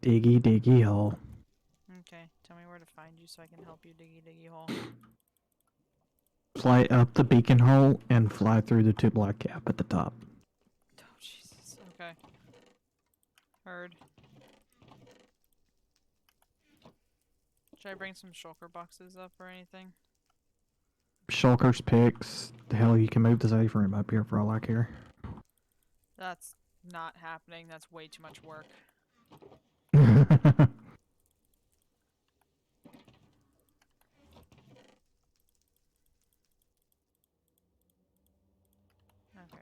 Diggy, diggy hole. Okay, tell me where to find you so I can help you diggy hole. Fly up the beacon hole and fly through the 2-block gap at the top. Oh, Jesus. Okay. Heard. Should I bring some shulker boxes up or anything? Shulker's picks. The hell, you can move the safe room up here for all I care. That's not happening. That's way too much work. Okay,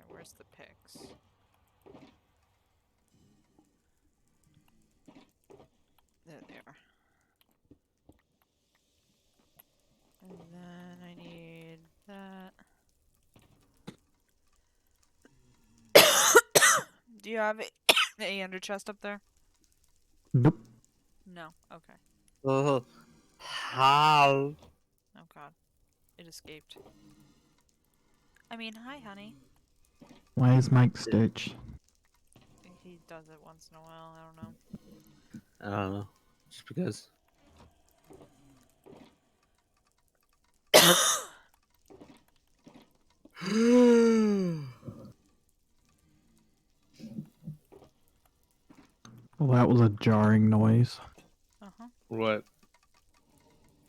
where's the picks? There they are. And then I need that. Do you have a under chest up there? Nope. No. Okay. Oh, how? Oh god. It escaped. I mean, hi, honey. Why is Mike Stitch? He does it once in a while. I don't know. I don't know. Just because. Well, that was a jarring noise. Uh-huh. What?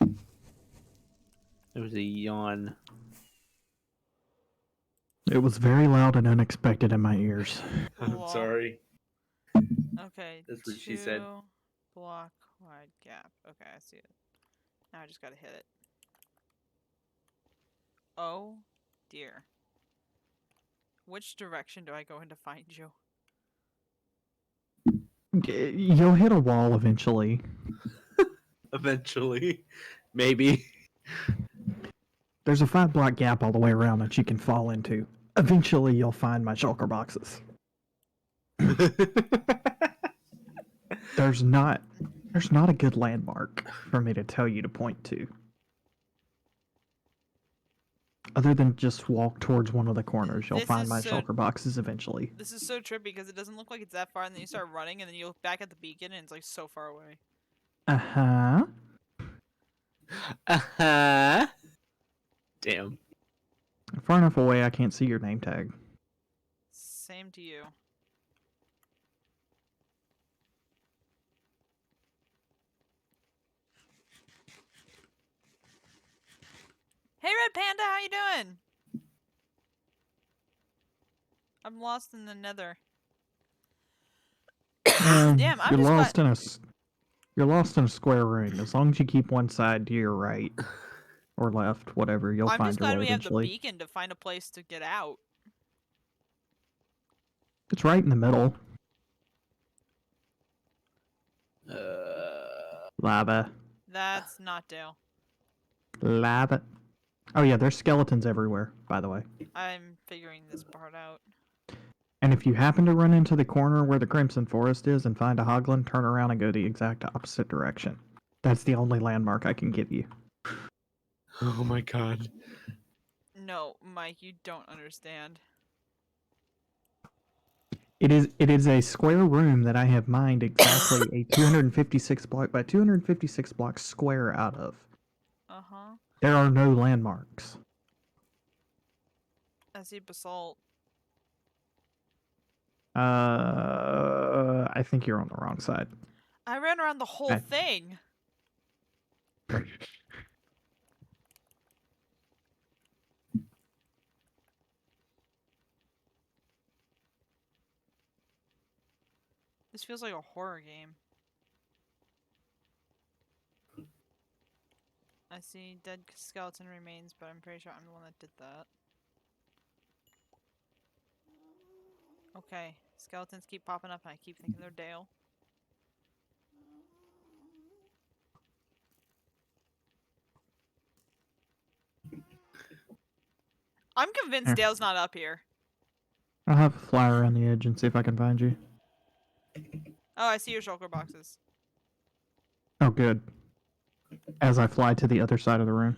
It was a yawn. It was very loud and unexpected in my ears. I'm Lol. sorry. Okay. That's what she said. 2-block wide gap. Okay, I see it. Now I just gotta hit it. Oh, dear. Which direction do I go in to find you? You'll hit a wall eventually. Eventually. Maybe. There's a 5-block gap all the way around that you can fall into. Eventually, you'll find my shulker boxes. There's not a good landmark for me to tell you to point to. Other than just walk towards one of the corners, you'll find my shulker boxes eventually. This is so trippy because it doesn't look like it's that far, and then you start running, and then you look back at the beacon, and it's like so far away. Uh-huh. Uh-huh. Damn. Far enough away I can't see your name tag. Same to you. Hey, Red Panda, how you doing? I'm lost in the Nether. Damn, I'm you're just lost in a you're lost in a square room. As long as you keep one side to your right or left, whatever, you'll I'm find just your glad way we have the eventually. beacon to find a place to get out. It's right in the middle. Lava. That's not Dale. Lava. Oh yeah, there's skeletons everywhere, by the way. I'm figuring this part out. And if you happen to run into the corner where the Crimson Forest is and find a hoglin, turn around and go the exact opposite direction. That's the only landmark I can give you. Oh my god. No, Mike, you don't understand. It is a square room that I have mined exactly a 256 block by 256 block square out of. Uh-huh. There are no landmarks. I see basalt. I think you're on the wrong side. I ran around the whole thing. This feels like a horror game. I see dead skeleton remains, but I'm pretty sure I'm the one that did that. Okay, skeletons keep popping up and I keep thinking they're Dale. I'm convinced Here. Dale's not up here. I'll have a fly around the edge and see if I can find you. Oh, I see your shulker boxes. Oh, good. As I fly to the other side of the room.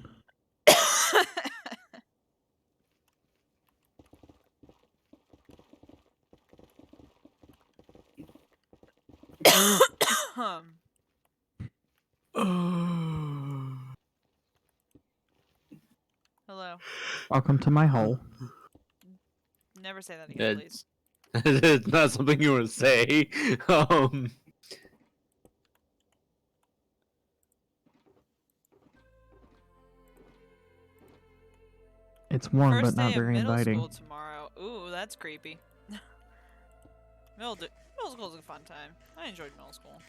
Hello. Welcome to my hole. Never say that again, It's- please. It's not something you want to say. It's warm, First but not day of very middle inviting. school tomorrow. Ooh, that's creepy. Middle school is a fun time. I enjoyed middle school.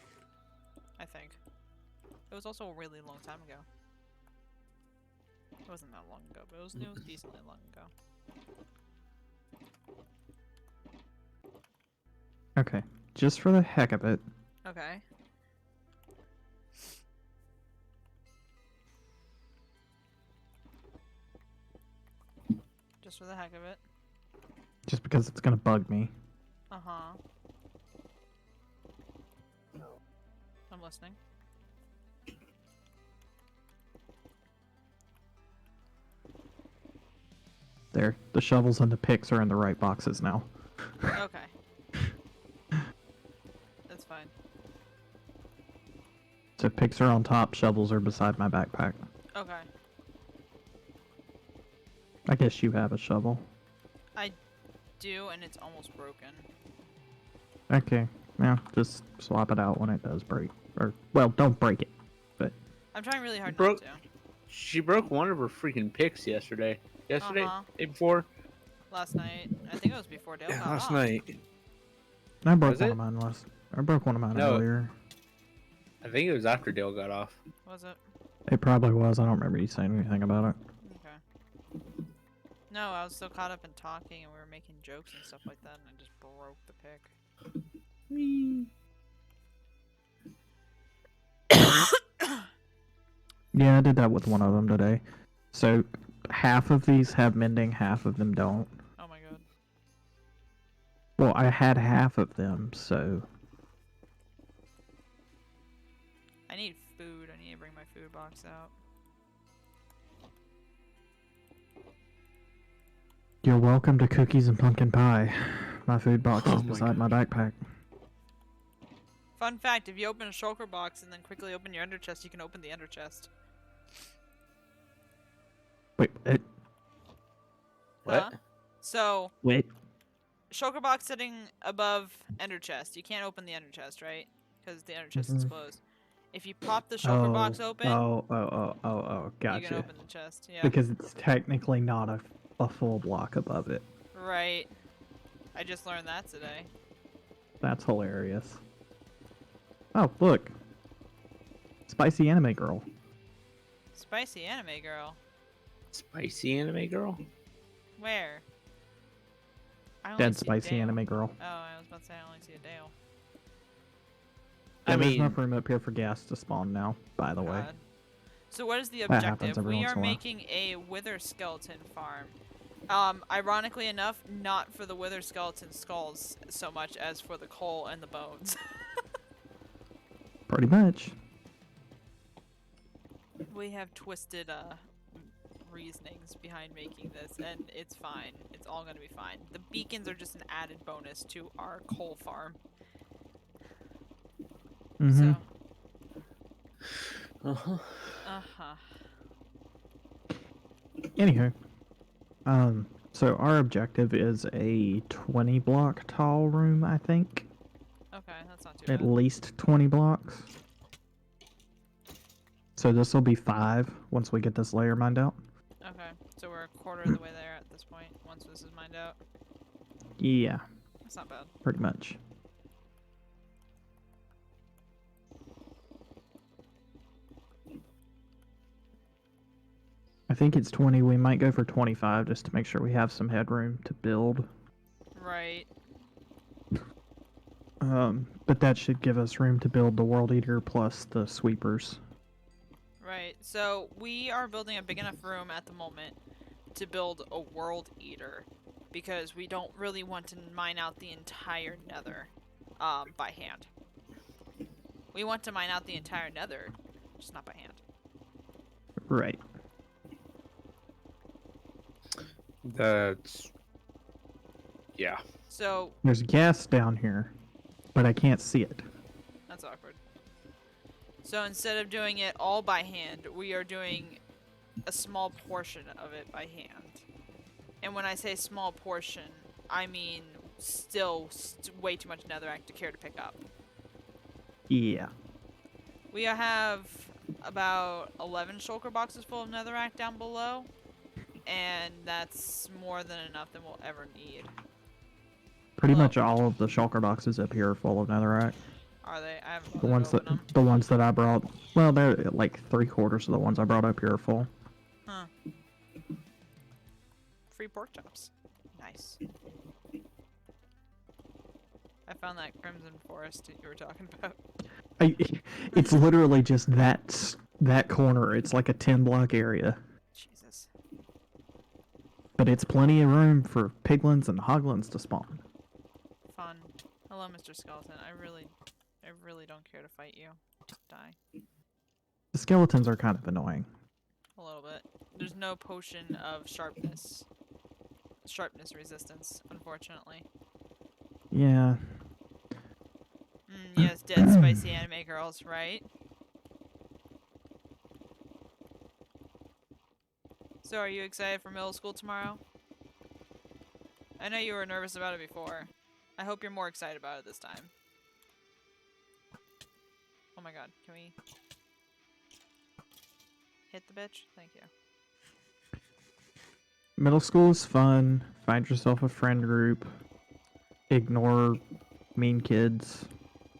I think. It was also a really long time ago. It wasn't that long ago, but it was decently long ago. Okay, just for the heck of it, Okay. Just for the heck of it. just because it's gonna bug me. Uh-huh. I'm listening. There, the shovels and the picks are in the right boxes now. Okay. That's fine. So picks are on top, shovels are beside my backpack. Okay. I guess you have a shovel. I do, and it's almost broken. Okay, yeah, just swap it out when it does break. Or, well, don't break it. But I'm trying really hard Broke- not to. She broke one of her freaking picks yesterday. Yesterday? Uh-huh. Day before? Last night. I think it was before Dale got last off. night. I broke Was one it? of mine last. I broke one of mine No. earlier. I think it was after Dale got off. Was it? It probably was. I don't remember you saying anything about it. Okay. No, I was so caught up in talking and we were making jokes and stuff like that, and I just broke the pick. Yeah, I did that with one of them today. So half of these have mending, half of them don't. Oh my god. Well, I had half of them, so I need food. I need to bring my food box out. you're welcome to cookies and pumpkin pie. My food box Oh is my beside my backpack. Fun fact, if you open a shulker box and then quickly open your ender chest, you can open the ender chest. Wait, What? Huh? So, wait. shulker box sitting above ender chest. You can't open the ender chest, right? Because the ender chest is Mhm. closed. If you pop the shulker box open, Oh, you can gotcha. open the chest. Yeah. Because it's technically not a full block above it. Right. I just learned that today. That's hilarious. Oh, look. Spicy anime girl. Spicy anime girl. Spicy anime girl? Where? I only Dead see a spicy Dale. anime girl. Oh, I was about to say I only see a Dale. Yeah, I there's mean, enough room up here for gas to spawn now, by the way. God. So what is the That happens objective? every We once are in a while. making a wither skeleton farm. Ironically enough, not for the wither skeleton skulls so much as for the coal and the bones. Pretty much. We have twisted reasonings behind making this, and it's fine. It's all gonna be fine. The beacons are just an added bonus to our coal farm. Mm-hmm. So, uh-huh. uh-huh. Anywho. So our objective is a 20 block tall room, I think. Okay, that's not too At bad. least 20 blocks. So this will be 5 once we get this layer mined out. Okay, so we're a quarter of the way there at this point, once this is mined out. Yeah, That's not bad. pretty much. I think it's 20. We might go for 25 just to make sure we have some headroom to build. Right. But that should give us room to build the World Eater plus the sweepers. Right, so we are building a big enough room at the moment to build a world eater because we don't really want to mine out the entire nether by hand. We want to mine out the entire nether, just not by hand. Right. That's... Yeah. So There's gas down here, but I can't see it. that's awkward. So instead of doing it all by hand, we are doing a small portion of it by hand. And when I say small portion, I mean still way too much netherrack to care to pick up. Yeah. We have about 11 shulker boxes full of netherrack down below, and that's more than enough than we'll ever need. Pretty Hello. much all of the shulker boxes up here are full of netherrack. Are they? I haven't The bothered ones to that open them. the ones that I brought, well, they're like 3/4 of the ones I brought up here are full. Huh. Free pork chops. Nice. I found that crimson forest that you were talking about. It's literally just that corner. It's like a 10-block area, Jesus. but it's plenty of room for piglins and hoglins to spawn. Fun. Hello, Mr. Skeleton. I really don't care to fight you. Die. The skeletons are kind of annoying. A little bit. There's no potion of sharpness resistance, unfortunately. Yeah. Yes, dead spicy anime girls, right? So are you excited for middle school tomorrow? I know you were nervous about it before. I hope you're more excited about it this time. Oh my god, can we hit the bitch? Thank you. Middle school is fun. Find yourself a friend group. Ignore mean kids.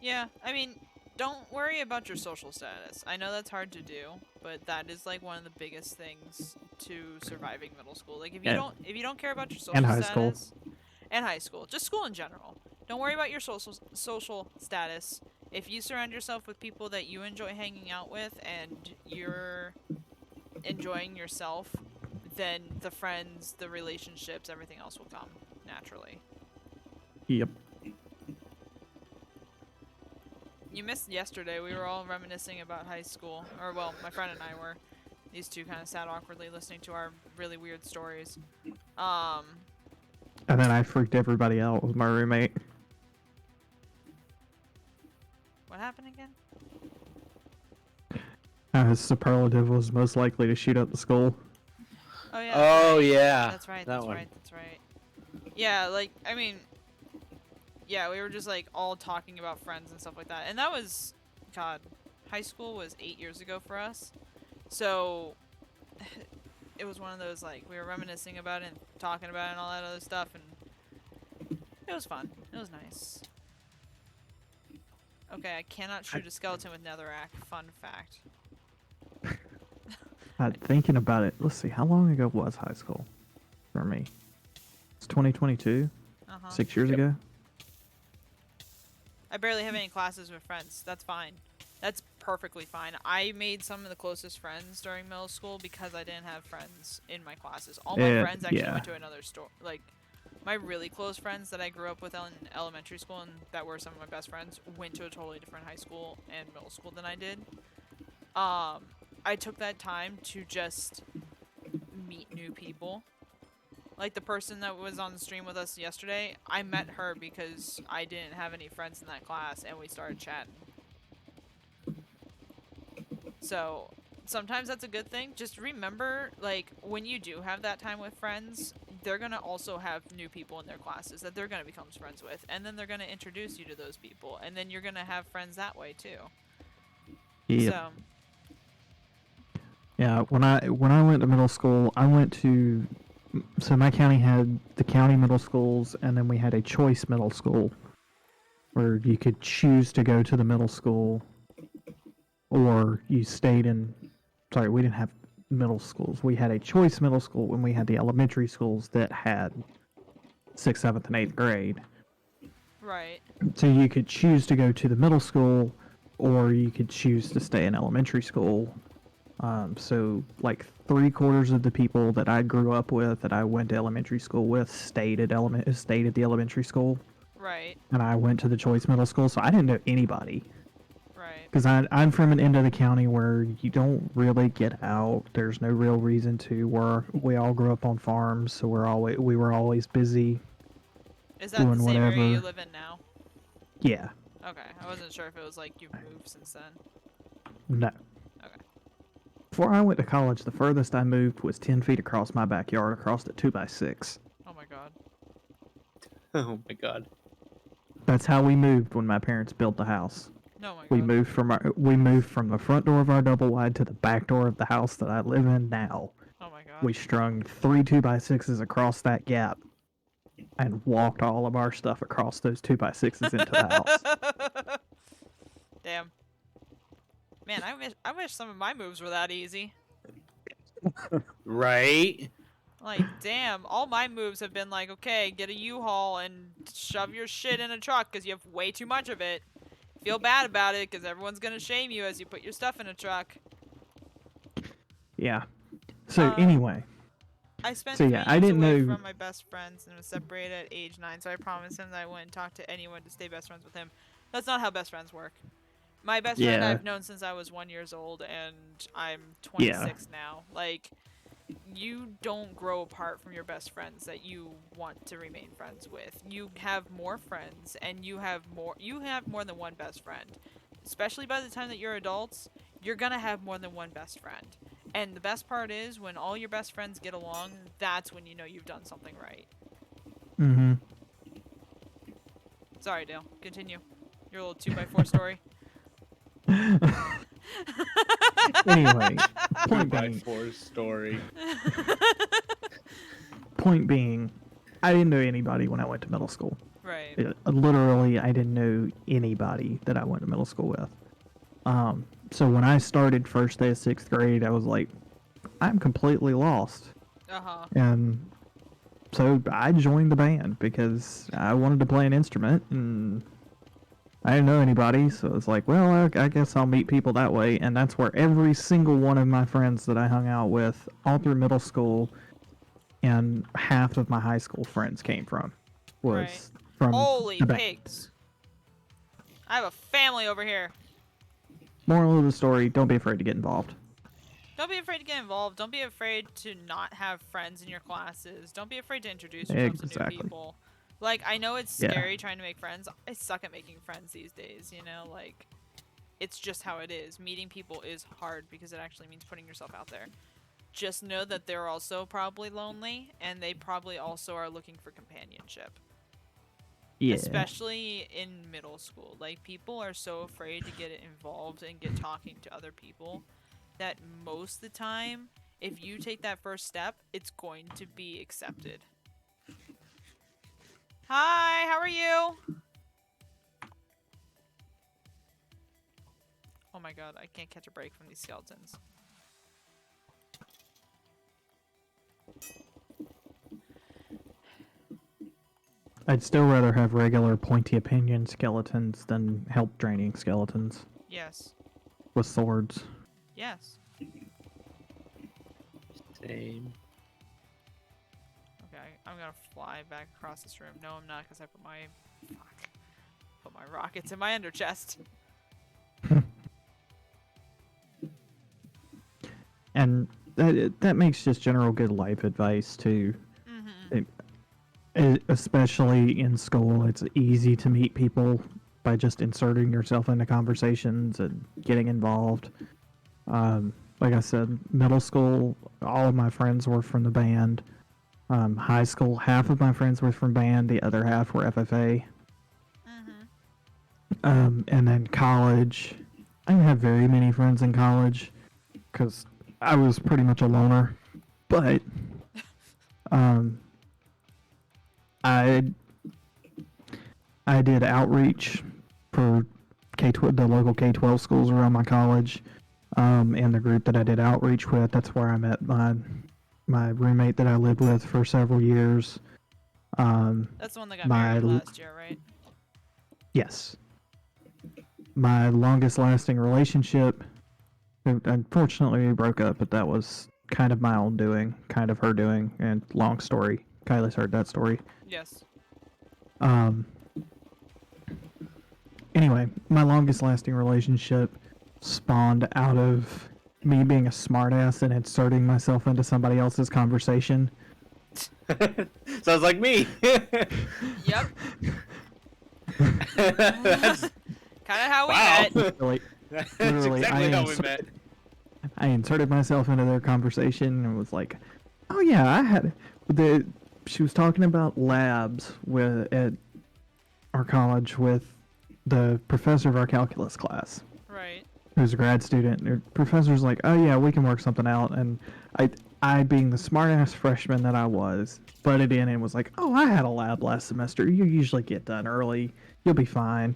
Yeah, I mean, don't worry about your social status. I know that's hard to do, but that is like one of the biggest things to surviving middle school. Like if you Yeah. don't don't care about your social And high school. status and high school, just school in general. Don't worry about your social status. If you surround yourself with people that you enjoy hanging out with and you're enjoying yourself, then the friends, the relationships, everything else will come naturally. Yep. You missed yesterday. We were all reminiscing about high school. Or, well, my friend and I were. These two kind of sat awkwardly listening to our really weird stories. And then I freaked everybody out with my roommate. What happened again? His superlative was most likely to shoot up the school. Oh, yeah. Oh right. yeah. That's right, that that's one. right, that's right. Yeah, like, I mean... Yeah, we were just, like, all talking about friends and stuff like that. And that was... God, high school was 8 years ago for us. So... It was one of those, like, we were reminiscing about it and talking about it and all that other stuff, and... It was fun. It was nice. Okay, I cannot shoot a skeleton with netherrack. Fun fact. Thinking about it, let's see, how long ago was high school for me? It's 2022, Uh-huh. 6 years Yep. ago. I barely have any classes with friends. That's fine. That's perfectly fine. I made some of the closest friends during middle school because I didn't have friends in my classes. All my Yeah, friends actually yeah. went to another store. Like, my really close friends that I grew up with in elementary school and that were some of my best friends went to a totally different high school and middle school than I did. I took that time to just meet new people. Like the person that was on the stream with us yesterday, I met her because I didn't have any friends in that class and we started chatting. So, sometimes that's a good thing. Just remember, like, when you do have that time with friends, they're going to also have new people in their classes that they're going to become friends with. And then they're going to introduce you to those people. And then you're going to have friends that way, too. Yep. So, Yeah, when I went to middle school, I went to, so my county had the county middle schools, and then we had a choice middle school, where you could choose to go to the middle school, or you stayed in. Sorry, we didn't have middle schools. We had a choice middle school when we had the elementary schools that had 6th, 7th, and 8th grade. right. So you could choose to go to the middle school, or you could choose to stay in elementary school. So like 3/4 of the people that I grew up with, that I went to elementary school with, stayed at the elementary school, Right. and I went to the choice middle school. So I didn't know anybody, Right. because I'm from an end of the county where you don't really get out. There's no real reason to. We all grew up on farms, so we were always busy. Is that the Doing same area you whatever. live in now? Yeah. Okay. I wasn't sure if it was like you've moved since then. No. Okay. Before I went to college, the furthest I moved was 10 feet across my backyard, across a 2x6. Oh my god. Oh my god. That's how we moved when my parents built the house. No my We god. moved from the front door of our double wide to the back door of the house that I live in now. Oh my god. We strung 3 2x6s across that gap and walked all of our stuff across those 2x6s into the house. Damn. Man, I wish some of my moves were that easy. Right? Like, damn, all my moves have been like, okay, get a U-Haul and shove your shit in a truck because you have way too much of it. Feel bad about it because everyone's gonna shame you as you put your stuff in a truck. Yeah. So anyway, I spent So, 3 yeah, I years didn't away know- from my best friends and was separated at age 9, so I promised him that I wouldn't talk to anyone to stay best friends with him. That's not how best friends work. My best friend Yeah. I've known since I was 1 year old, and I'm 26 now. Like, you don't grow apart from your best friends that you want to remain friends with. You have more friends, and you have more than one best friend. Especially by the time that you're adults, you're gonna have more than one best friend. And the best part is, when all your best friends get along, that's when you know you've done something right. mm-hmm. Sorry, Dale. Continue. Your little 2x4 story. Anyway, Point by four story. point being, I didn't know anybody when I went to middle school. Right. Literally, I didn't know anybody that I went to middle school with. So when I started first day of 6th grade, I was like, I'm completely lost. Uh-huh. And so I joined the band because I wanted to play an instrument, and I didn't know anybody, so it's like, well, I guess I'll meet people that way. And that's where every single one of my friends that I hung out with all through middle school and half of my high school friends came from. Was Right. from Holy the band. pigs. I have a family over here. Moral of the story, don't be afraid to get involved. Don't be afraid to get involved. Don't be afraid to not have friends in your classes. Don't be afraid to introduce yourself to new Exactly. people. Like, I know it's Yeah. scary trying to make friends. I suck at making friends these days, you know? Like, it's just how it is. Meeting people is hard because it actually means putting yourself out there. Just know that they're also probably lonely, and they probably also are looking for companionship. Yeah. Especially in middle school. Like, people are so afraid to get involved and get talking to other people that most of the time, if you take that first step, it's going to be accepted. Hi, how are you? Oh my god, I can't catch a break from these skeletons. I'd still rather have regular pointy opinion skeletons than help draining skeletons Yes. with swords. Yes. Same. Okay, I'm gonna fly back across this room. No, I'm not, because I put my... Fuck. Put my rockets in my under chest. And that makes just general good life advice too. Mm-hmm. Especially in school, it's easy to meet people by just inserting yourself into conversations and getting involved. Like I said, middle school, all of my friends were from the band. High school, half of my friends were from band, the other half were FFA. Mm-hmm. And then college, I didn't have very many friends in college because I was pretty much a loner. But I did outreach for the local K-12 schools around my college, and the group that I did outreach with. That's where I met my roommate that I lived with for several years. That's the one that got married last year, right? Yes. My longest lasting relationship, unfortunately we broke up, but that was kind of my own doing, kind of her doing, and long story. Kylie's heard that story. Yes. Anyway, my longest lasting relationship spawned out of me being a smartass and inserting myself into somebody else's conversation. Sounds like me. Yep. That's, Kind of how we wow. met. That's Literally, exactly how we met. I inserted myself into their conversation and was like, "Oh yeah, I had the." She was talking about labs at our college with the professor of our calculus class, Right. who's a grad student. Her professor's like, "Oh yeah, we can work something out," and I being the smart-ass freshman that I was, butted in and was like, "Oh, I had a lab last semester. You usually get done early. You'll be fine."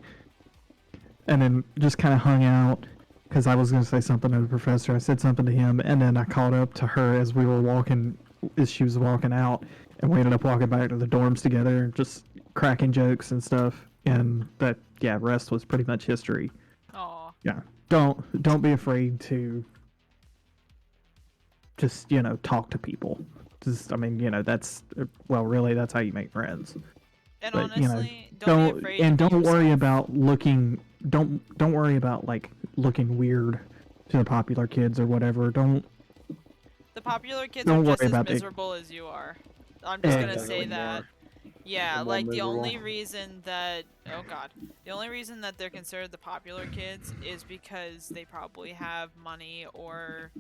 And then just kind of hung out because I was going to say something to the professor. I said something to him, and then I caught up to her as we were walking, as she was walking out, and we ended up walking back to the dorms together, just cracking jokes and stuff. And that, yeah, rest was pretty much history. Aw. Yeah, don't be afraid to just talk to people. Just, I mean, that's well, really, that's how you make friends. And But honestly, don't be afraid to be don't worry yourself. about looking. Don't worry about like looking weird to the popular kids or whatever. The popular kids are Don't just worry as about it. miserable as you are. I'm just gonna Exactly. say that. Yeah, More like the miserable. only reason that the only reason that they're considered the popular kids is because they probably have money or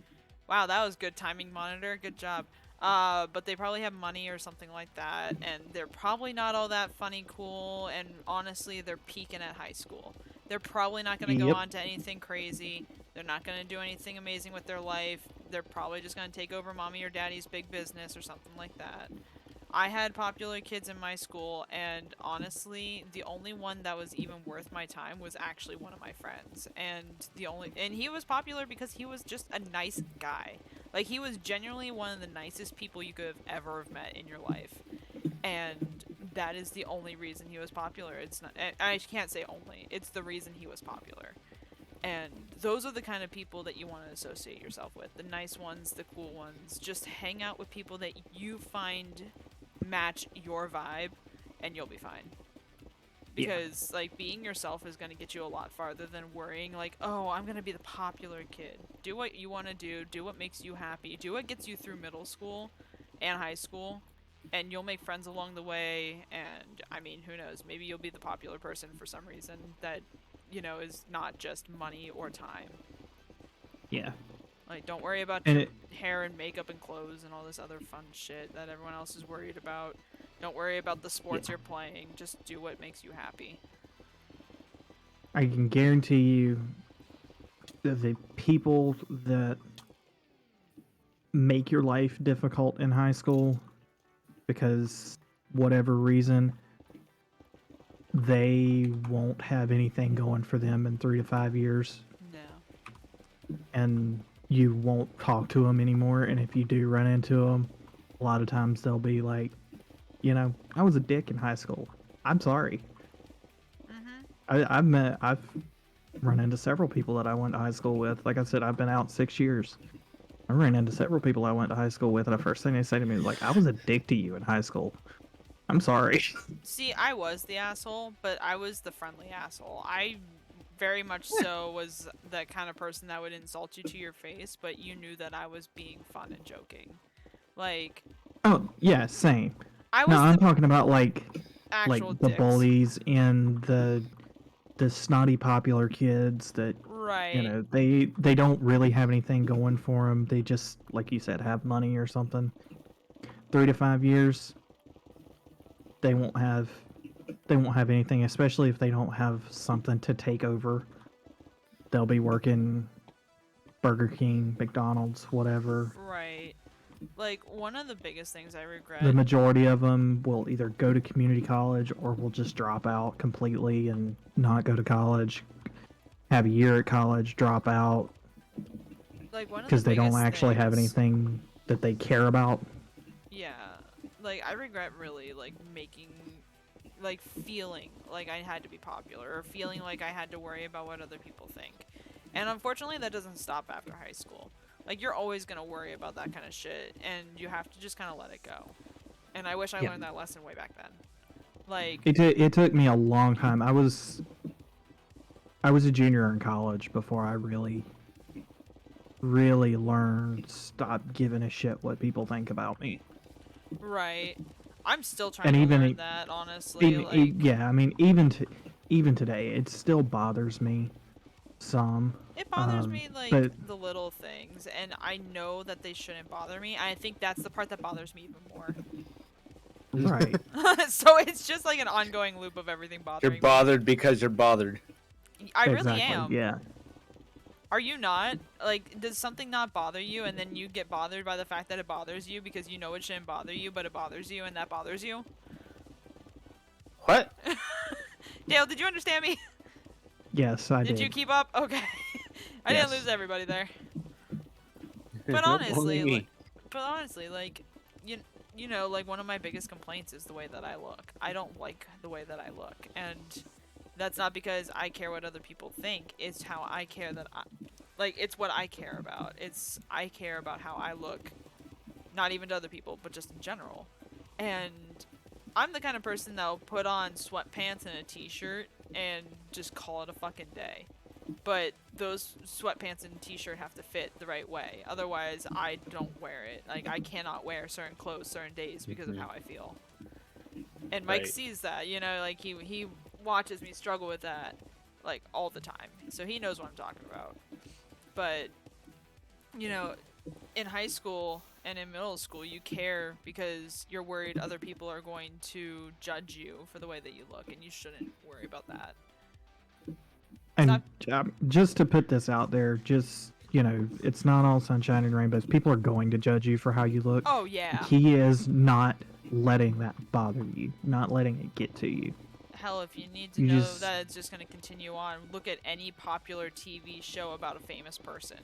wow, that was good timing, monitor. Good job. But they probably have money or something like that, and they're probably not all that funny, cool, and honestly, they're peaking at high school. They're probably not gonna go Yep. on to anything crazy. They're not gonna do anything amazing with their life. They're probably just gonna take over mommy or daddy's big business or something like that. I had popular kids in my school, and honestly, the only one that was even worth my time was actually one of my friends. And he was popular because he was just a nice guy. Like, he was genuinely one of the nicest people you could have ever met in your life. And that is the only reason he was popular. It's not, I can't say only, it's the reason he was popular. And those are the kind of people that you want to associate yourself with. The nice ones, the cool ones. Just hang out with people that you find match your vibe, and you'll be fine. Because, like, being yourself is going to get you a lot farther than worrying, like, oh, I'm going to be the popular kid. Do what you want to do what makes you happy, do what gets you through middle school and high school, and you'll make friends along the way, and, I mean, who knows, maybe you'll be the popular person for some reason that, is not just money or time. Yeah. Like, don't worry about And your hair and makeup and clothes and all this other fun shit that everyone else is worried about. Don't worry about the sports you're playing. Just do what makes you happy. I can guarantee you that the people that make your life difficult in high school because whatever reason they won't have anything going for them in 3 to 5 years, No. and you won't talk to them anymore. And if you do run into them, a lot of times they'll be like, I was a dick in high school. I'm sorry. I've run into several people that I went to high school with. Like I said, I've been out 6 years. I ran into several people I went to high school with, and the first thing they say to me is like, "I was a dick to you in high school. I'm sorry." See, I was the asshole, but I was the friendly asshole. I very much so was that kind of person that would insult you to your face, but you knew that I was being fun and joking. Like, Oh yeah, same. I No, was I'm the talking about like actual the dicks. bullies and the snotty popular kids that Right. they don't really have anything going for them. They just, like you said, have money or something. 3 to 5 years, they won't have anything, especially if they don't have something to take over. They'll be working Burger King, McDonald's, whatever. Right. Like, one of the biggest things I regret. The majority of them will either go to community college or will just drop out completely and not go to college. Have a year at college, drop out Like, one of the because they don't biggest actually have things- anything that they care about. Yeah. Like, I regret really, like, feeling like I had to be popular, or feeling like I had to worry about what other people think. And unfortunately, that doesn't stop after high school. Like, you're always gonna worry about that kind of shit, and you have to just kind of let it go. And I wish I learned that lesson way back then. Like, It took me a long time. I was a junior in college before I really learned stop giving a shit what people think about me. right. I'm still trying And to even learn that, honestly. yeah, I mean even today it still bothers me some. It bothers Um, me, like, but the little things, and I know that they shouldn't bother me. I think that's the part that bothers me even more. right, So it's just like an ongoing loop of everything You're bothering bothered because you're bothered. me. I really exactly. am. Yeah. Are you not? Like, does something not bother you, and then you get bothered by the fact that it bothers you because you know it shouldn't bother you, but it bothers you, and that bothers you? What? Dale, did you understand me? Yes, I Did did. you keep up? Okay. I didn't Yes. lose everybody there. But Only honestly, me. like, you know, like one of my biggest complaints is the way that I look. I don't like the way that I look, and that's not because I care what other people think. It's how I care that like, it's what I care about. I care about how I look, not even to other people, but just in general. And I'm the kind of person that'll put on sweatpants and a t-shirt and just call it a fucking day. But those sweatpants and t-shirt have to fit the right way. Otherwise, I don't wear it. Like, I cannot wear certain clothes certain days because of how I feel. And Mike Right. sees that, you know, like he watches me struggle with that like all the time. So he knows what I'm talking about. But you know, in high school and in middle school, you care because you're worried other people are going to judge you for the way that you look, and you shouldn't worry about that. And just to put this out there, just, it's not all sunshine and rainbows. People are going to judge you for how you look. Oh yeah. He is not letting that bother you, not letting it get to you. Hell, if you need to You know just- that it's just going to continue on, look at any popular TV show about a famous person.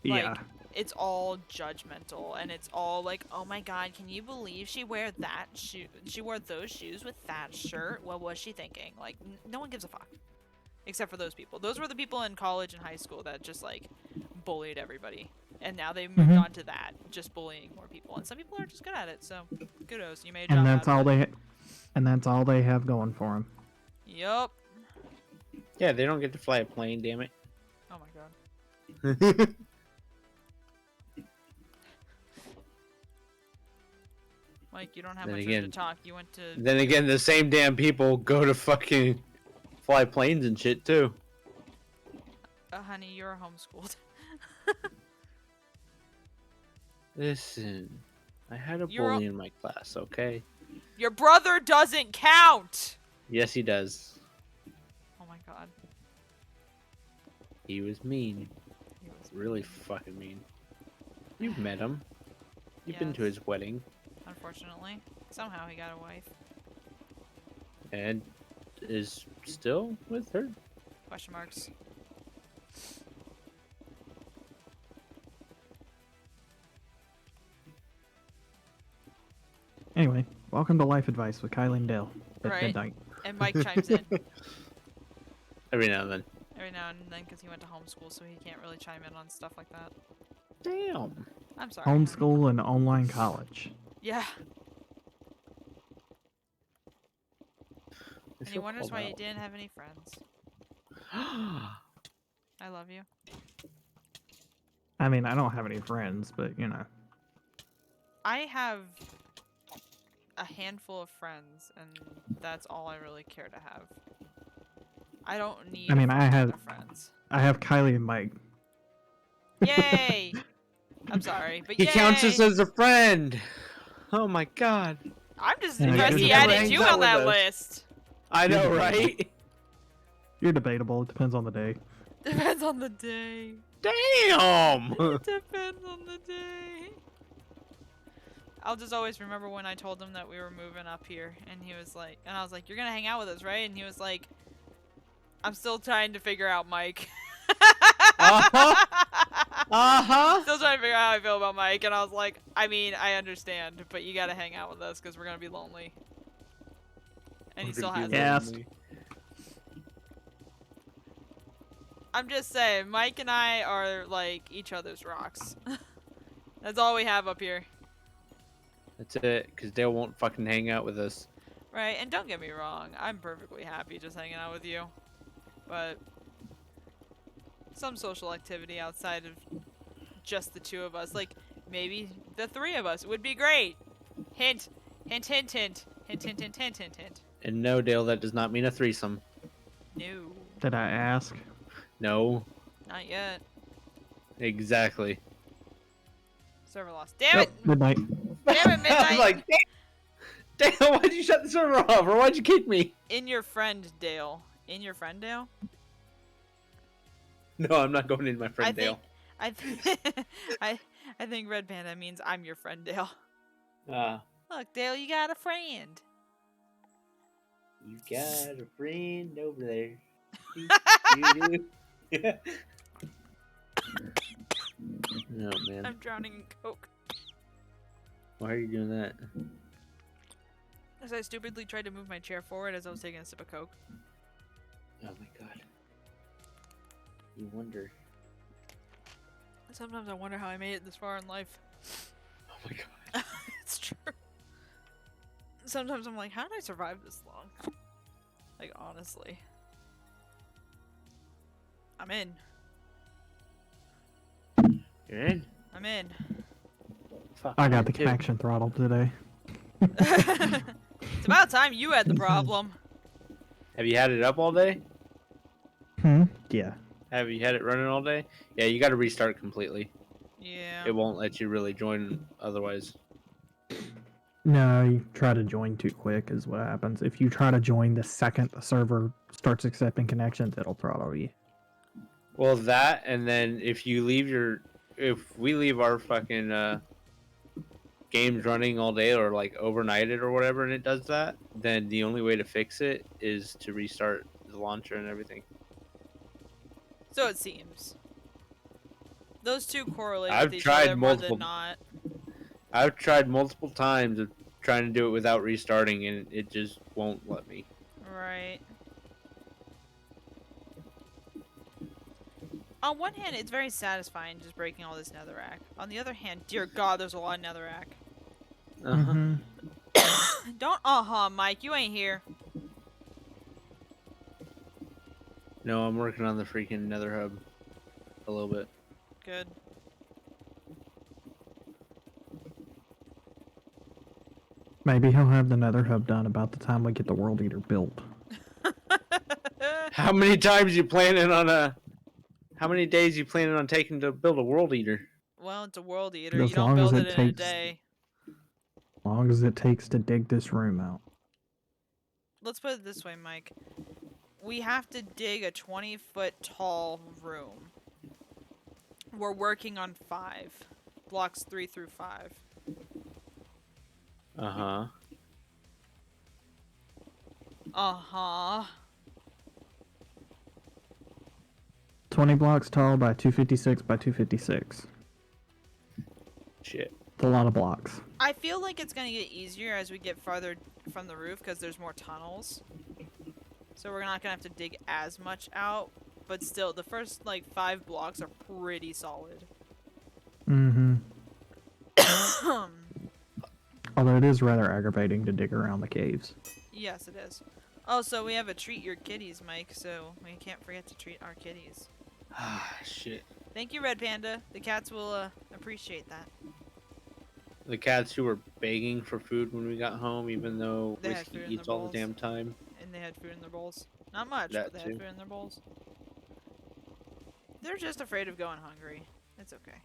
Like, Yeah. it's all judgmental, and it's all like, oh my god, can you believe she wore that shoe? She wore those shoes with that shirt. What was she thinking? Like, no one gives a fuck, except for those people. Those were the people in college and high school that just like bullied everybody, and now they've moved on to that, just bullying more people. And some people are just good at it. So, kudos, you made a job And that's out all of it. and that's all they have going for them. Yup. Yeah, they don't get to fly a plane, damn it. Oh my god. Mike, you don't have Then much room again- to talk. You went to. Then again, the same damn people go to fucking fly planes and shit too. Honey, you're homeschooled. Listen, I had a You're bully in my class, okay? Your brother doesn't count! Yes, he does. Oh my god. He was mean. He was Really fucking mean. You've met him. You've been to Yes. his wedding. Unfortunately. Somehow he got a wife. And is still with her. Question marks. Anyway, welcome to Life Advice with Kylie and Dale at Right. midnight. And Mike chimes in Every now and then. every now and then because he went to homeschool, so he can't really chime in on stuff like that. Damn. I'm sorry. honey. Homeschool and online college. Yeah. It's And he so wonders cold why he out. didn't have any friends. I love you. I mean, I don't have any friends, but I have a handful of friends, and that's all I really care to have. I don't need. I mean, a I fuck ton have- of friends. I have Kylie and Mike. Yay! I'm sorry, but He yay! counts us as a friend. Oh my god. I'm just Yeah, impressed because he he never added hangs you out on with that us. list. I know, You're right? You're debatable. It depends on the day. Depends on the day. Damn. Depends on the day. I'll just always remember when I told him that we were moving up here, and he was like, and I was like, "You're gonna hang out with us, right?" And he was like, "I'm still trying to figure out Mike." Uh-huh. Still trying to figure out how I feel about Mike, and I was like, I mean, I understand, but you gotta hang out with us because we're gonna be lonely. And he still has it. Yes. I'm just saying, Mike and I are like each other's rocks. That's all we have up here. That's it, because Dale won't fucking hang out with us. Right, and don't get me wrong, I'm perfectly happy just hanging out with you. But some social activity outside of just the two of us, like maybe the three of us would be great. Hint, hint, hint, hint, hint, hint, hint, hint, hint, hint. And no, Dale, that does not mean a threesome. No. Did I ask? No, Not yet. exactly. Server lost. Damn Oh, it! midnight. Damn it, I'm Midnight! like, damn, why'd you shut the server off, or why'd you kick me? In your friend, Dale. In your friend, Dale? No, I'm not going in my friend I think, Dale. I think, I think Red Panda means I'm your friend, Dale. Look, Dale, you got a friend. You got a friend over there. Oh man, I'm drowning in Coke. why are you doing that? As I stupidly tried to move my chair forward as I was taking a sip of Coke. Oh my god. You wonder. Sometimes I wonder how I made it this far in life. Oh my god. It's true. Sometimes I'm like, how did I survive this long? Like, honestly. I'm in. You're in? I'm in. Fuck, I I'm got in the too. connection throttled today. It's about time you had the problem. Have you had it up all day? Yeah. Have you had it running all day? Yeah, you got to restart completely. Yeah. It won't let you really join otherwise. No, you try to join too quick is what happens. If you try to join the second the server starts accepting connections, it'll throttle you. Well, that, and then if we leave our fucking games running all day or like overnighted or whatever, and it does that, then the only way to fix it is to restart the launcher and everything. So it seems. Those two correlate I've with each tried other more multiple- than not. I've tried multiple times of trying to do it without restarting, and it just won't let me. Right. On one hand, it's very satisfying just breaking all this netherrack. On the other hand, dear God, there's a lot of netherrack. Don't Mike, you ain't here. No, I'm working on the freaking Nether hub a little bit. Good. Maybe he'll have the Nether hub done about the time we get the World Eater built. How many times you planning on How many days you planning on taking to build a world eater? Well, it's a world eater. As You don't long as build it it in a takes- day. As long as it takes to dig this room out. Let's put it this way, Mike. We have to dig a 20-foot tall room. We're working on 5. Blocks 3 through 5. Uh-huh. Uh-huh. 20 blocks tall by 256 by 256. Shit. It's a lot of blocks. I feel like it's gonna get easier as we get farther from the roof because there's more tunnels. So we're not gonna have to dig as much out, but still, the first like 5 blocks are pretty solid. Mm-hmm. Although it is rather aggravating to dig around the caves. Yes, it is. Oh, so we have a treat your kitties, Mike. So we can't forget to treat our kitties. Ah, shit. Thank you, Red Panda. The cats will appreciate that. The cats who were begging for food when we got home, even though They had Whiskey food in eats their all the bowls. damn time. And they had food in their bowls. Not much, That but they too. had food in their bowls. They're just afraid of going hungry. It's okay.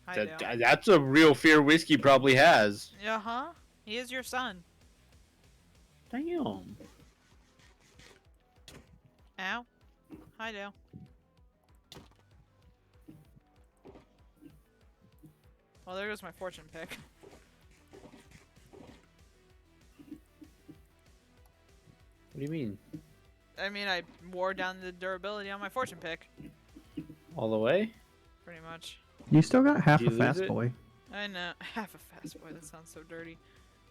Hi, Dale. That's a real fear Whiskey probably has. Uh-huh. He is your son. Damn. Ow. Hi, Dale. Well, there goes my fortune pick. What do you mean? I mean, I wore down the durability on my fortune pick. All the way? Pretty much. You still got half Did a you lose fast it? boy. I know. Half a fast boy. That sounds so dirty.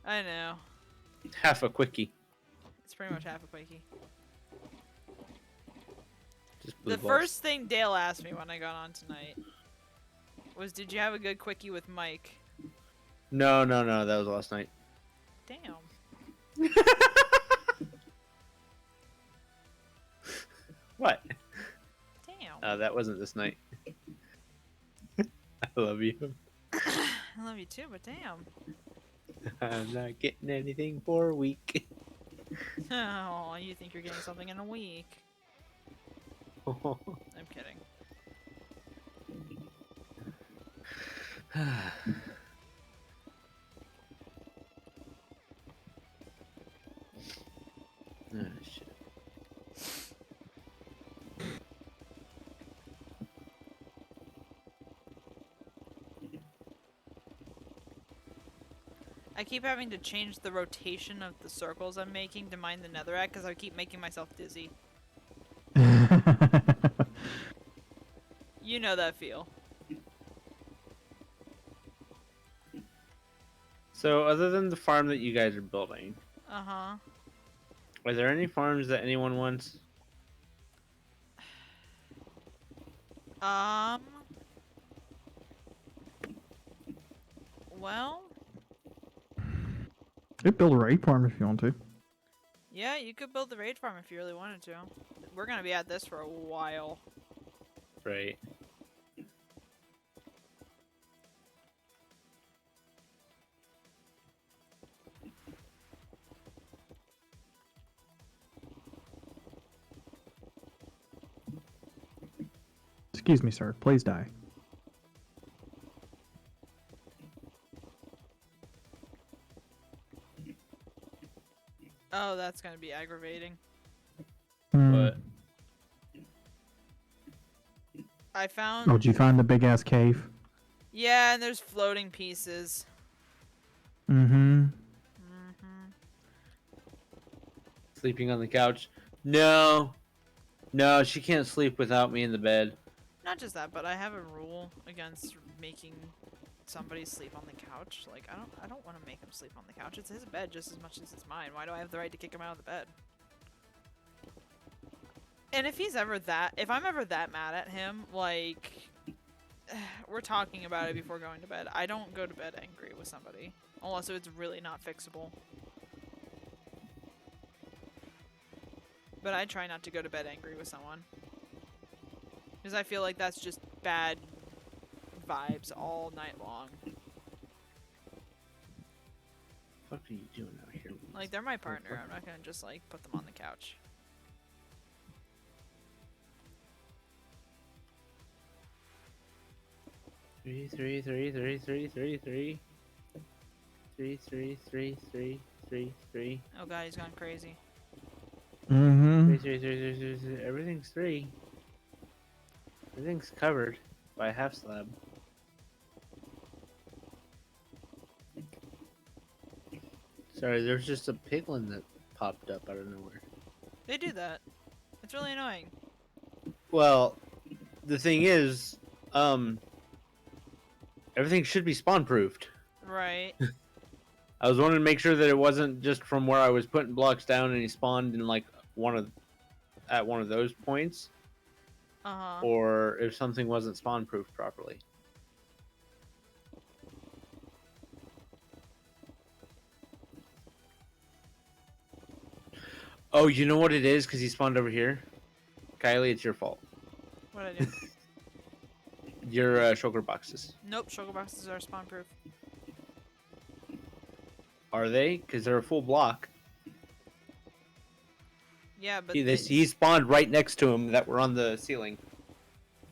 I know. Half a quickie. It's pretty much half a quakey. Just blue The balls. first thing Dale asked me when I got on tonight was, did you have a good quickie with Mike? No, that was last night. Damn. What? Damn. That wasn't this night. I love you. I love you too, but damn. I'm not getting anything for a week. Oh, you think you're getting something in a week. I'm kidding. Oh, shit. I keep having to change the rotation of the circles I'm making to mine the netherrack because I keep making myself dizzy. You know that feel. So, other than the farm that you guys are building, Uh-huh. are there any farms that anyone wants? Um... Well... Could build a raid farm if you want to. Yeah, you could build the raid farm if you really wanted to. We're gonna be at this for a while. Right. Excuse me, sir. Please die. Oh, that's gonna be aggravating. But I found... Oh, did you find the big ass cave? Yeah, and there's floating pieces. Mm-hmm. sleeping on the couch? No. No, she can't sleep without me in the bed. Not just that, but I have a rule against making somebody sleep on the couch. Like, I don't want to make him sleep on the couch. It's his bed just as much as it's mine. Why do I have the right to kick him out of the bed? And if I'm ever that mad at him, like, we're talking about it before going to bed. I don't go to bed angry with somebody. Unless it's really not fixable. But I try not to go to bed angry with someone. Because I feel like that's just bad vibes all night long. What are you doing out here? Like, they're my partner. I'm not gonna just, like, put them on the couch. Three. 3. Oh god, he's gone crazy. Mm-hmm. 3. Everything's 3. Everything's covered by a half slab. Sorry, there's just a piglin that popped up out of nowhere. They do that. It's really annoying. Well, the thing is, everything should be spawn proofed. Right. I was wanting to make sure that it wasn't just from where I was putting blocks down and he spawned in like at one of those points, Uh-huh. or if something wasn't spawn proofed properly. Oh, you know what it is? Because he spawned over here. Kylie, it's your fault. What'd I do? Your shulker boxes. Nope, sugar boxes are spawn proof. Are they? Because they're a full block. Yeah, but He spawned right next to him that were on the ceiling.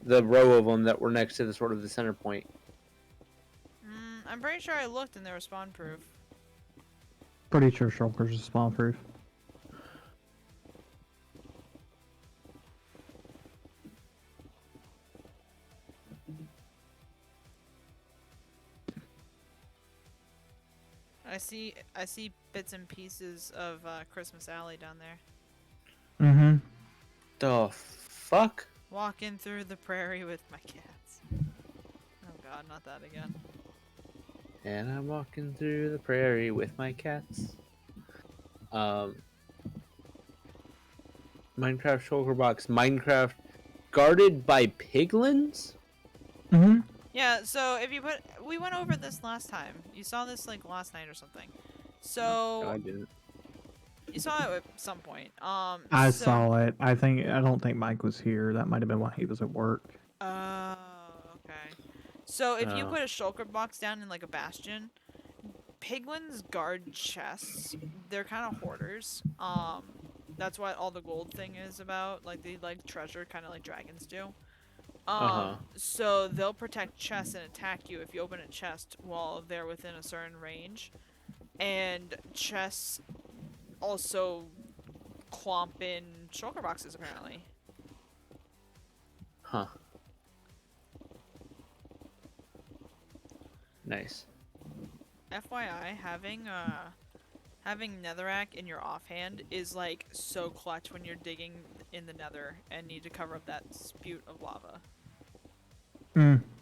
The row of them that were next to the sort of the center point. I'm pretty sure I looked and they were spawn proof. Pretty sure shulkers are spawn proof. I see bits and pieces of Christmas Alley down there. Mm-hmm. The fuck? Walking through the prairie with my cats. Oh god, not that again. And I'm walking through the prairie with my cats. Minecraft shulker box. Minecraft guarded by piglins? Mm-hmm. Yeah, so if you put... We went over this last time. You saw this, like, last night or something. So... No, I didn't. You saw it at some point. I saw it. I don't think Mike was here. That might have been while he was at work. Oh, okay. So if you Oh. put a shulker box down in, like, a bastion, piglins guard chests. They're kind of hoarders. That's what all the gold thing is about. Like they like treasure, kind of like dragons do. Uh-huh. So they'll protect chests and attack you if you open a chest while they're within a certain range. And chests also clomp in shulker boxes apparently. Huh. Nice. FYI, having netherrack in your offhand is like so clutch when you're digging in the nether and need to cover up that spewt of lava.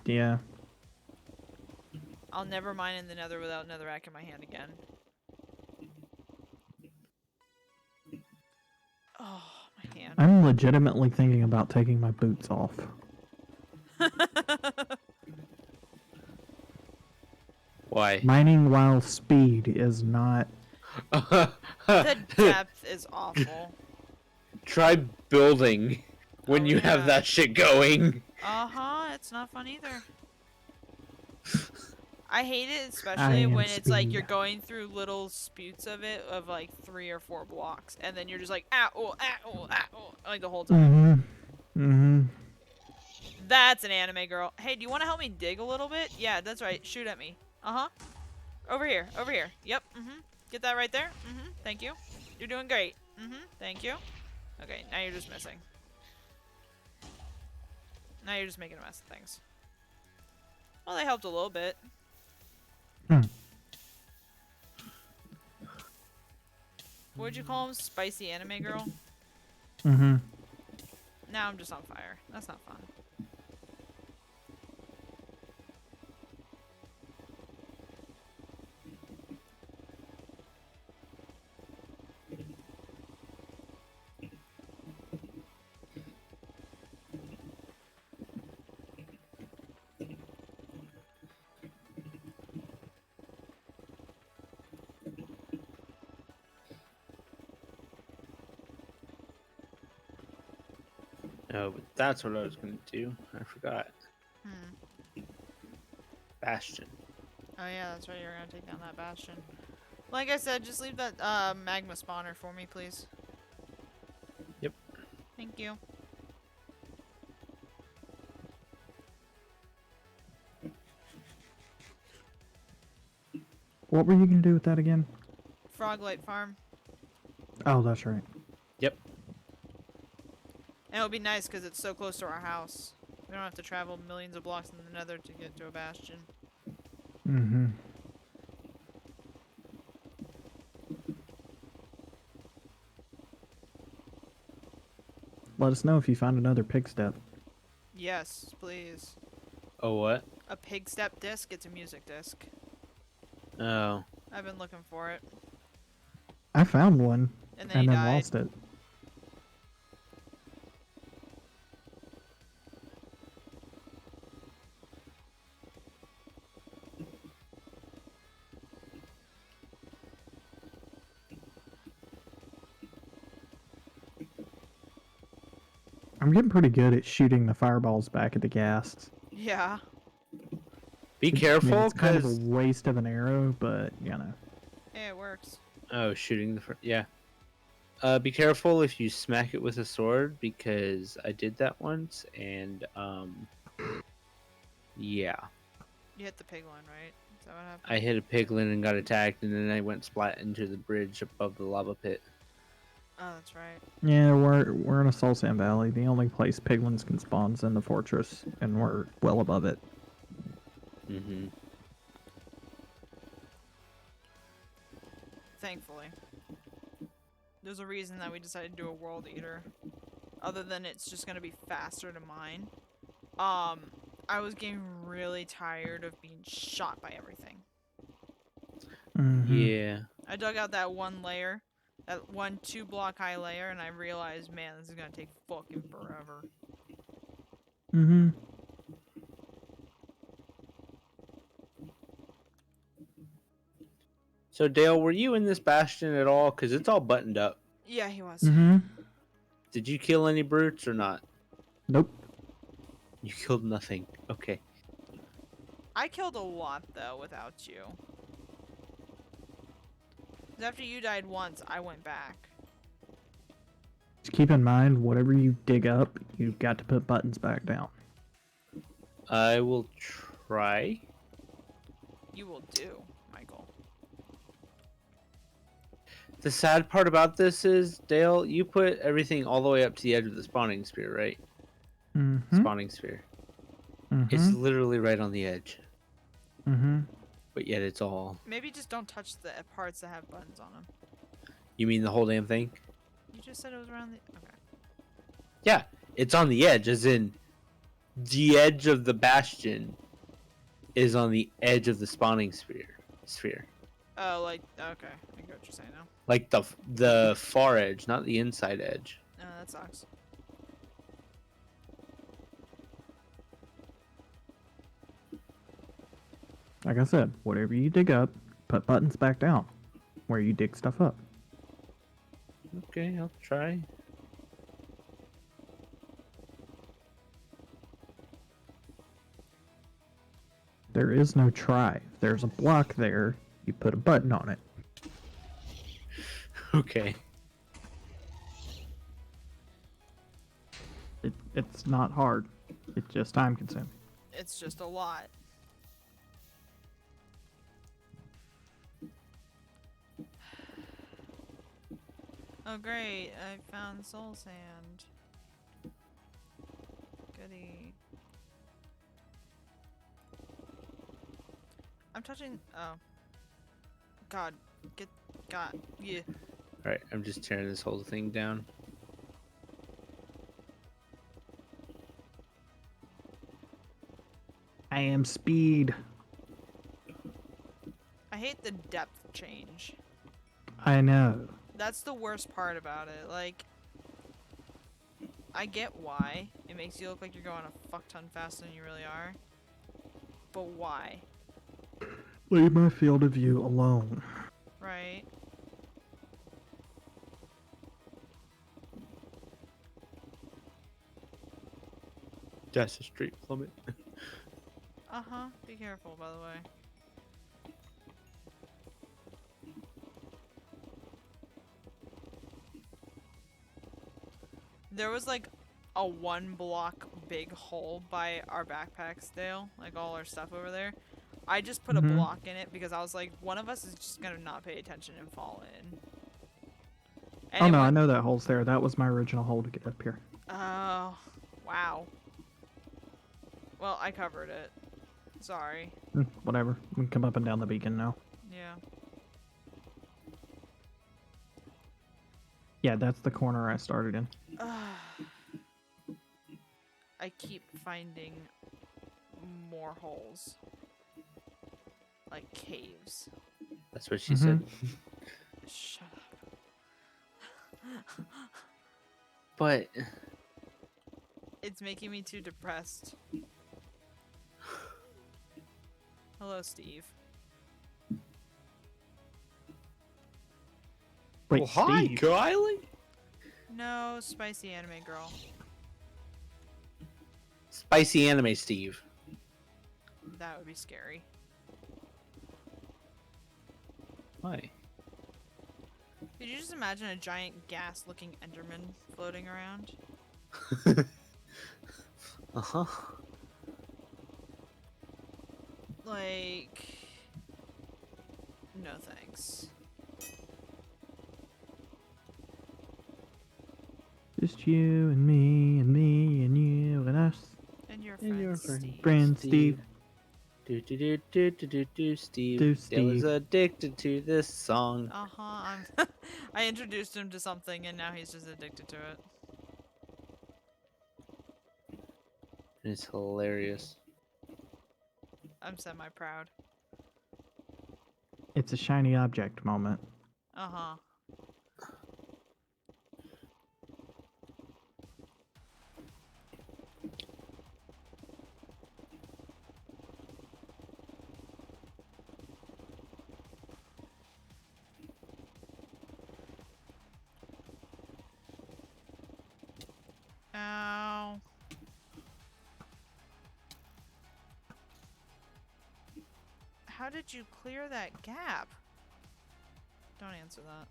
Yeah. I'll never mine in the nether without netherrack in my hand again. Oh, my hand. I'm legitimately thinking about taking my boots off. Why? Mining while speed is not. The depth is awful. Try building when Oh, you have yeah. that shit going. Uh-huh, it's not fun either. I hate it, I especially am when it's like speed. you're going through little spoots of it of like 3 or 4 blocks, and then you're just like, ow, ow, ow, like the whole time. That's an anime girl. Hey, do you want to help me dig a little bit? Yeah, that's right. Shoot at me. Uh-huh. Over here. Over here. Yep. Mm-hmm. Get that right there. Mm-hmm. Thank you. You're doing great. Mm-hmm. Thank you. Okay, now you're just missing. Now you're just making a mess of things. Well, they helped a little bit. What'd you call him? Spicy anime girl? Now I'm just on fire. That's not fun. No, but that's what I was gonna do. I forgot. Bastion. Oh yeah, that's right. You're gonna take down that bastion. Like I said, just leave that magma spawner for me, please. Yep. Thank you. What were you gonna do with that again? Froglight farm. Oh, that's right. Yep. And it'll be nice because it's so close to our house. We don't have to travel millions of blocks in the nether to get to a bastion. Let us know if you find another pig step. Yes, please. Oh, what? A pig step disc? It's a music disc. Oh. I've been looking for it. I found one And then he and then died. lost it. I'm getting pretty good at shooting the fireballs back at the ghasts. Yeah. Be I mean, careful, it's kind of a cause waste of an arrow, but you know. Hey, it works. oh, shooting the yeah. Be careful if you smack it with a sword, because I did that once, and yeah, You hit the pig one, right? Is that what happened? I hit a piglin and got attacked, and then I went splat into the bridge above the lava pit. Oh, that's right. Yeah, we're in a Soul Sand Valley. The only place piglins can spawn is in the fortress, and we're well above it. Mm-hmm. Thankfully. There's a reason that we decided to do a world eater. Other than it's just gonna be faster to mine. I was getting really tired of being shot by everything. Yeah. I dug out that one layer, that one 2-block high layer, and I realized, man, this is gonna take fucking forever. So Dale, were you in this bastion at all? Cause it's all buttoned up. Yeah, he was. Did you kill any brutes or not? Nope. You killed nothing. Okay. I killed a lot, though, without you. 'Cause after you died once, I went back. Just keep in mind, whatever you dig up, you've got to put buttons back down. I will try. You will do, Michael. The sad part about this is, Dale, you put everything all the way up to the edge of the spawning sphere, right? Mm-hmm. Spawning sphere. It's Mm-hmm. literally right on the edge, Mm-hmm. but yet it's all. Maybe just don't touch the parts that have buttons on them. You mean the whole damn thing? You just said it was around the. Okay. Yeah, it's on the edge, as in the edge of the bastion is on the edge of the spawning sphere. Oh, like okay, I get what you're saying now. Like the far edge, not the inside edge. No, that sucks. Like I said, whatever you dig up, put buttons back down where you dig stuff up. Okay, I'll try. There is no try. If there's a block there, you put a button on it. Okay. It's not hard. It's just time consuming. It's just a lot. Oh great, I found soul sand. Goody. I'm touching. Oh. God. God. Yeah. Alright, I'm just tearing this whole thing down. I am speed. I hate the depth change. I know. That's the worst part about it. Like, I get why. It makes you look like you're going a fuck ton faster than you really are. But why? Leave my field of view alone. Right? That's a straight plummet. Uh-huh. Be careful, by the way. There was like a 1 block big hole by our backpacks, Dale. Like all our stuff over there. I just put a Mhm. block in it because I was like, one of us is just gonna not pay attention and fall in. And Oh it no, I went- know that hole's there. That was my original hole to get up here. Oh, wow. Well, I covered it. Sorry. Whatever. We can come up and down the beacon now. Yeah. Yeah, that's the corner I started in. I keep finding more holes. Like caves. That's what she said. Shut up. But It's making me too depressed. Hello, Steve. Wait, well, hi, Steve. Kylie. No, spicy anime girl. Spicy anime Steve. That would be scary. Hi. Could you just imagine a giant gas-looking Enderman floating around? Uh-huh. Like... No thanks. Just you and me and me and you and us. And your And friend, your friend. Steve. Friend Steve. Do Steve. Do Dale is Steve. addicted to this song. Uh-huh, I introduced him to something and now he's just addicted to it. It's hilarious. I'm semi-proud. It's a shiny object moment. Uh-huh. Ow. How did you clear that gap? Don't answer that.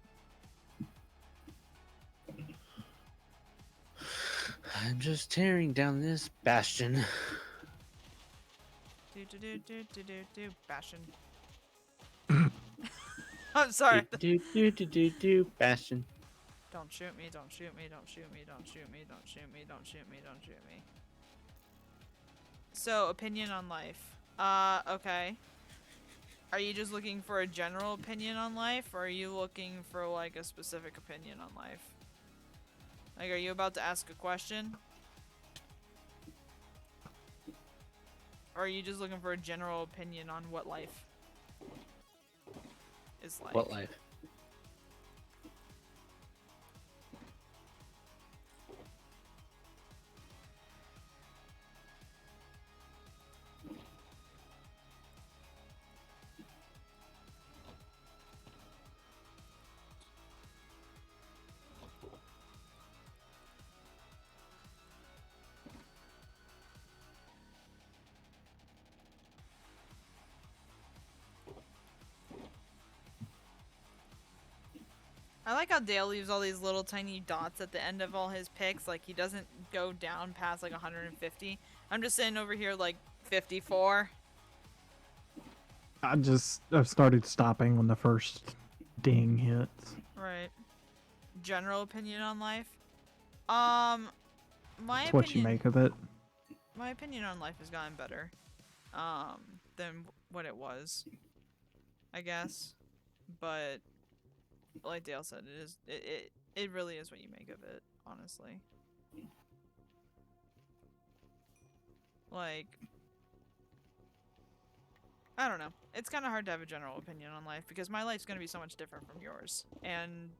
I'm just tearing down this bastion. Bastion. I'm sorry. Bastion. Don't shoot me, don't shoot me, don't shoot me, don't shoot me, don't shoot me, don't shoot me, don't shoot me. So, opinion on life. Okay. Are you just looking for a general opinion on life, or are you looking for, like, a specific opinion on life? Like, are you about to ask a question? Or are you just looking for a general opinion on what life is like? What life? I like how Dale leaves all these little tiny dots at the end of all his picks. Like, he doesn't go down past, like, 150. I'm just sitting over here, like, 54. I've started stopping when the first ding hits. Right. General opinion on life? My It's opinion... what you make of it. My opinion on life has gotten better. Than what it was. I guess. But... like Dale said, it really is what you make of it, honestly. Like, I don't know. It's kind of hard to have a general opinion on life because my life's going to be so much different from yours. And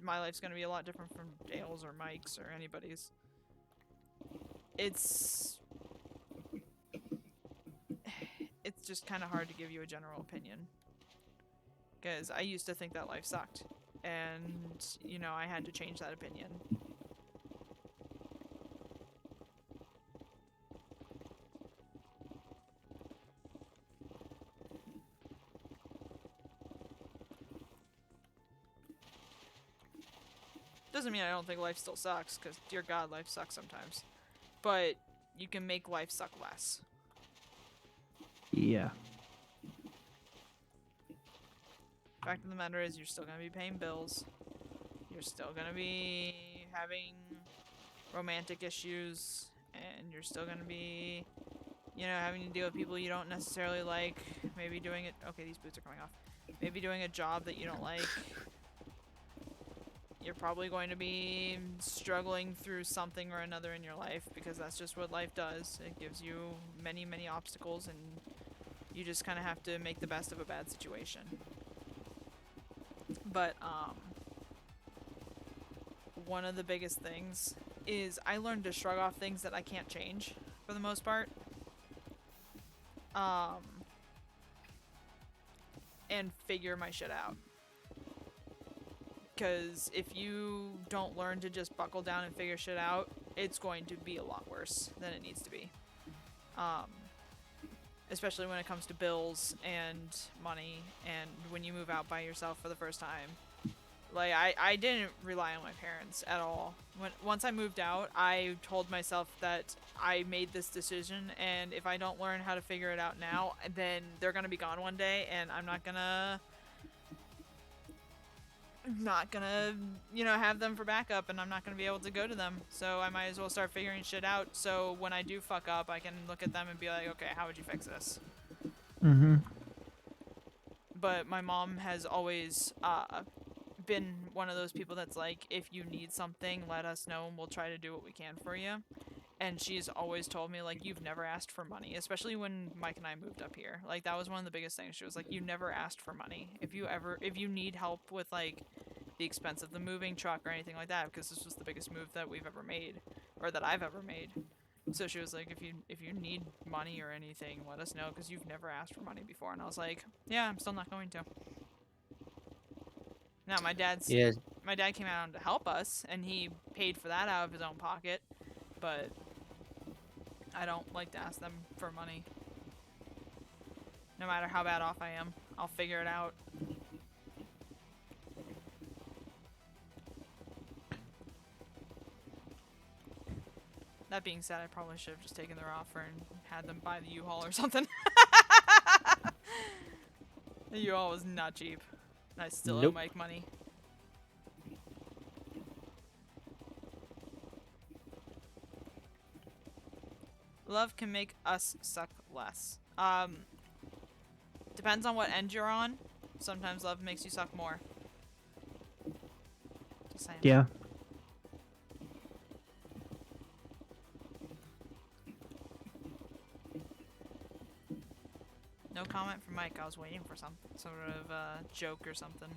my life's going to be a lot different from Dale's or Mike's or anybody's. It's just kind of hard to give you a general opinion. Because I used to think that life sucked. And, you know, I had to change that opinion. Doesn't mean I don't think life still sucks, because, dear God, life sucks sometimes. But you can make life suck less. Yeah. Fact of the matter is, you're still gonna be paying bills. You're still gonna be having romantic issues, and you're still gonna be, you know, having to deal with people you don't necessarily like. Maybe doing it. Okay, these boots are coming off. Maybe doing a job that you don't like. You're probably going to be struggling through something or another in your life, because that's just what life does. It gives you many, many obstacles, and you just kind of have to make the best of a bad situation. But, one of the biggest things is I learned to shrug off things that I can't change, for the most part. And figure my shit out. Because if you don't learn to just buckle down and figure shit out, it's going to be a lot worse than it needs to be. Especially when it comes to bills and money, and when you move out by yourself for the first time. Like, I didn't rely on my parents at all. Once I moved out, I told myself that I made this decision, and if I don't learn how to figure it out now, then they're gonna be gone one day, and I'm not gonna, you know, have them for backup, and I'm not gonna be able to go to them. So I might as well start figuring shit out, so when I do fuck up, I can look at them and be like, okay, how would you fix this? Mm-hmm. But my mom has always, been one of those people that's like, if you need something, let us know and we'll try to do what we can for you. And she's always told me, like, you've never asked for money, especially when Mike and I moved up here. Like, that was one of the biggest things. She was like, you never asked for money. If you need help with, like, the expense of the moving truck or anything like that, because this was the biggest move that we've ever made, or that I've ever made. So she was like, if you need money or anything, let us know, because you've never asked for money before. And I was like, yeah, I'm still not going to. Now, my dad came out to help us, and he paid for that out of his own pocket, but I don't like to ask them for money. No matter how bad off I am, I'll figure it out. That being said, I probably should have just taken their offer and had them buy the U-Haul or something. The U-Haul was not cheap. And I still owe Nope. Mike money. Love can make us suck less. Depends on what end you're on. Sometimes love makes you suck more. Just saying. Yeah. No comment from Mike. I was waiting for some sort of joke or something.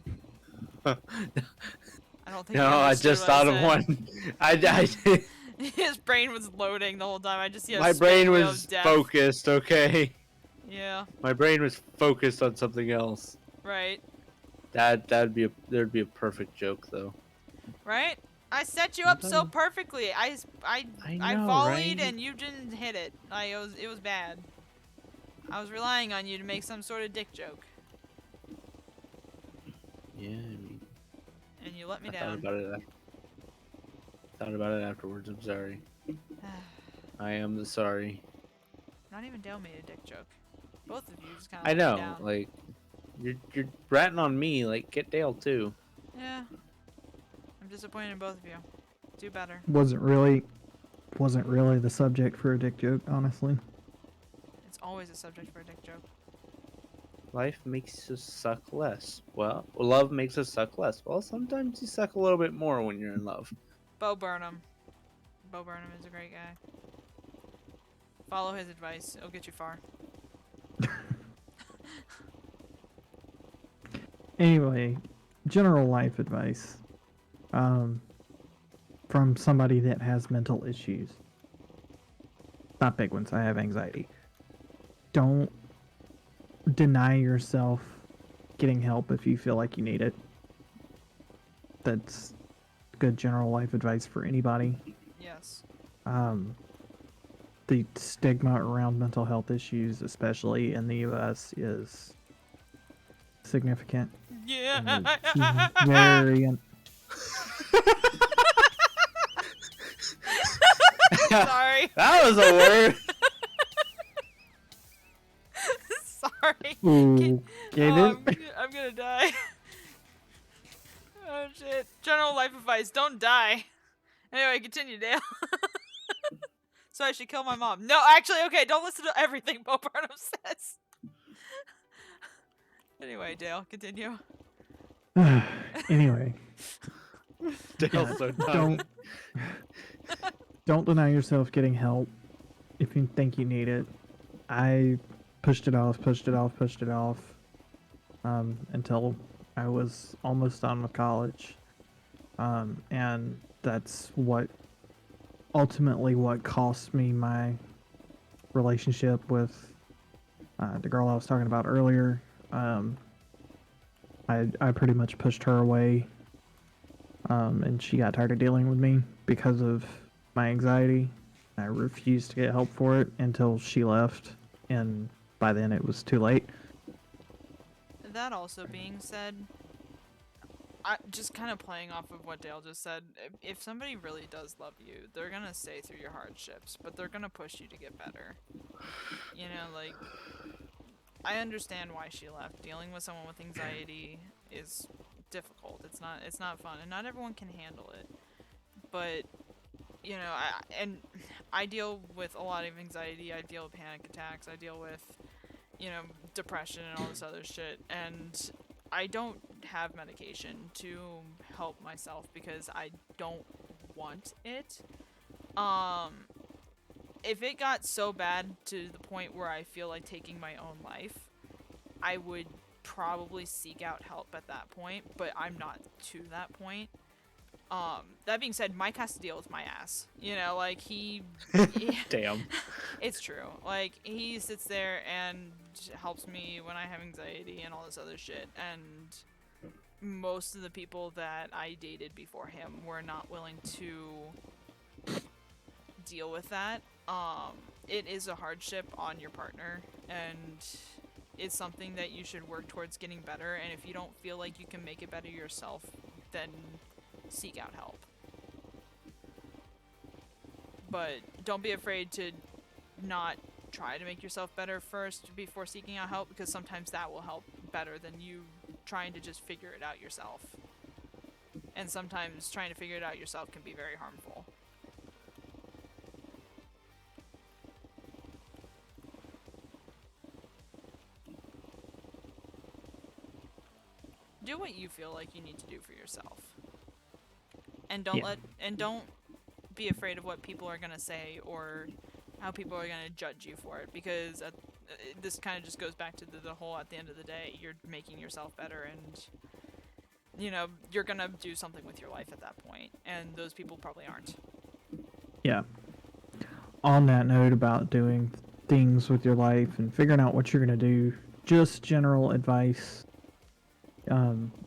I don't think. No, he I understood just what thought of said. one. I His brain was loading the whole time. I just see a my spinning brain wheel was of death. focused. Okay, Yeah. my brain was focused on something else. Right. There'd be a perfect joke though. Right. I set you up so perfectly. I know, volleyed right? and you didn't hit it. It was bad. I was relying on you to make some sort of dick joke, Yeah, I mean, and you let me I down. thought about it afterwards. I'm sorry. I am sorry. Not even Dale made a dick joke. Both of you just kind of I let me know, down. like you're ratting on me. Like, get Dale too. Yeah. I'm disappointed in both of you. Do better. Wasn't really the subject for a dick joke, honestly. It's always a subject for a dick joke. Life makes us suck less. Well, love makes us suck less. Well, sometimes you suck a little bit more when you're in love. Bo Burnham. Bo Burnham is a great guy. Follow his advice. It'll get you far. Anyway, general life advice. From somebody that has mental issues. Not big ones. I have anxiety. Don't deny yourself getting help if you feel like you need it. That's good general life advice for anybody. Yes. The stigma around mental health issues, especially in the U.S., is significant. Yeah. And very. Sorry. That was a word. Sorry. Ooh, get Oh, it? I'm gonna die. Oh shit. General life advice: don't die. Anyway, continue, Dale. So I should kill my mom. No, actually, okay. Don't listen to everything Bo Burnham says. Anyway, Dale, continue. Anyway, Dale's so done. don't deny yourself getting help if you think you need it. I pushed it off until I was almost done with college, and that's ultimately what cost me my relationship with the girl I was talking about earlier. I pretty much pushed her away, and she got tired of dealing with me because of my anxiety. I refused to get help for it until she left, and by then it was too late. That also being said, just kind of playing off of what Dale just said, if somebody really does love you, they're gonna stay through your hardships, but they're gonna push you to get better. You know, like, I understand why she left. Dealing with someone with anxiety is difficult. It's not fun, and not everyone can handle it. But you know, I deal with a lot of anxiety. I deal with panic attacks. I deal with, you know, depression and all this other shit. And I don't have medication to help myself because I don't want it. If it got so bad to the point where I feel like taking my own life, I would probably seek out help at that point, but I'm not to that point. That being said, Mike has to deal with my ass. You know, like, he Damn. it's true. Like, he sits there and helps me when I have anxiety and all this other shit. And most of the people that I dated before him were not willing to deal with that. It is a hardship on your partner, and it's something that you should work towards getting better. And if you don't feel like you can make it better yourself, then seek out help. but don't be afraid to not try to make yourself better first before seeking out help, because sometimes that will help better than you trying to just figure it out yourself. And sometimes trying to figure it out yourself can be very harmful. Do what you feel like you need to do for yourself. And don't be afraid of what people are going to say or how people are going to judge you for it, because this kind of just goes back to the whole, at the end of the day, you're making yourself better, and you know, you're going to do something with your life at that point, and those people probably aren't. Yeah. On that note about doing things with your life and figuring out what you're going to do, just general advice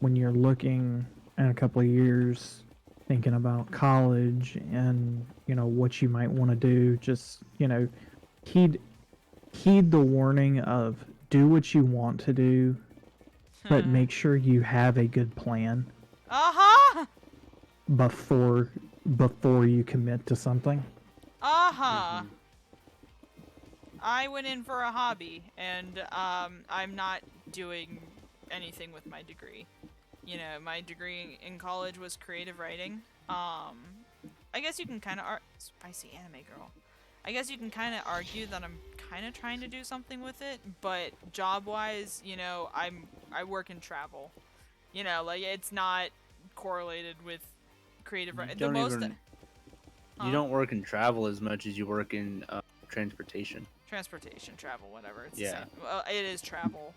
when you're looking in a couple of years, thinking about college and, you know, what you might want to do, just, you know, heed the warning of do what you want to do, but make sure you have a good plan before you commit to something. I went in for a hobby, and I'm not doing anything with my degree. You know, my degree in college was creative writing. I guess you can kind of spicy anime girl. I guess you can kind of argue that I'm kind of trying to do something with it, but job-wise, you know, I work in travel. You know, like, it's not correlated with creative writing. You don't work in travel as much as you work in transportation. Transportation, travel, whatever. It's Yeah. the same. Well, it is travel.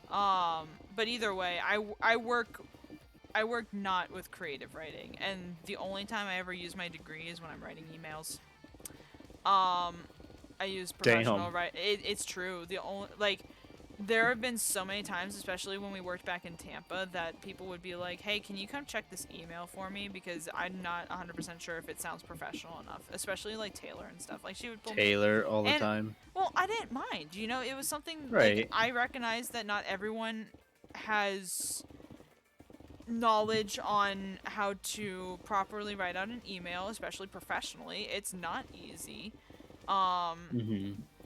But either way, I work not with creative writing, and the only time I ever use my degree is when I'm writing emails. I use professional it's true. The only, like, there have been so many times, especially when we worked back in Tampa, that people would be like, hey, can you come check this email for me? Because I'm not 100% sure if it sounds professional enough. Especially, like, Taylor and stuff. Like, she would pull Taylor all the time. Well, I didn't mind. You know, it was something, Right. like, I recognize that not everyone has knowledge on how to properly write out an email, especially professionally. It's not easy.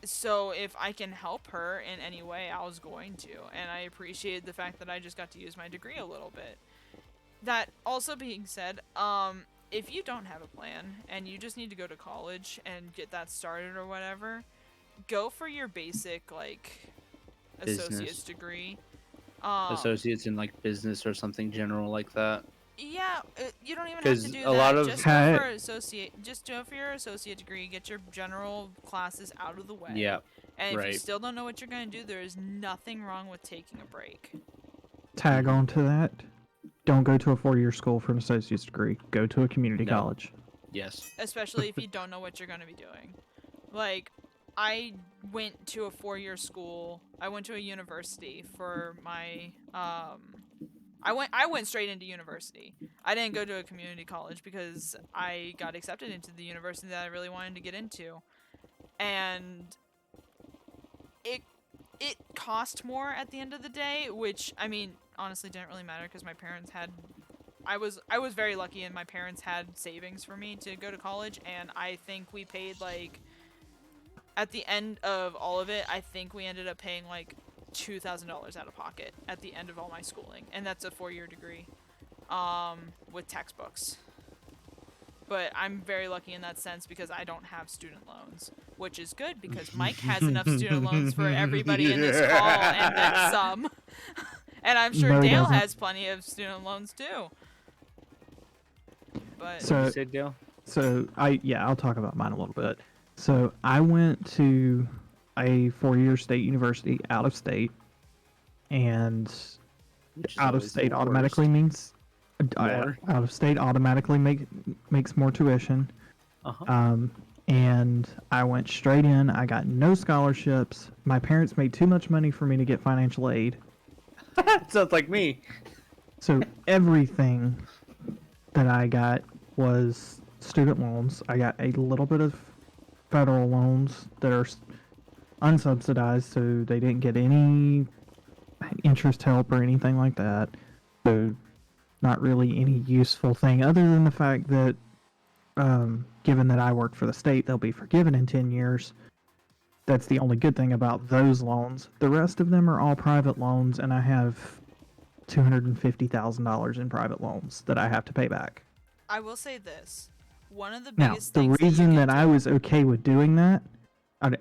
So if I can help her in any way, I was going to. And I appreciated the fact that I just got to use my degree a little bit. That also being said, if you don't have a plan and you just need to go to college and get that started or whatever, go for your basic, like, associate's degree. Associates in, like, business or something general like that. Yeah, you don't even have to do a lot of just go for just go for your associate degree, get your general classes out of the way. Yeah. And if you still don't know what you're going to do, there is nothing wrong with taking a break. Tag on to that. Don't go to a 4-year school for an associate's degree. Go to a community college. Yes. Especially if you don't know what you're going to be doing. Like, I went to a 4-year school. I went to a university for my I went straight into university. I didn't go to a community college because I got accepted into the university that I really wanted to get into. And it cost more at the end of the day, which, I mean, honestly didn't really matter because my parents had I was very lucky, and my parents had savings for me to go to college, and I think we paid, like, at the end of all of it, I think we ended up paying like $2,000 out of pocket at the end of all my schooling, and that's a 4-year degree, with textbooks. But I'm very lucky in that sense because I don't have student loans, which is good because Mike has enough student loans for everybody in this call and then some. And I'm sure No, he Dale doesn't. has plenty of student loans too. But So- You said, Dale? So I'll talk about mine a little bit. So I went to a 4-year state university out of state, and Which is out of always the state worst. automatically means More. out of state automatically makes more tuition. Uh-huh. And I went straight in. I got no scholarships. My parents made too much money for me to get financial aid. Sounds like me. So everything that I got was student loans. I got a little bit of federal loans that are unsubsidized, so they didn't get any interest help or anything like that. So not really any useful thing other than the fact that given that I work for the state, they'll be forgiven in 10 years. That's the only good thing about those loans. The rest of them are all private loans, and I have $250,000 in private loans that I have to pay back. I will say this. One of the Now, biggest the things reason that that I was okay with doing that,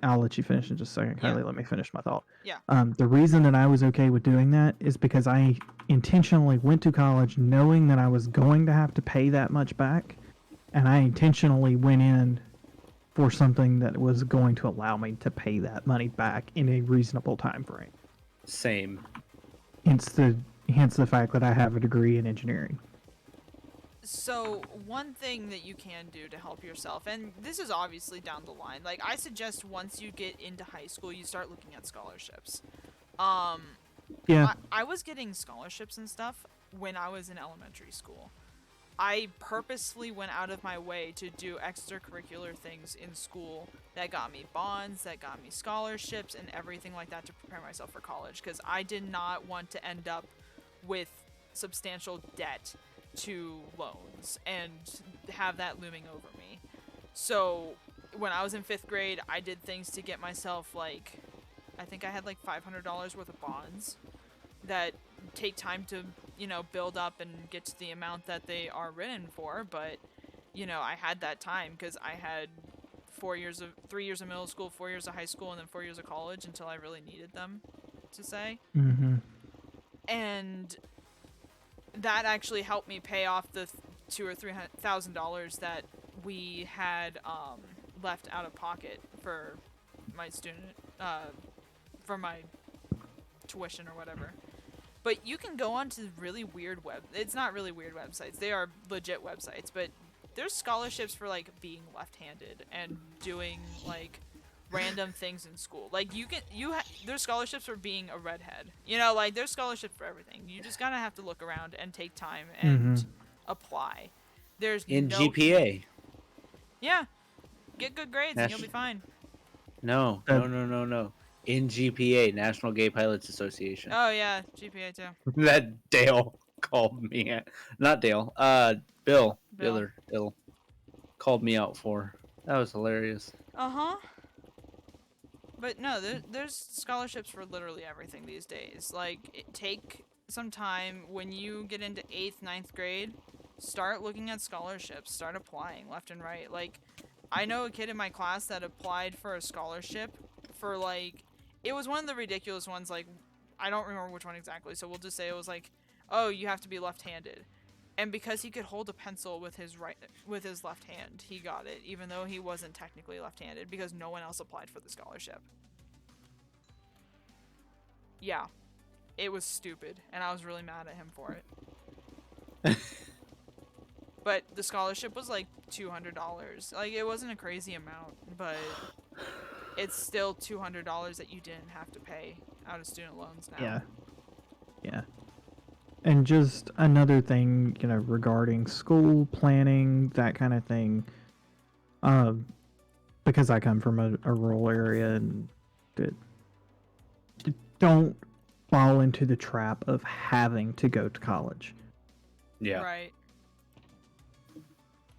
I'll let you finish in just a second, Yeah. Kylie. Let me finish my thought. Yeah. The reason that I was okay with doing that is because I intentionally went to college knowing that I was going to have to pay that much back, and I intentionally went in for something that was going to allow me to pay that money back in a reasonable time frame. Same. Hence the fact that I have a degree in engineering. So, one thing that you can do to help yourself, and this is obviously down the line, like, I suggest once you get into high school, you start looking at scholarships. Yeah. I was getting scholarships and stuff when I was in elementary school. I purposefully went out of my way to do extracurricular things in school that got me bonds, that got me scholarships, and everything like that to prepare myself for college, because I did not want to end up with substantial debt to loans and have that looming over me. So when I was in 5th grade, I did things to get myself, like, I think I had like $500 worth of bonds that take time to, you know, build up and get to the amount that they are written for, but, you know, I had that time because I had 3 years of middle school, 4 years of high school, and then 4 years of college until I really needed them, to say. Mm-hmm. And that actually helped me pay off the $2,000 or $3,000 that we had left out of pocket for my for my tuition or whatever. But you can go onto really weird it's not really weird websites, they are legit websites, but there's scholarships for like being left-handed and doing like random things in school. Like there's scholarships for being a redhead. You know, like there's scholarships for everything. You just gotta have to look around and take time and apply. There's In no GPA. Yeah. Get good grades and you'll be fine. No. In GPA, National Gay Pilots Association. Oh yeah, GPA too. That Dale called me. Not Dale. Bill. Bill called me out for. That was hilarious. Uh-huh. But no, there's scholarships for literally everything these days. Like, take some time when you get into 8th, 9th grade, start looking at scholarships, start applying left and right. Like, I know a kid in my class that applied for a scholarship for, like, it was one of the ridiculous ones, like, I don't remember which one exactly, so we'll just say it was like, oh, you have to be left-handed. And because he could hold a pencil with his left hand, he got it, even though he wasn't technically left-handed, because no one else applied for the scholarship. Yeah, it was stupid, and I was really mad at him for it. But the scholarship was like $200. Like, it wasn't a crazy amount, but it's still $200 that you didn't have to pay out of student loans now. Yeah. And just another thing, you know, regarding school planning, that kind of thing. Because I come from a rural area, and don't fall into the trap of having to go to college. Yeah. Right.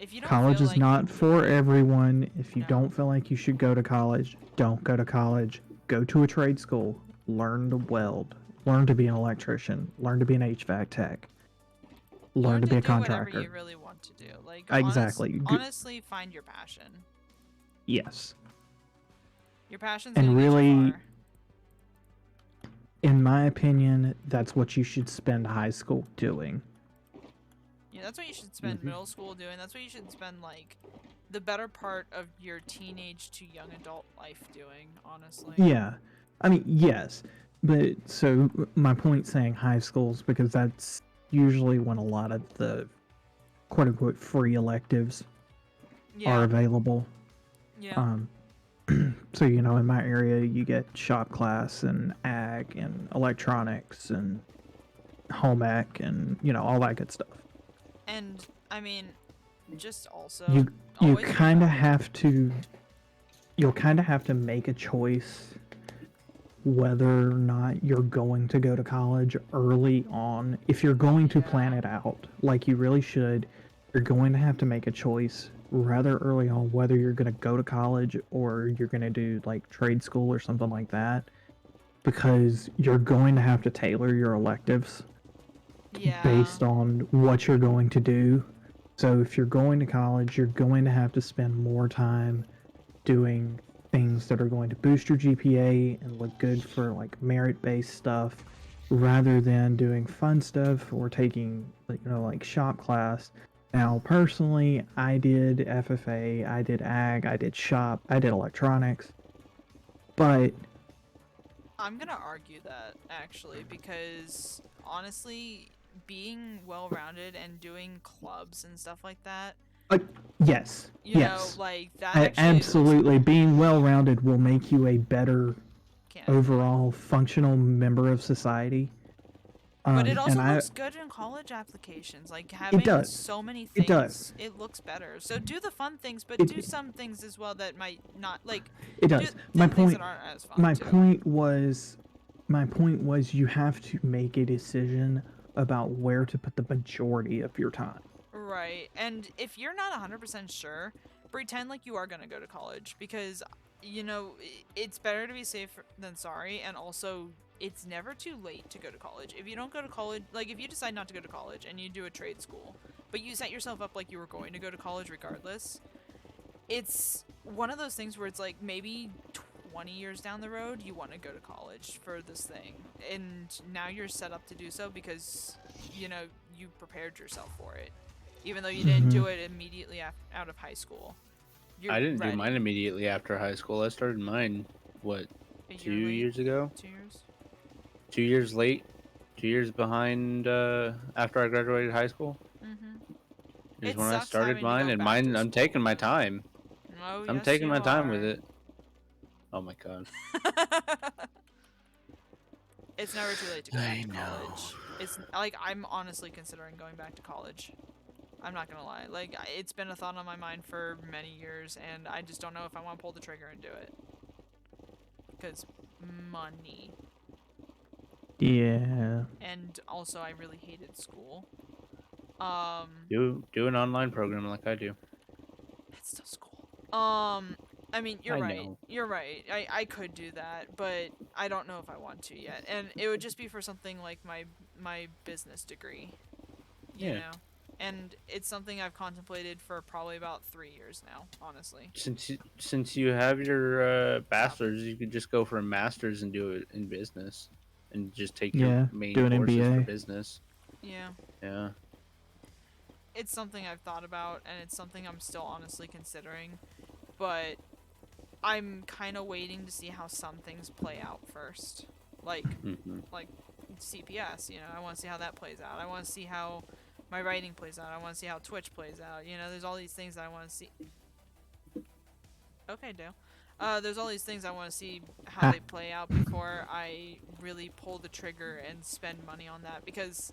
If you don't College feel is like not for everyone. If you No. don't feel like you should go to college, don't go to college. Go to a trade school. Learn to weld. Learn to be an electrician. Learn to be an HVAC tech. Learn to be a do contractor. whatever you really want to do. Like, Exactly. Honestly, find your passion. Yes. Your passion's And gonna get really, you far. in my opinion, that's what you should spend high school doing. Yeah, that's what you should spend middle school doing. That's what you should spend, like, the better part of your teenage to young adult life doing, honestly. Yeah. I mean, yes. But so my point saying high schools, because that's usually when a lot of the quote unquote free electives are available. Yeah. So, you know, in my area, you get shop class and ag and electronics and home ec and, you know, all that good stuff. And, I mean, just also... You always kind of remember- have to... You'll kind of have to make a choice whether or not you're going to go to college early on. If you're going to plan it out, like you really should, you're going to have to make a choice rather early on whether you're going to go to college or you're going to do like trade school or something like that, because you're going to have to tailor your electives Yeah. based on what you're going to do. So if you're going to college, you're going to have to spend more time doing things that are going to boost your GPA and look good for like merit-based stuff rather than doing fun stuff or taking like shop class. Now, personally, I did FFA, I did ag, I did shop, I did electronics, but I'm gonna argue that actually because honestly, being well-rounded and doing clubs and stuff like that, uh, yes, you know, yes, like that actually looks absolutely, better. being well-rounded will make you a better Candidate. overall functional member of society. But it And also I looks good in college applications. Like it having does, so many it things, does, it looks better. So do the fun things, but do it some things as well that might not like it do does. do the things that aren't as fun My too. point was, my point was, you have to make a decision about where to put the majority of your time. Right. And if you're not 100% sure, pretend like you are going to go to college because, you know, it's better to be safe than sorry. And also, it's never too late to go to college. If you don't go to college, like if you decide not to go to college and you do a trade school, but you set yourself up like you were going to go to college regardless, it's one of those things where it's like maybe 20 years down the road you want to go to college for this thing and now you're set up to do so because you know you prepared yourself for it even though you didn't Mm-hmm. do it immediately out of high school. You're I didn't do mine ready. immediately after high school. I started mine, what, A two year late, years ago? 2 years. 2 years late, 2 years behind after I graduated high school Mm-hmm. is It when I sucks started having to mine. go And back mine, to I'm school. taking my time. Oh I'm yes taking you my time with are. it. Oh my god. It's never too late to go back I to know. college. It's like I'm honestly considering going back to college. I'm not gonna lie. Like, it's been a thought on my mind for many years, and I just don't know if I want to pull the trigger and do it. Because money. Yeah. And also, I really hated school. Do an online program like I do. That's still school. I mean, you're I right. know. You're right. I could do that, but I don't know if I want to yet. And it would just be for something like my business degree, you Yeah. know? And it's something I've contemplated for probably about 3 years now, honestly. Since you have your bachelor's, you could just go for a master's and do it in business, and just take your Yeah. main Do an courses for MBA. business. Yeah. Yeah. It's something I've thought about, and it's something I'm still honestly considering. But I'm kind of waiting to see how some things play out first. Like, Hmm. like CPS, you know, I want to see how that plays out. I want to see how my writing plays out. I want to see how Twitch plays out. You know, there's all these things that I want to see. Okay, Dale. There's all these things I want to see how Ha. they play out before I really pull the trigger and spend money on that because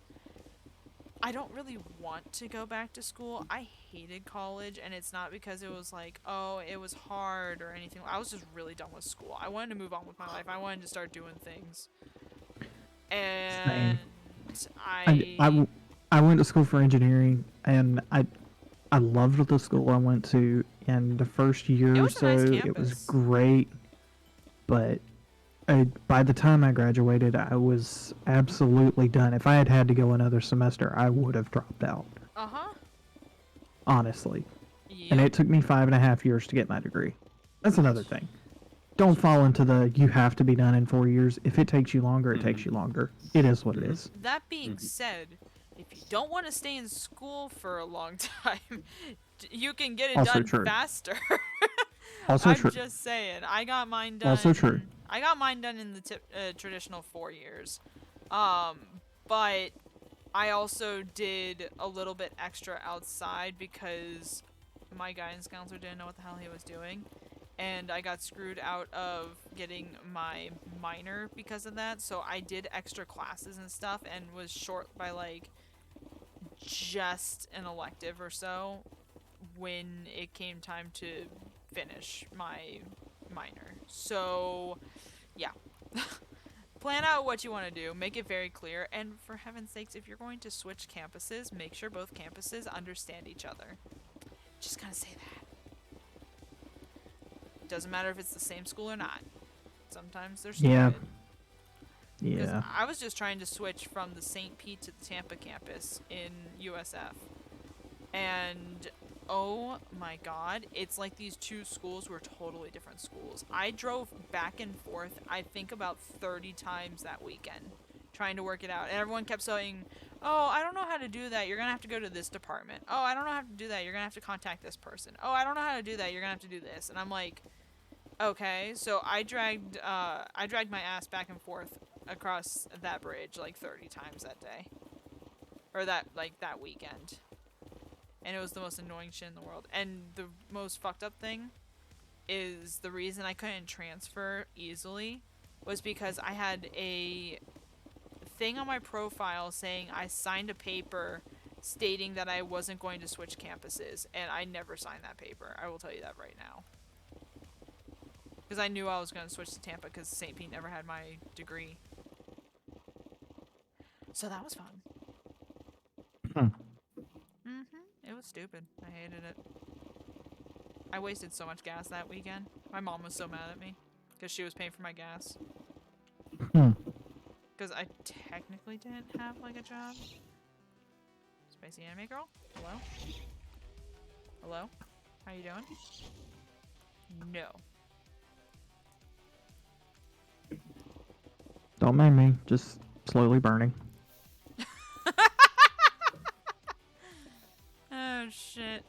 I don't really want to go back to school. I hated college, and it's not because it was like, oh, it was hard or anything. I was just really done with school. I wanted to move on with my life. I wanted to start doing things. And Same. I, I I, I went to school for engineering, and I loved the school I went to. And the first it year or was a nice so, it was campus. great. But by the time I graduated, I was absolutely done. If I had had to go another semester, I would have dropped out, Uh-huh. honestly. And Yep. it took me 5.5 years to get my degree. That's another thing. Don't fall into the you have to be done in 4 years. If it takes you longer, it takes you longer. It is what it Mhm. is. That being Mhm. said, if you don't want to stay in school for a long time, you can get it Also done true. faster. Also I'm true. just saying. I got mine Also true. done. I got mine done in the traditional 4 years. Um, but I also did a little bit extra outside because my guidance counselor didn't know what the hell he was doing. And I got screwed out of getting my minor because of that. So I did extra classes and stuff and was short by like just an elective or so when it came time to finish my minor. So, yeah. Plan out what you want to do. Make it very clear. And for heaven's sakes, if you're going to switch campuses, make sure both campuses understand each other. Just gonna say that. Doesn't matter if it's the same school or not. Sometimes they're stupid. Yeah. 'Cause Yeah. I was just trying to switch from the St. Pete to the Tampa campus in USF. And oh my god, it's like these two schools were totally different schools. I drove back and forth, I think about 30 times that weekend, trying to work it out. And everyone kept saying, oh, I don't know how to do that. You're going to have to go to this department. Oh, I don't know how to do that. You're going to have to contact this person. Oh, I don't know how to do that. You're going to have to do this. And I'm like, okay. So I dragged my ass back and forth across that bridge like 30 times that day. Or that weekend. And it was the most annoying shit in the world. And the most fucked up thing is the reason I couldn't transfer easily was because I had a thing on my profile saying I signed a paper stating that I wasn't going to switch campuses, and I never signed that paper. I will tell you that right now. Because I knew I was going to switch to Tampa because St. Pete never had my degree. So that was fun. It was stupid. I hated it. I wasted so much gas that weekend. My mom was so mad at me because she was paying for my gas. Because I technically didn't have like a job. Spicy anime girl? Hello? Hello? How you doing? No. Don't mind me. Just slowly burning. Oh shit.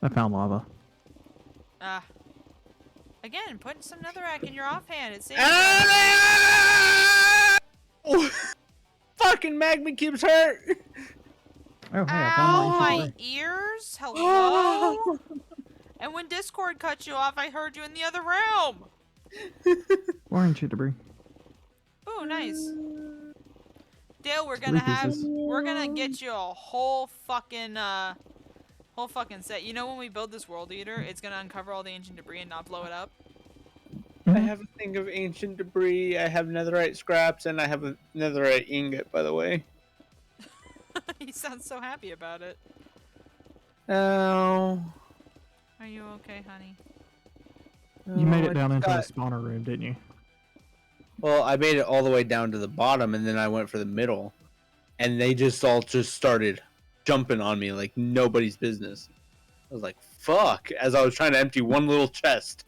I found lava. Ah. Again, putting some netherrack in your offhand. It saves Fucking magma cubes hurt. Oh, hey, I Ow, found my ears? Hello? And when Discord cut you off, I heard you in the other realm. orange debris. Oh, nice. Dale, we're gonna get you a whole fucking set. You know when we build this world eater, it's gonna uncover all the ancient debris and not blow it up? I have a thing of ancient debris, I have netherite scraps, and I have a netherite ingot, by the way. He sounds so happy about it. Oh. Are you okay, honey? You made it I down into the got- spawner room, didn't you? Well, I made it all the way down to the bottom, and then I went for the middle. And they just all started jumping on me like nobody's business. I was like, fuck, as I was trying to empty one little chest.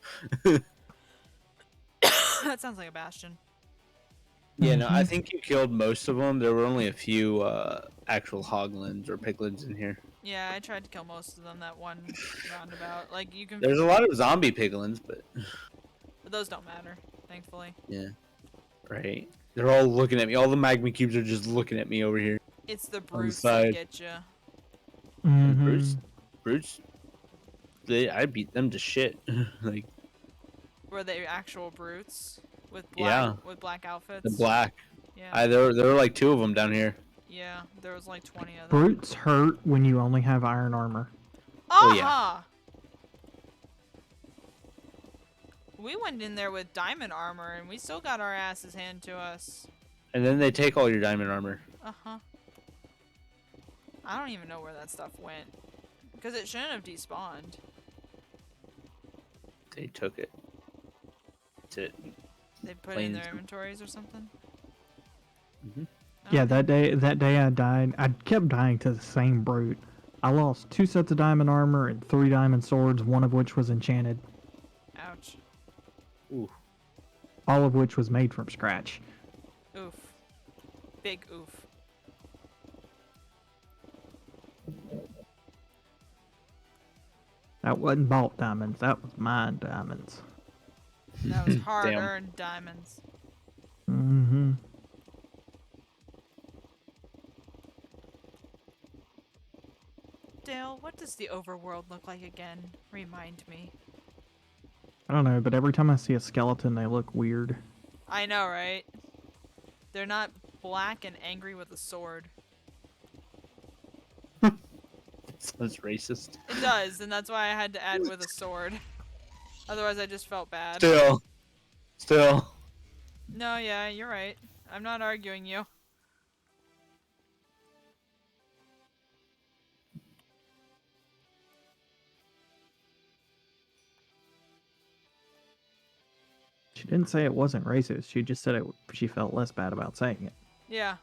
That sounds like a bastion. Yeah, no, I think you killed most of them. There were only a few actual hoglins or piglins in here. Yeah, I tried to kill most of them that one roundabout. Like, you can... There's a lot of zombie piglins, but those don't matter, thankfully. yeah, right. They're all looking at me. All the magma cubes are just looking at me over here. It's the On the brutes side. that get you. Brutes, I beat them to shit. Like, Were they actual brutes? With Yeah. black outfits? the black. Yeah. There were like 2 of them down here. Yeah, there was like 20 of them. Brutes hurt when you only have iron armor. Oh, yeah. Aha! We went in there with diamond armor and we still got our asses handed to us. And then they take all your diamond armor. Uh-huh. I don't even know where that stuff went. Because it shouldn't have despawned. They took it. That's it. They put it in their Plains. inventories or something? Mhm. Yeah, Okay. that day I died. I kept dying to the same brute. I lost 2 sets of diamond armor and 3 diamond swords, one of which was enchanted, Ouch. Ooh. all of which was made from scratch. Oof. Big oof. That wasn't bought diamonds. That was mine diamonds. That was hard-earned diamonds. Mm-hmm. Dale, what does the overworld look like again? Remind me. I don't know, but every time I see a skeleton, they look weird. I know, right? They're not black and angry with a sword. Sounds racist. It does, and that's why I had to add with a sword. Otherwise, I just felt bad. Still. No, yeah, you're right. I'm not arguing you. She didn't say it wasn't racist. She just said she felt less bad about saying it. Yeah.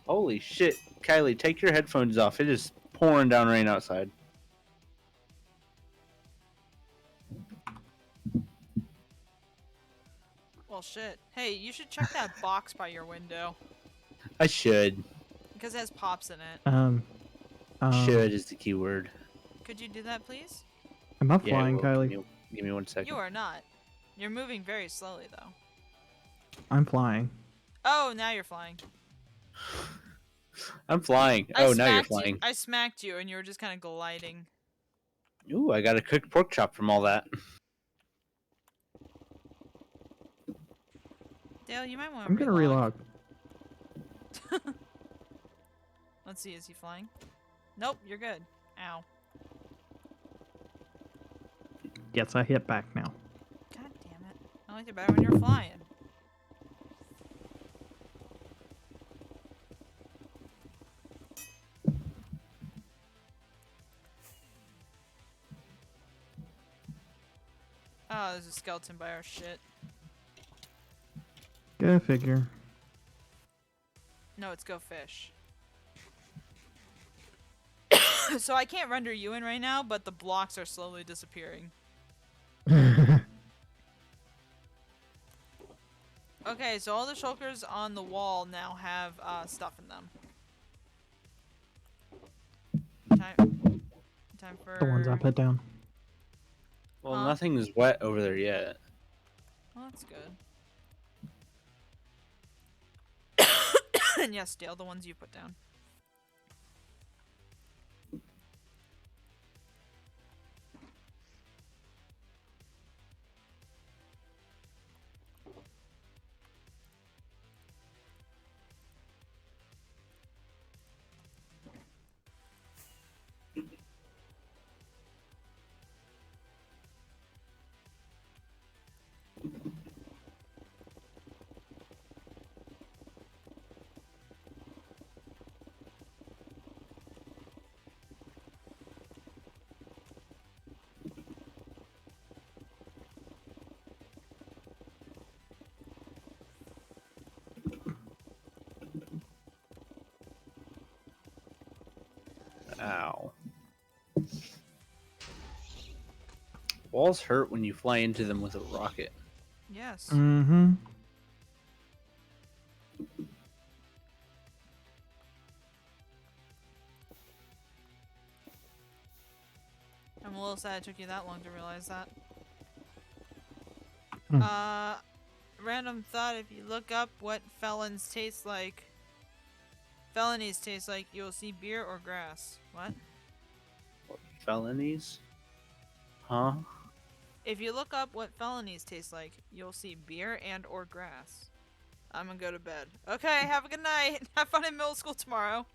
Holy shit. Kylie, take your headphones off. It is pouring down rain outside. Well, shit. Hey, you should check that box by your window. I should. Because it has pops in it. Should is the key word. Could you do that, please? Am I Yeah, flying, well, Kylie? give me 1 second. You are not. You're moving very slowly, though. I'm flying. Oh, now you're flying. I'm flying. I Oh, now you're smacked flying. I smacked you, and you were just kind of gliding. Ooh, I got a cooked pork chop from all that. Dale, you might want to I'm gonna relog. Let's see, is he flying? Nope, you're good. Ow. Yes, I hit back now. God damn it. I like it better when you're flying. Oh, there's a skeleton by our shit. Go figure. No, it's go fish. So I can't render you in right now, but the blocks are slowly disappearing. Okay, so all the shulkers on the wall now have stuff in them. Time for... The ones I put down. Well, Huh? nothing is wet over there yet. Well, that's good. And yes, Dale, the ones you put down. Ow. Walls hurt when you fly into them with a rocket. Yes. Mm-hmm. I'm a little sad it took you that long to realize that. Hmm. Random thought, if you look up what felonies taste like, you'll see beer or grass. What? Felonies? Huh? If you look up what felonies taste like, you'll see beer and or grass. I'm gonna go to bed. Okay, have a good night. Have fun in middle school tomorrow.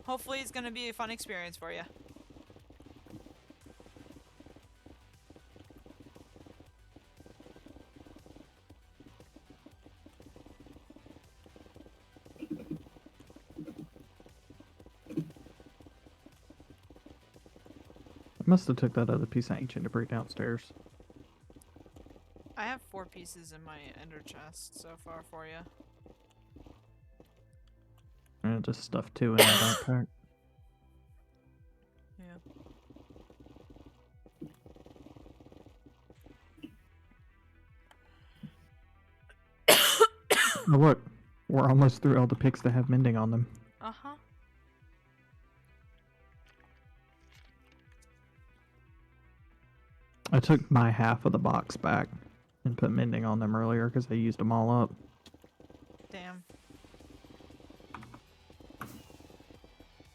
Hopefully it's gonna be a fun experience for you. I must have took that other piece of ancient debris downstairs. I have 4 pieces in my ender chest so far for you. And just stuffed 2 in my backpack. Yeah. Oh look, we're almost through all the picks that have mending on them. Uh-huh. I took my half of the box back and put mending on them earlier because I used them all up. Damn.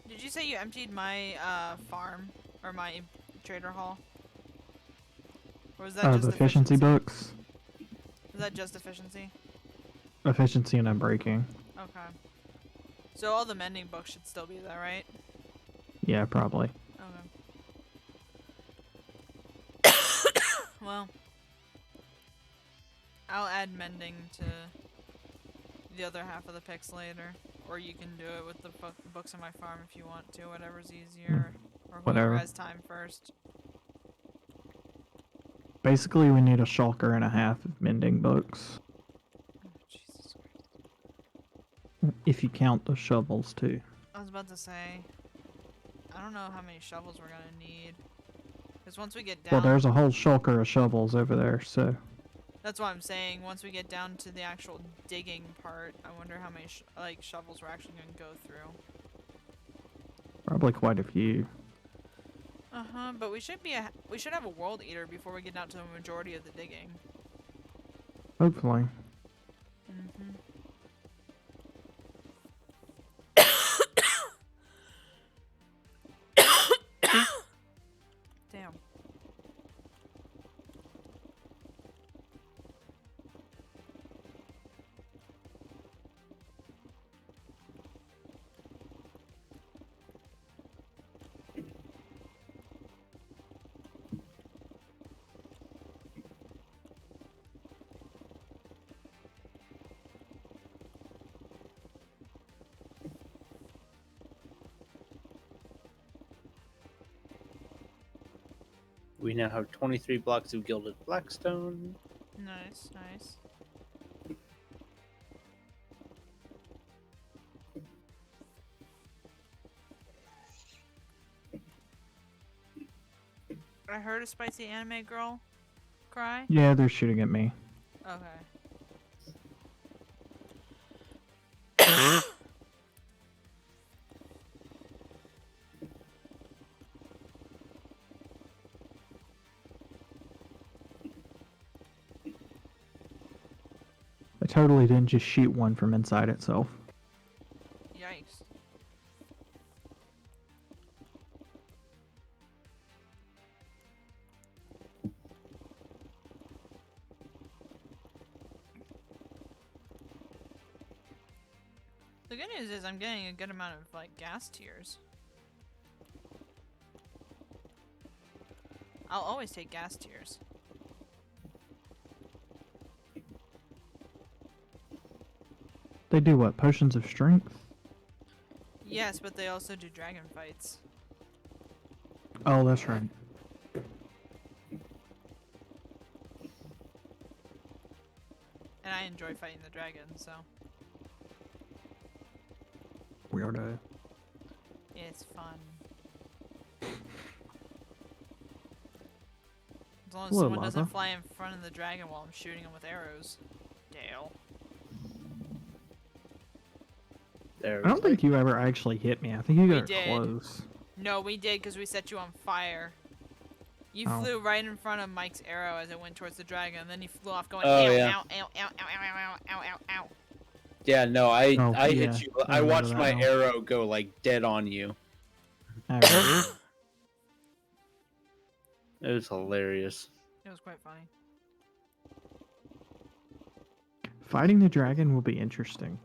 Did you say you emptied my farm or my trader hall? Or was that just The efficiency books. Is that just efficiency? Efficiency and unbreaking. Okay. So all the mending books should still be there, right? Yeah, probably. Okay. Well, I'll add mending to the other half of the picks later. Or you can do it with the books on my farm if you want to, whatever's easier. Or whoever Whatever. has time first. Basically, we need a shulker and a half of mending books. Oh, Jesus Christ. If you count the shovels, too. I was about to say, I don't know how many shovels we're gonna need. Because once we get down... Well, there's a whole shulker of shovels over there, so... That's what I'm saying. Once we get down to the actual digging part, I wonder how many shovels we're actually going to go through. Probably quite a few. But we should have a world eater before we get down to the majority of the digging. Hopefully. Damn. We now have 23 blocks of gilded blackstone. Nice, nice. I heard a spicy anime girl cry. Yeah, they're shooting at me. Okay. I totally didn't just shoot one from inside itself. Yikes. The good news is I'm getting a good amount of, like, gas tiers. I'll always take gas tiers. They do what? Potions of strength? Yes, but they also do dragon fights. Oh, that's right. And I enjoy fighting the dragon, so Weirdo. it's fun. As long as Hello, someone doesn't lava. fly in front of the dragon while I'm shooting him with arrows. Dale. There. I don't think you ever actually hit me. I think you We got did. close. No, we did because we set you on fire. You Oh. flew right in front of Mike's arrow as it went towards the dragon, and then you flew off going Oh, ow, yeah. ow, ow, ow, ow, ow, ow, ow, ow, ow. Yeah, no, I Oh, I yeah, hit you. I I remember watched that my now. arrow go like dead on you. I remember that. It was hilarious. It was quite funny. Fighting the dragon will be interesting.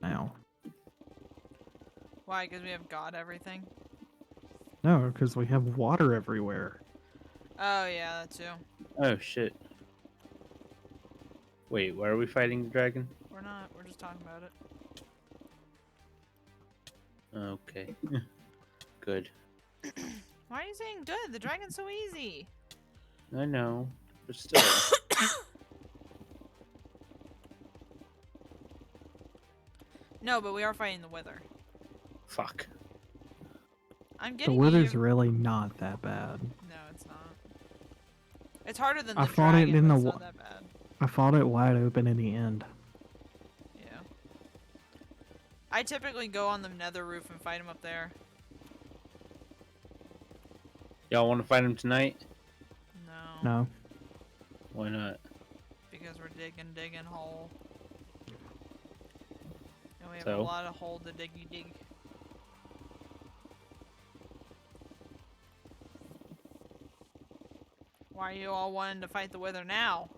Now. Why? Because we have God everything? No, because we have water everywhere. Oh, yeah, that too. Oh shit. Wait, why are we fighting the dragon? We're not. We're just talking about it. Okay. Good. Why are you saying good? The dragon's so easy. I know, but still. No, but we are fighting the wither. Fuck. I'm The getting wither's you... really not that bad. No, it's not. It's harder than I the fought it dragon, in but the it's wa- not that bad. I fought it wide open in the end. Yeah. I typically go on the nether roof and fight him up there. Y'all want to fight him tonight? No. No. Why not? Because we're digging hole. And we have a So? lot of hole to dig. Why are you all wanting to fight the wither now?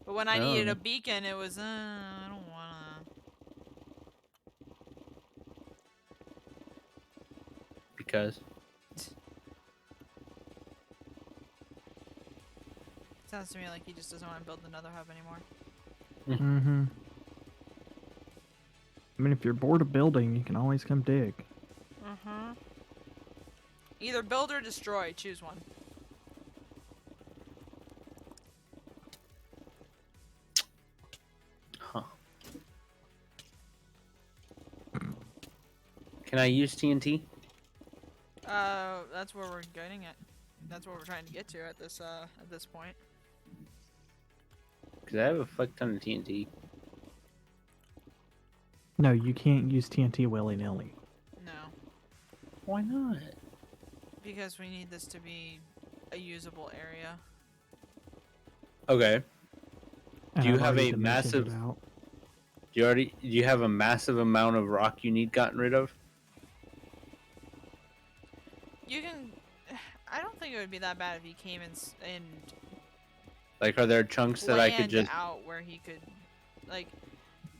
But when I needed a beacon, it was, I don't wanna. Because. Sounds to me like he just doesn't want to build another hub anymore. Mm-hmm. I mean, if you're bored of building, you can always come dig. Mm-hmm. Either build or destroy. Choose one. Huh. Can I use TNT? That's where we're getting at. That's what we're trying to get to at this point. Because I have a fuck ton of TNT. No, you can't use TNT willy-nilly. No, Why not? because we need this to be a usable area. Okay. And Do you I've have already a dimensioned it massive? out. Do you have a massive amount of rock you need gotten rid of? You can. I don't think it would be that bad if he came and Like, are there chunks that I could planned just out where he could, like,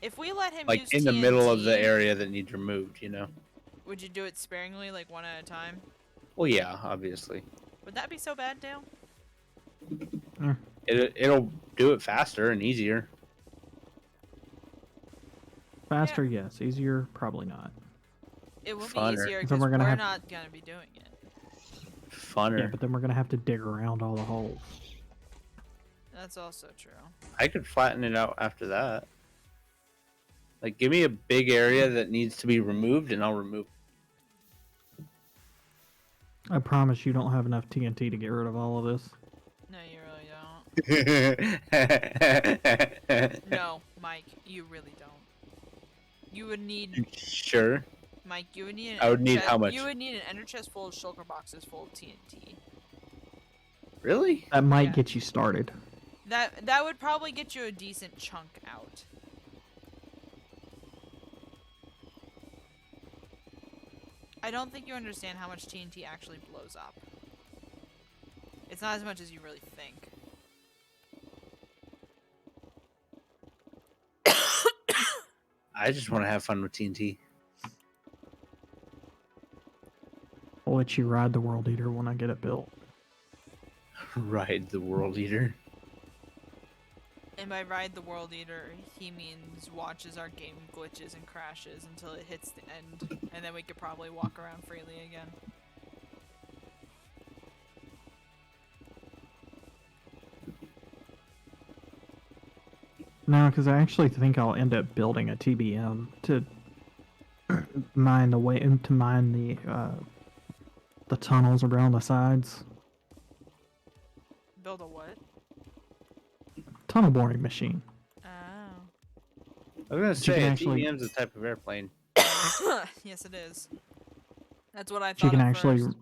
if we let him like use in the middle of the TNT, area that needs removed? You know? would you do it sparingly, like one at a time? Well, yeah, obviously. Would that be so bad, Dale? It'll do it faster and easier. Faster, yes. Easier, probably not. It will be Funner. easier Then because we're we're gonna have- not gonna be doing it. Funner. Yeah, but then we're gonna have to dig around all the holes. That's also true. I could flatten it out after that. Like, give me a big area that needs to be removed, and I'll remove. I promise you don't have enough TNT to get rid of all of this. No, you really don't. it. No, Mike, you really don't. You would need, Sure. Mike. You would need. An I would need chest, how much? You would need an ender chest full of shulker boxes full of TNT. Really? That might Yeah. get you started. That would probably get you a decent chunk out. I don't think you understand how much TNT actually blows up. It's not as much as you really think. I just want to have fun with TNT. I'll let you ride the World Eater when I get it built. Ride the World Eater. And by ride the World Eater, he means watches our game glitches and crashes until it hits the end, and then we could probably walk around freely again. No, because I actually think I'll end up building a TBM to mine the tunnels around the sides. Build a what? Tunnel boring machine. Oh. I was gonna you say can a actually- TBM's a type of airplane. Yes, it is. That's what I thought. You can at actually first.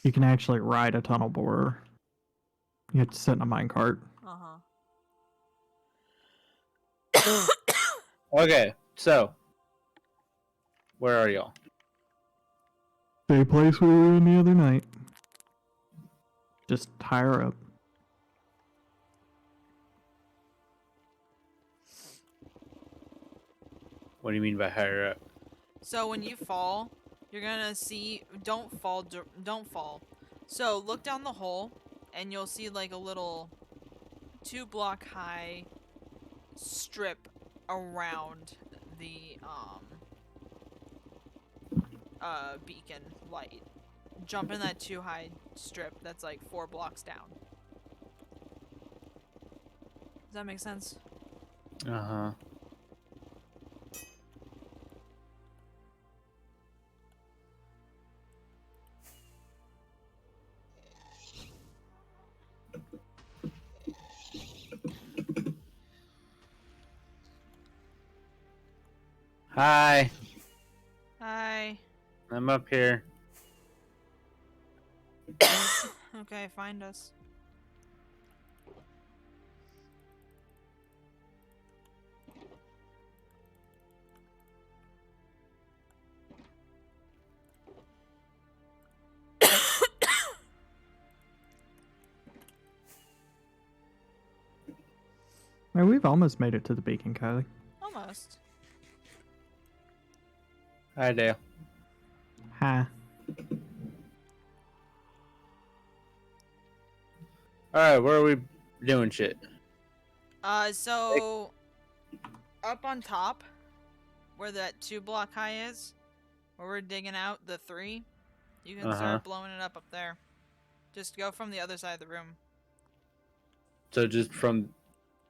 you can actually ride a tunnel borer. You have to sit in a minecart. Uh-huh. Okay, so where are y'all? Same place we were in the other night. Just higher up. What do you mean by higher up? So when you fall, you're gonna see. Don't fall. Don't fall. So look down the hole, and you'll see like a little 2-block high strip around the beacon light. Jump in that 2 high strip that's like 4 blocks down. Does that make sense? Uh-huh. Hi, Hi. I'm up here. Okay, find us. Hey, we've almost made it to the beacon, Kylie. Almost. Hi, Dale. Hi. All right, where are we doing shit. So up on top, where that 2-block high is, where we're digging out the 3, you can start blowing it up there. Just go from the other side of the room. So just from,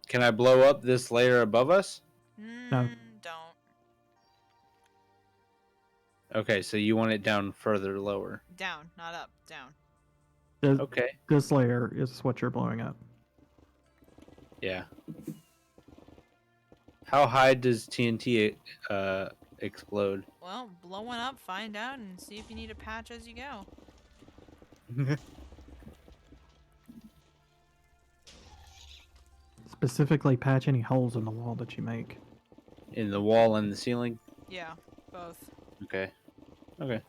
can I blow up this layer above us? No. Don't. Okay, so you want it down further lower. Down, not up. Down. Okay. This layer is what you're blowing up. Yeah. How high does TNT explode? Well, blowing up, find out, and see if you need a patch as you go. Specifically, patch any holes in the wall that you make. In the wall and the ceiling? Yeah, both. Okay. Okay.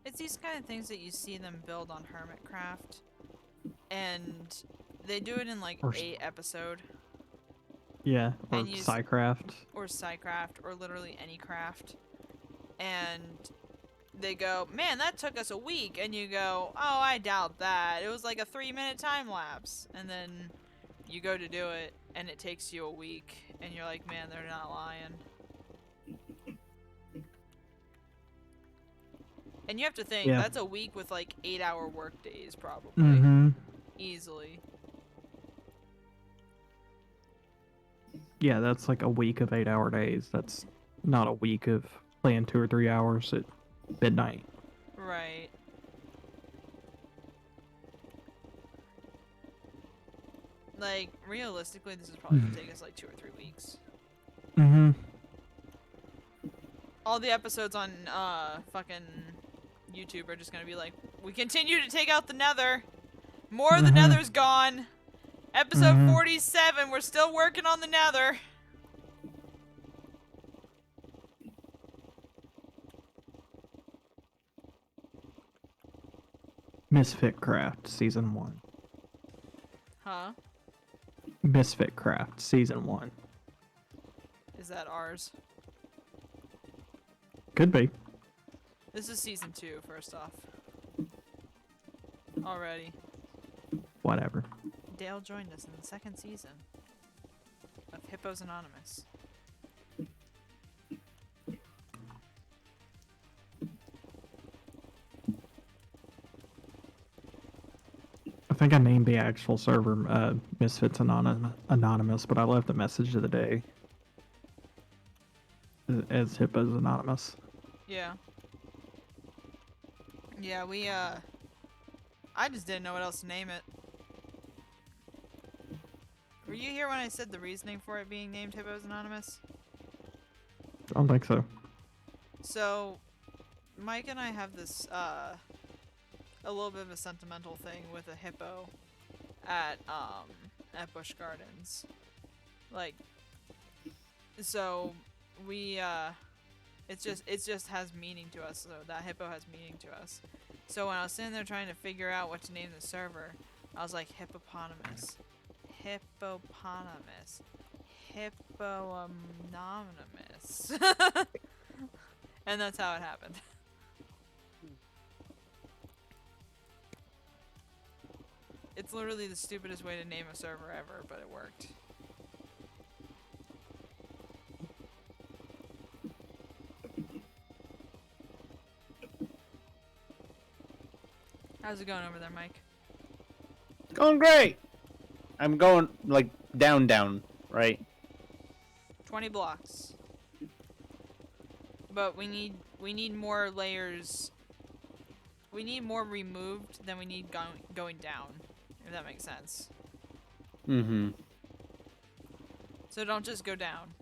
It's these kind of things that you see them build on Hermitcraft, and they do it in like Or 8 episode, Yeah, or And use- Psycraft. or Psycraft, or literally any craft, and they go, man, that took us a week, and you go, oh, I doubt that. It was like a 3-minute time lapse, and then you go to do it, and it takes you a week, and you're like, man, they're not lying. And you have to think, Yeah. that's a week with like 8-hour work days, probably. Mm-hmm. Easily. Yeah, that's like a week of 8-hour days. That's not a week of playing 2 or 3 hours at midnight. Right. Like, realistically, this is probably gonna take us like 2 or 3 weeks. Mm-hmm. All the episodes on fucking YouTube are just gonna be like, we continue to take out the Nether. More of the Nether's gone. Episode 47, we're still working on the Nether. Misfit Craft Season 1. Huh? Misfit Craft Season 1. Is that ours? Could be. This is season 2, first off. Already. Whatever. Dale joined us in the 2nd season of Hippos Anonymous. I think I named the actual server Misfits Anonymous, but I left a message of the day as Hippos Anonymous. Yeah. Yeah, I just didn't know what else to name it. Were you here when I said the reasoning for it being named Hippos Anonymous? I don't think so. So, Mike and I have this, a little bit of a sentimental thing with a hippo at Busch Gardens. Like, so, we, it just has meaning to us, so that hippo has meaning to us. So when I was sitting there trying to figure out what to name the server, I was like, hippopotamus. Hippopotamus. Hippo-anonymous. And that's how it happened. It's literally the stupidest way to name a server ever, but it worked. How's it going over there, Mike? Going great. I'm going like down, right? 20 blocks. But we need more layers. We need more removed than we need going down, if that makes sense. Mm-hmm. So don't just go down.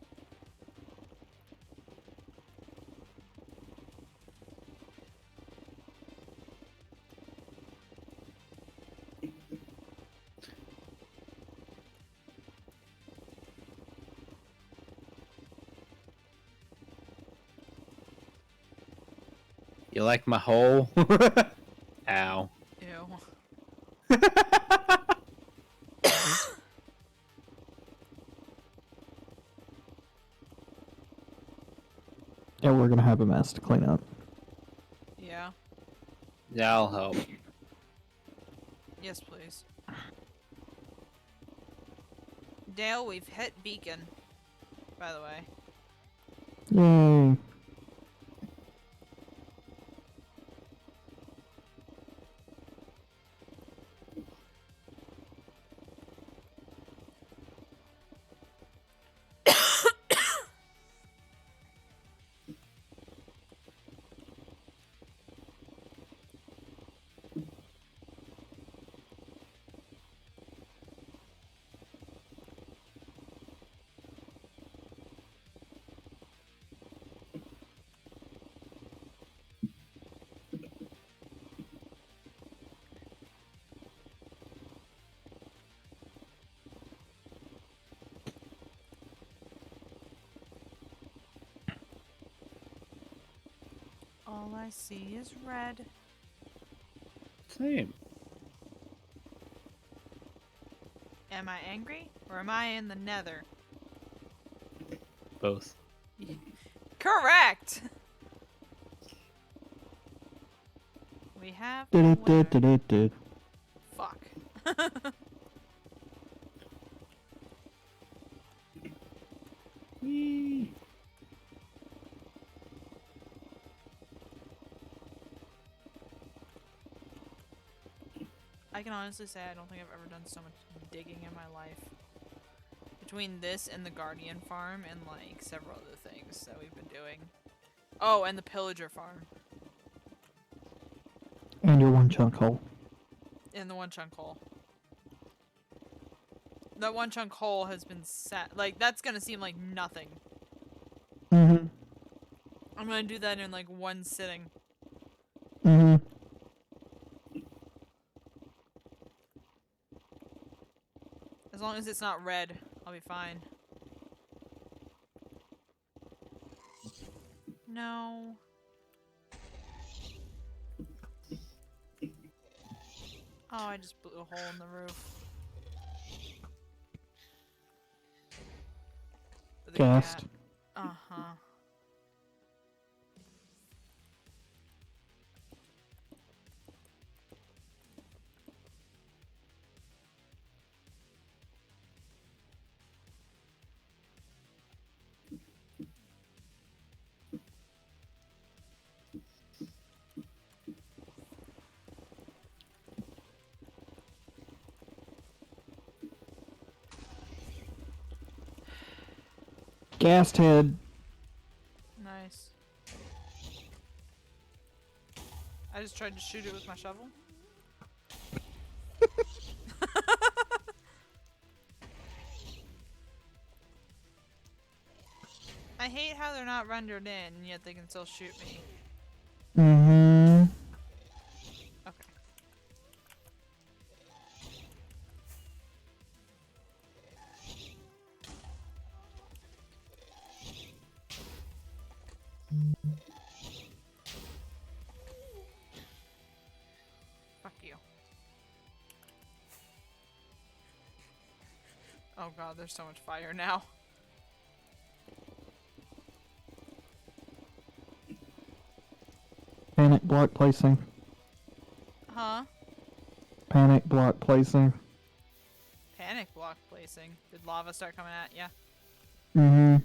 You like my hole? Ow. Ew. Yeah, we're gonna have a mess to clean up. Yeah. Yeah, I'll help. Yes, please. Dale, we've hit beacon. By the way. Yay! All I see is red. Same. Am I angry? Or am I in the nether? Both. Correct! We have a Did winner. it, did it, did. Fuck. Whee. I can honestly say I don't think I've ever done so much digging in my life. Between this and the Guardian farm and like several other things that we've been doing. Oh, and the Pillager farm. And your one chunk hole. And the one chunk hole. That one chunk hole has been set. Like, that's gonna seem like nothing. Mm-hmm. I'm gonna do that in like one sitting. Mm-hmm. As long as it's not red, I'll be fine. No. Oh, I just blew a hole in the roof. For the Gassed. cat. Uh-huh. Gassed head. Nice. I just tried to shoot it with my shovel. I hate how they're not rendered in, and yet they can still shoot me. Mm-hmm. Okay. Fuck you. Oh god, there's so much fire now. Panic block placing. Huh? Panic block placing. Panic block placing. Did lava start coming at ya? Mm-hmm.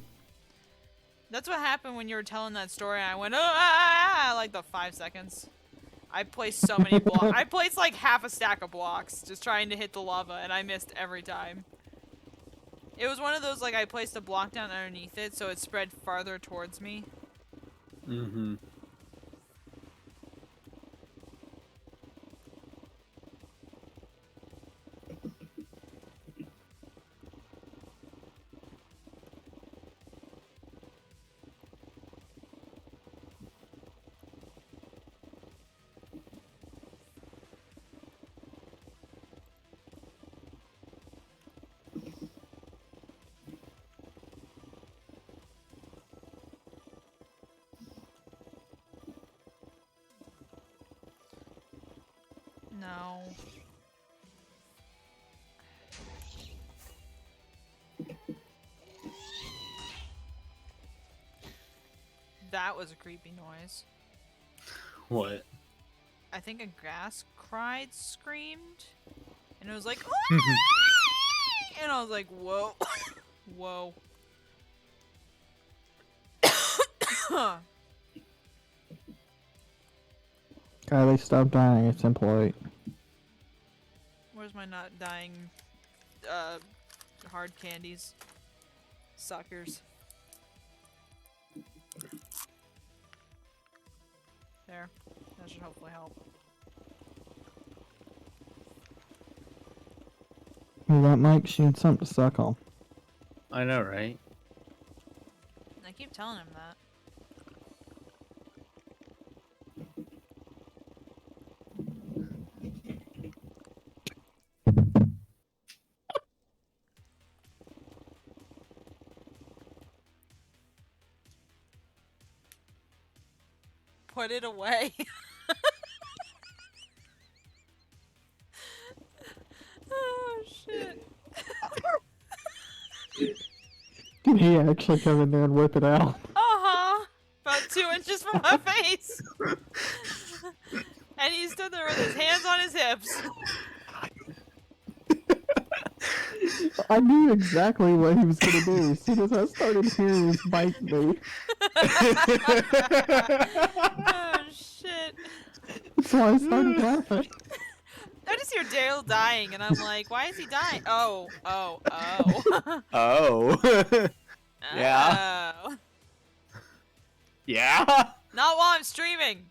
That's what happened when you were telling that story and I went, ah, like the 5 seconds. I placed so many blocks. I placed like half a stack of blocks just trying to hit the lava and I missed every time. It was one of those, like, I placed a block down underneath it so it spread farther towards me. Mm-hmm. No. That was a creepy noise. What? I think a grass screamed, and it was like, and I was like, whoa, whoa. God, they stopped dying. It's impolite. Where's my not dying, hard candies? Suckers. There. That should hopefully help. Hear that, Mike? She needs something to suck on. I know, right? I keep telling him that. Put it away. Oh shit. Did he actually come in there and whip it out? Uh-huh. About 2 inches from my face. And he stood there with his hands on his hips. I knew exactly what he was gonna do as soon as I started hearing his bite me. Oh shit. That's why I started laughing. I just hear Dale dying and I'm like, why is he dying? Oh. Oh. Yeah. Oh. Yeah. Not while I'm streaming.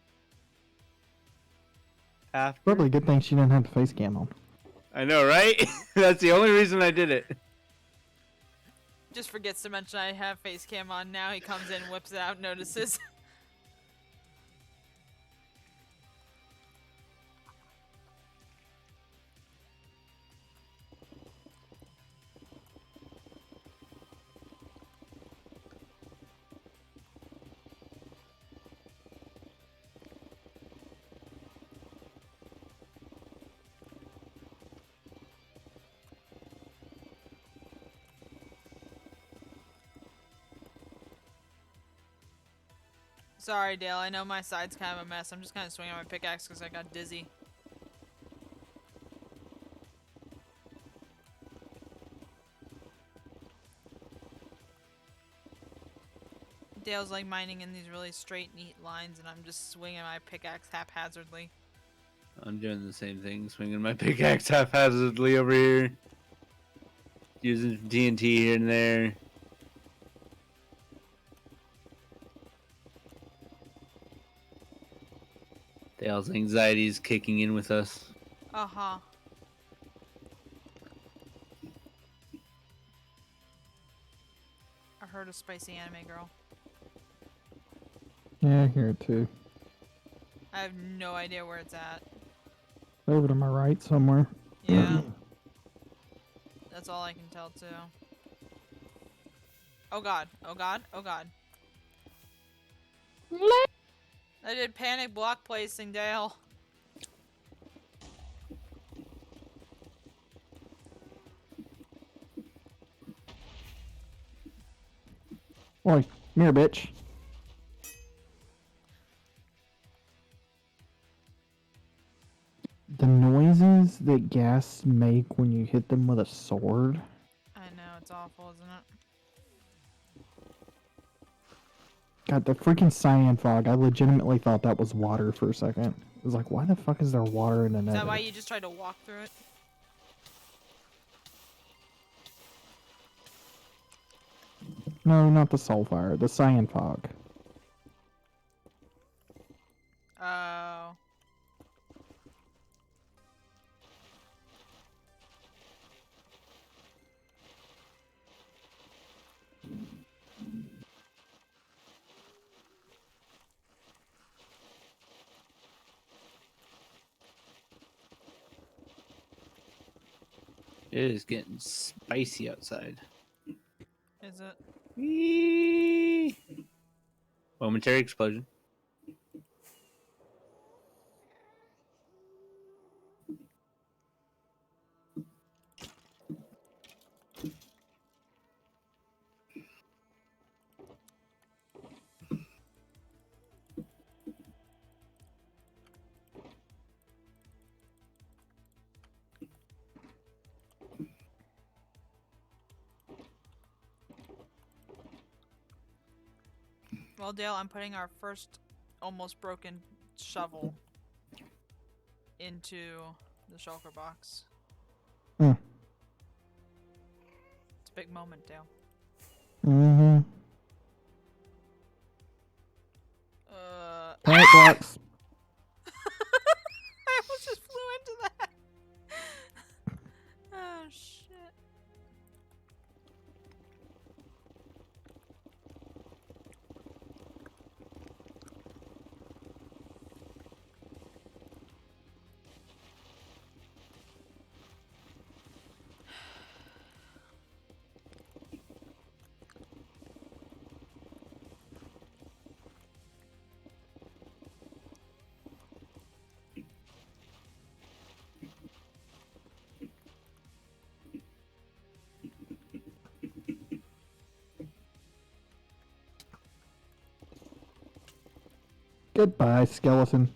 After. Probably a good thing she didn't have the face cam on. I know, right? That's the only reason I did it. Just forgets to mention I have face cam on now. He comes in, whips it out, notices. Sorry, Dale. I know my side's kind of a mess. I'm just kind of swinging my pickaxe because I got dizzy. Dale's like mining in these really straight, neat lines, and I'm just swinging my pickaxe haphazardly. I'm doing the same thing, swinging my pickaxe haphazardly over here. Using TNT here and there. Dale's anxiety is kicking in with us. Uh-huh. I heard a spicy anime girl. Yeah, I hear it too. I have no idea where it's at. Over to my right somewhere. Yeah. That's all I can tell, too. Oh god. Oh god. Oh god. I did panic block placing, Dale. Oi, come here, bitch. The noises that ghasts make when you hit them with a sword. I know, it's awful, isn't it? God, the freaking cyan fog. I legitimately thought that was water for a second. I was like, why the fuck is there water in the Nether? Is that why you just tried to walk through it? No, not the sulfire. The cyan fog. Oh. It is getting spicy outside. Is it? Whee! Momentary explosion. Well, Dale, I'm putting our first almost broken shovel into the shulker box. Hmm. It's a big moment, Dale. Mm-hmm. Pallet blocks. I almost just flew into that. Oh, shit. Goodbye, skeleton.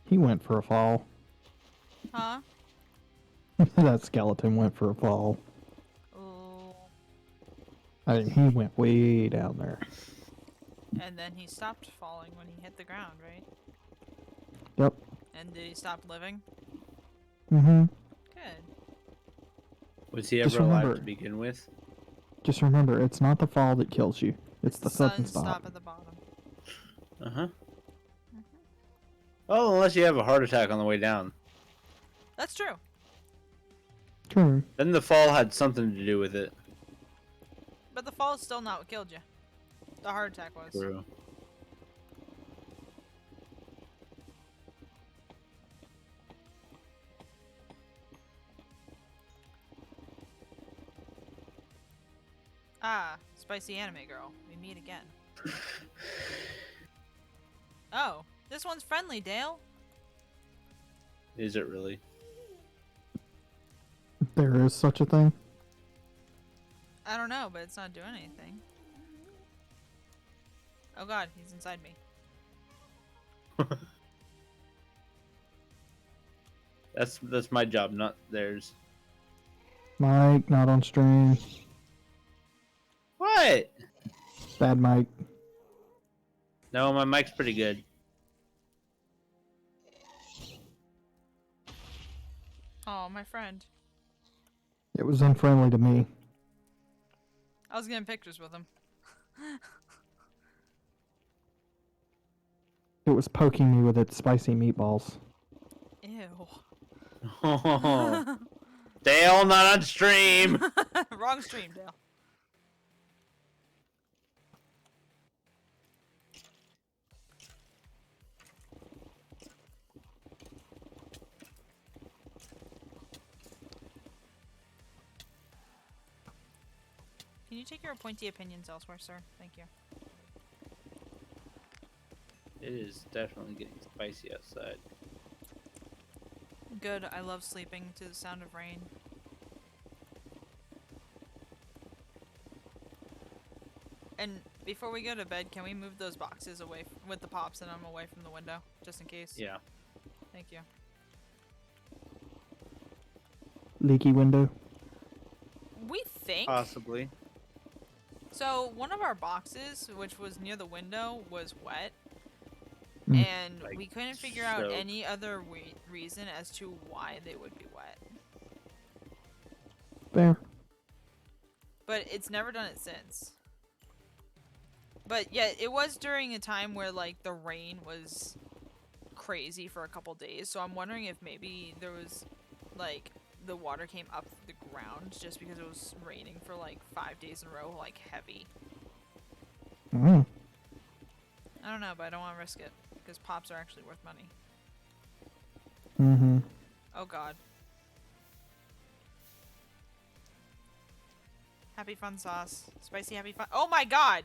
He went for a fall. Huh? That skeleton went for a fall. Oh. I mean, he went way down there. And then he stopped falling when he hit the ground, right? Yep. And did he stop living? Mm-hmm. Good. Was he Just ever alive remember- to begin with? Just remember, it's not the fall that kills you. It's the sudden Sudden stop. at the bottom. Uh-huh. Oh, unless you have a heart attack on the way down. That's true. True. Then the fall had something to do with it. But the fall is still not what killed you. The heart attack was. True. Ah, spicy anime girl. We meet again. Oh, this one's friendly, Dale. Is it really? There is such a thing. I don't know, but it's not doing anything. Oh god, he's inside me. That's my job, not theirs. Mike, not on stream. What? Bad Mike. No, my mic's pretty good. Oh, my friend. It was unfriendly to me. I was getting pictures with him. It was poking me with its spicy meatballs. Ew. Oh, Dale, not on stream. Wrong stream, Dale. Can you take your pointy opinions elsewhere, sir? Thank you. It is definitely getting spicy outside. Good, I love sleeping to the sound of rain. And before we go to bed, can we move those boxes away with the pops and I'm away from the window, just in case? Yeah. Thank you. Leaky window. We think. Possibly. So one of our boxes, which was near the window, was wet. Mm. And Like we couldn't figure out soap. any other reason as to why they would be wet. There. But it's never done it since. But yeah, it was during a time where like the rain was crazy for a couple days. So I'm wondering if maybe there was like the water came up the ground just because it was raining for like 5 days in a row, like heavy. Mm. I don't know, but I don't want to risk it because pops are actually worth money. Mm-hmm. Oh god. Happy fun sauce. Spicy happy fun. Oh my god!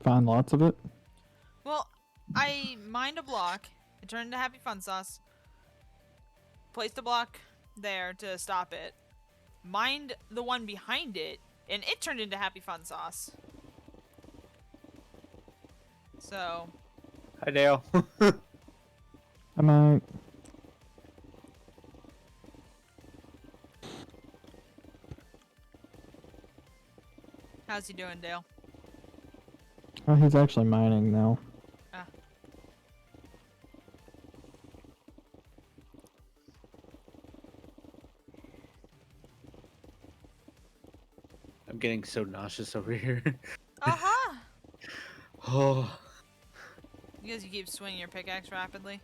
Find lots of it. Well, I mined a block. It turned into happy fun sauce. Placed a block there to stop it. Mined the one behind it, and it turned into happy fun sauce. So, Hi, Dale. I might. How's he doing, Dale? Oh, he's actually mining now. Ah. I'm getting so nauseous over here. Uh-huh! Oh. Because you keep swinging your pickaxe rapidly.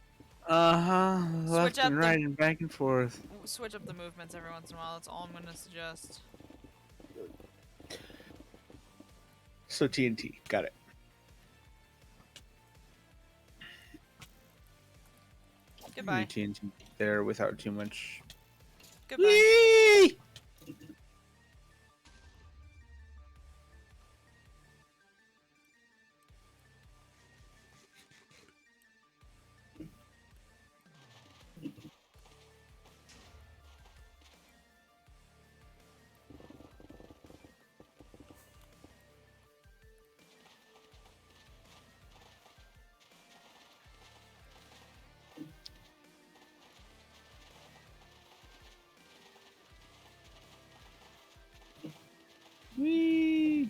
Left up and the- right and back and forth. Switch up the movements every once in a while. That's all I'm going to suggest. So TNT, got it. Goodbye. TNT there without too much. Goodbye. Whee! Whee!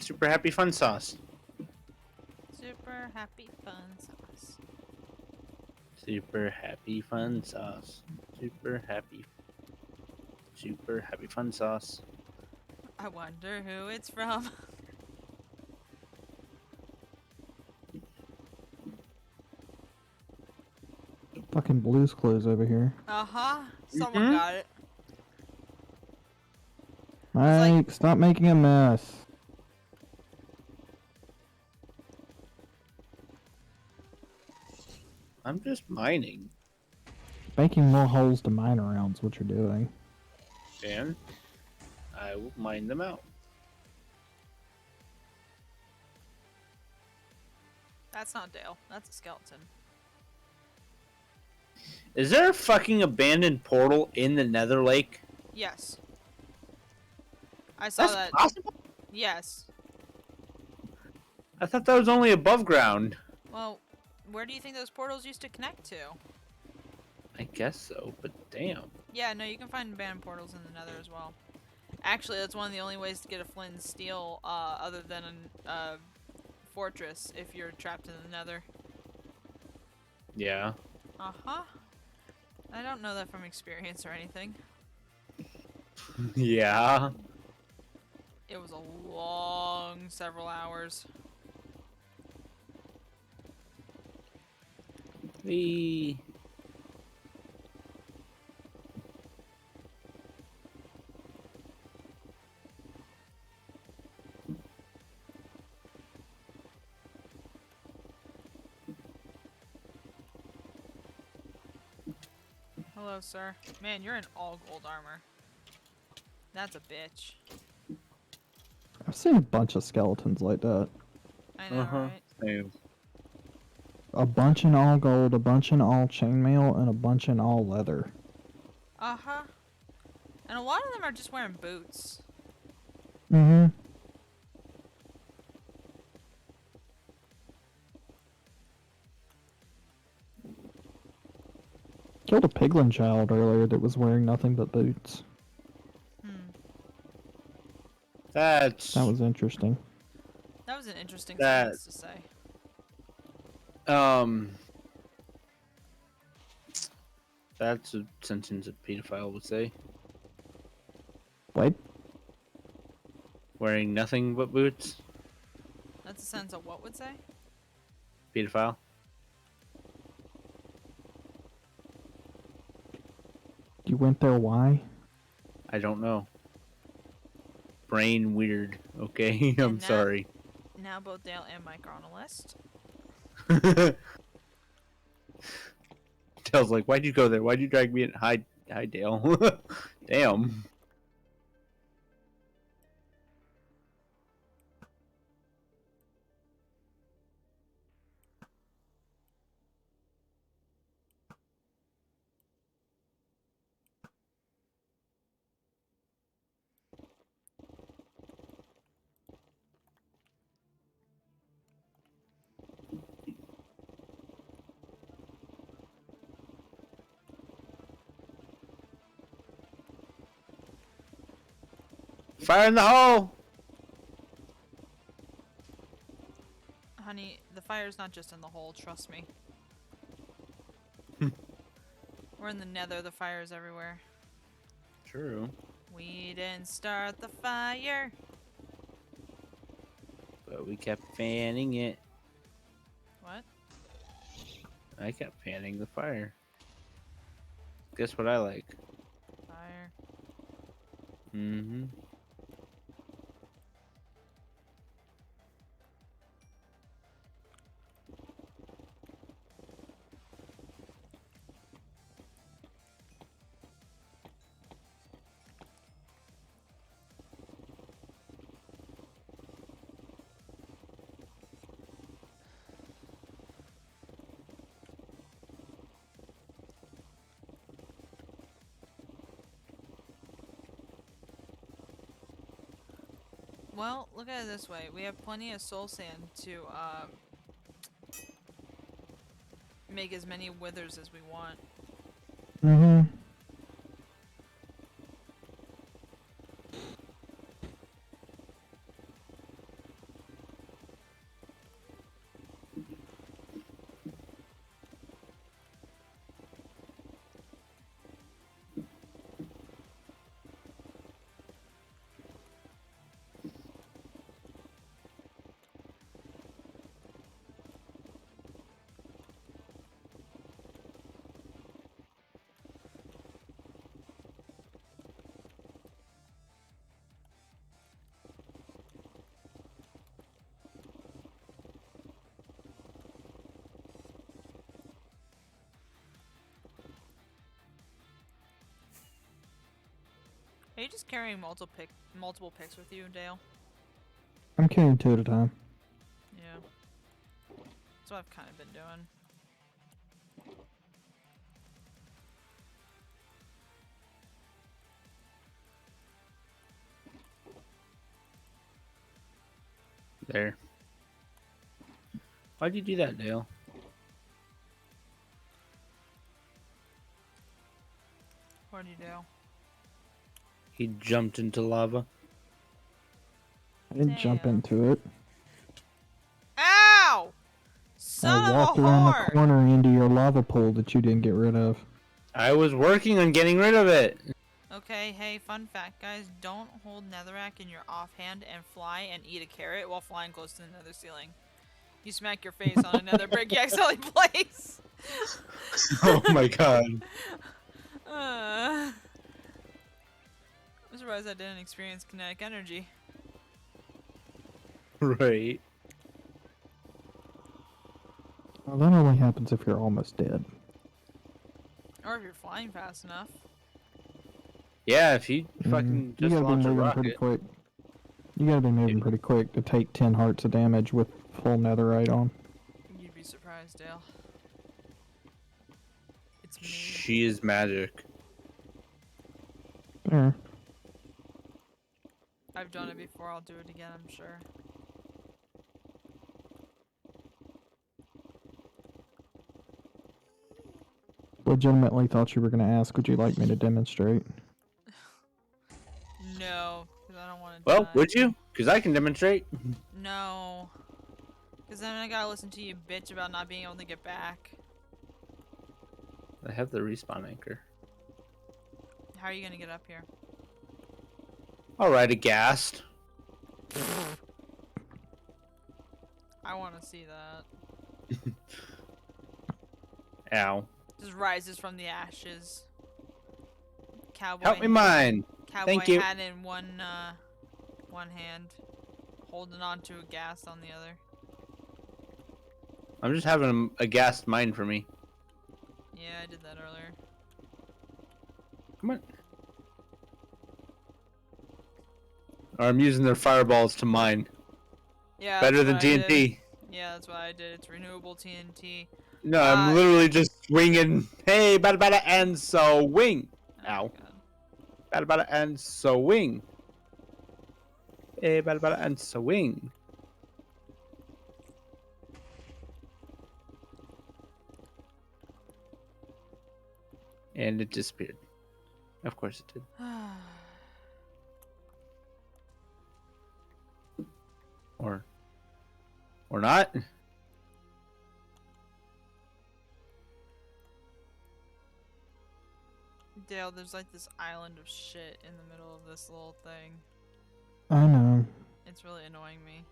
Super happy fun sauce. Super happy fun sauce. Super happy fun sauce. Super happy. Super happy fun sauce. I wonder who it's from. Fucking Blue's Clues over here. Uh-huh. Someone Mhm. got it. Mike, like- stop making a mess. I'm just mining. Making more holes to mine around is what you're doing. And I will mine them out. That's not Dale. That's a skeleton. Is there a fucking abandoned portal in the Nether Lake? Yes. I saw That's that. possible? Yes. I thought that was only above ground. Well, where do you think those portals used to connect to? I guess so, but damn. Yeah, no, you can find abandoned portals in the Nether as well. Actually, that's one of the only ways to get a flint and steel, other than a fortress if you're trapped in the Nether. Yeah. Uh-huh. I don't know that from experience or anything. Yeah. It was a long several hours. Whee. Hello, sir. Man, you're in all gold armor. That's a bitch. I've seen a bunch of skeletons like that. I know, right? Same. A bunch in all gold, a bunch in all chainmail, and a bunch in all leather. Uh-huh. And a lot of them are just wearing boots. Mm-hmm. Killed a piglin child earlier that was wearing nothing but boots. Hmm. That's That was interesting. That was an interesting that sentence to say. um that's a sentence a pedophile would say. What? Wearing nothing but boots. That's a sentence of what would say? Pedophile. You went there, why? I don't know. Brain weird. Okay, I'm And now- sorry. Now both Dale and Mike are on a list. Dale's like, why'd you go there? Why'd you drag me in? Hi, Dale. Damn. Fire in the hole! Honey, the fire's not just in the hole, trust me. We're in the Nether, the fire's everywhere. True. We didn't start the fire. But we kept fanning it. What? I kept fanning the fire. Guess what I like? Fire. Mm-hmm. Well, look at it this way. We have plenty of soul sand to make as many withers as we want. Mm-hmm. Are you just carrying multiple picks with you, Dale? I'm carrying 2 at a time. Yeah. That's what I've kind of been doing. There. Why'd you do that, Dale? What do you do? He jumped into lava. I didn't jump Damn. into it. Ow! Son I of walked a around the whore! corner into your lava pool that you didn't get rid of. I was working on getting rid of it. Okay, hey, fun fact, guys. Don't hold netherrack in your offhand and fly and eat a carrot while flying close to the nether ceiling. You smack your face on another brick you accidentally place. Oh my god. I'm surprised I didn't experience kinetic energy. Right. Well, that only happens if you're almost dead. Or if you're flying fast enough. Yeah, if you fucking You just gotta be launch a moving pretty rocket. quick. You gotta be moving pretty quick to take 10 hearts of damage with full netherite on. You'd be surprised, Dale. It's me. She is magic. There. I've done it before. I'll do it again, I'm sure. Legitimately thought you were going to ask, would you like me to demonstrate? No, because I don't want to Well, die. would you? Because I can demonstrate. No. Because then I gotta listen to you bitch about not being able to get back. I have the respawn anchor. How are you gonna get up here? Alright, aghast. I want to see that. Ow. Just rises from the ashes. Cowboy. Help me mine. Cowboy Thank you. hat in one hand, holding on to a gas on the other. I'm just having a gas mine for me. Yeah, I did that earlier. Come on. Or I'm using their fireballs to mine. Yeah. Better than that's what I did. TNT. Yeah, that's what I did. It's renewable TNT. No, I'm literally just swinging. Hey, bada bada and so wing. Oh Ow. my Bada bada and so wing. Hey, bada bada and so wing. And it disappeared. Of course it did. God. Or not. Dale, there's like this island of shit in the middle of this little thing. I know. It's really annoying me.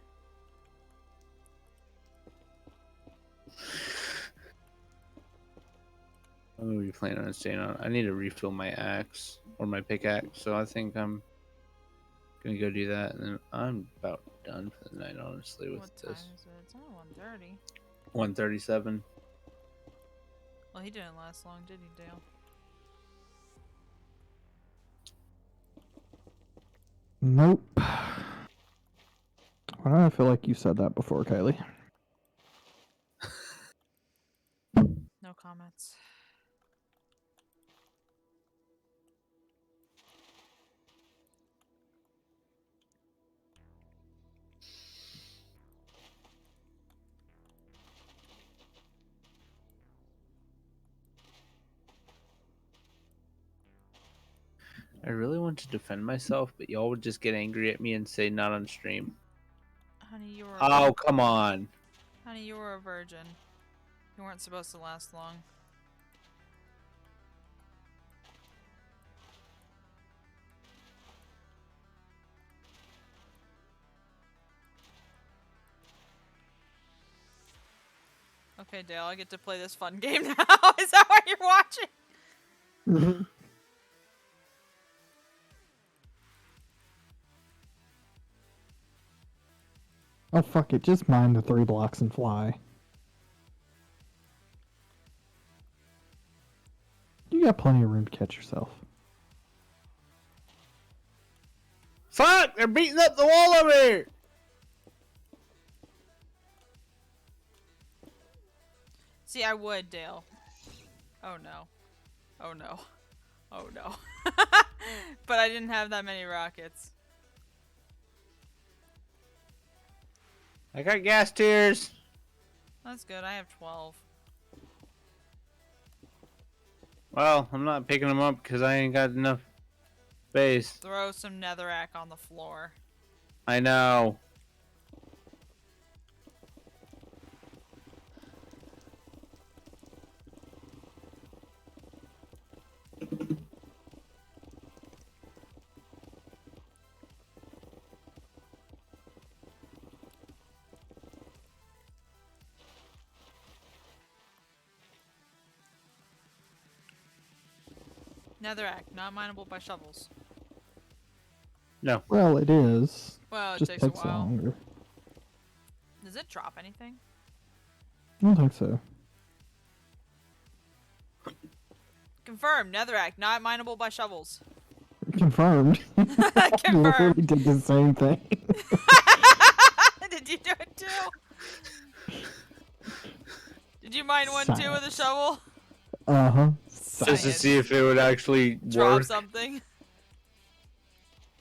I'm gonna be planning on staying on. I need to refill my axe or my pickaxe, so I think I'm gonna go do that, and then I'm about done for the night, honestly, with What time this. is it? It's only 1:30. 1:37. Well, he didn't last long, did he, Dale? Nope. Why do I feel like you said that before, Kylie? No comments. I really want to defend myself, but y'all would just get angry at me and say not on stream. Honey, you were. Oh, come on. Honey, you were a virgin. You weren't supposed to last long. Okay, Dale, I get to play this fun game now. Is that why you're watching? Mm-hmm. Oh, fuck it. Just mine the 3 blocks and fly. You got plenty of room to catch yourself. Fuck! They're beating up the wall over here! See, I would, Dale. Oh no. Oh no. Oh no. But I didn't have that many rockets. I got gas tears. That's good. I have 12. Well, I'm not picking them up because I ain't got enough space. Throw some netherrack on the floor. I know. Netherrack, not mineable by shovels. No. Well, it is. Well, it Just takes a takes while. longer. Does it drop anything? I don't think so. Confirmed. Netherrack, not mineable by shovels. Confirmed. I Confirmed. literally did the same thing. Did you do it too? Did you mine one too with a Science. shovel? Uh-huh. Just to see if it would actually Drop work. something.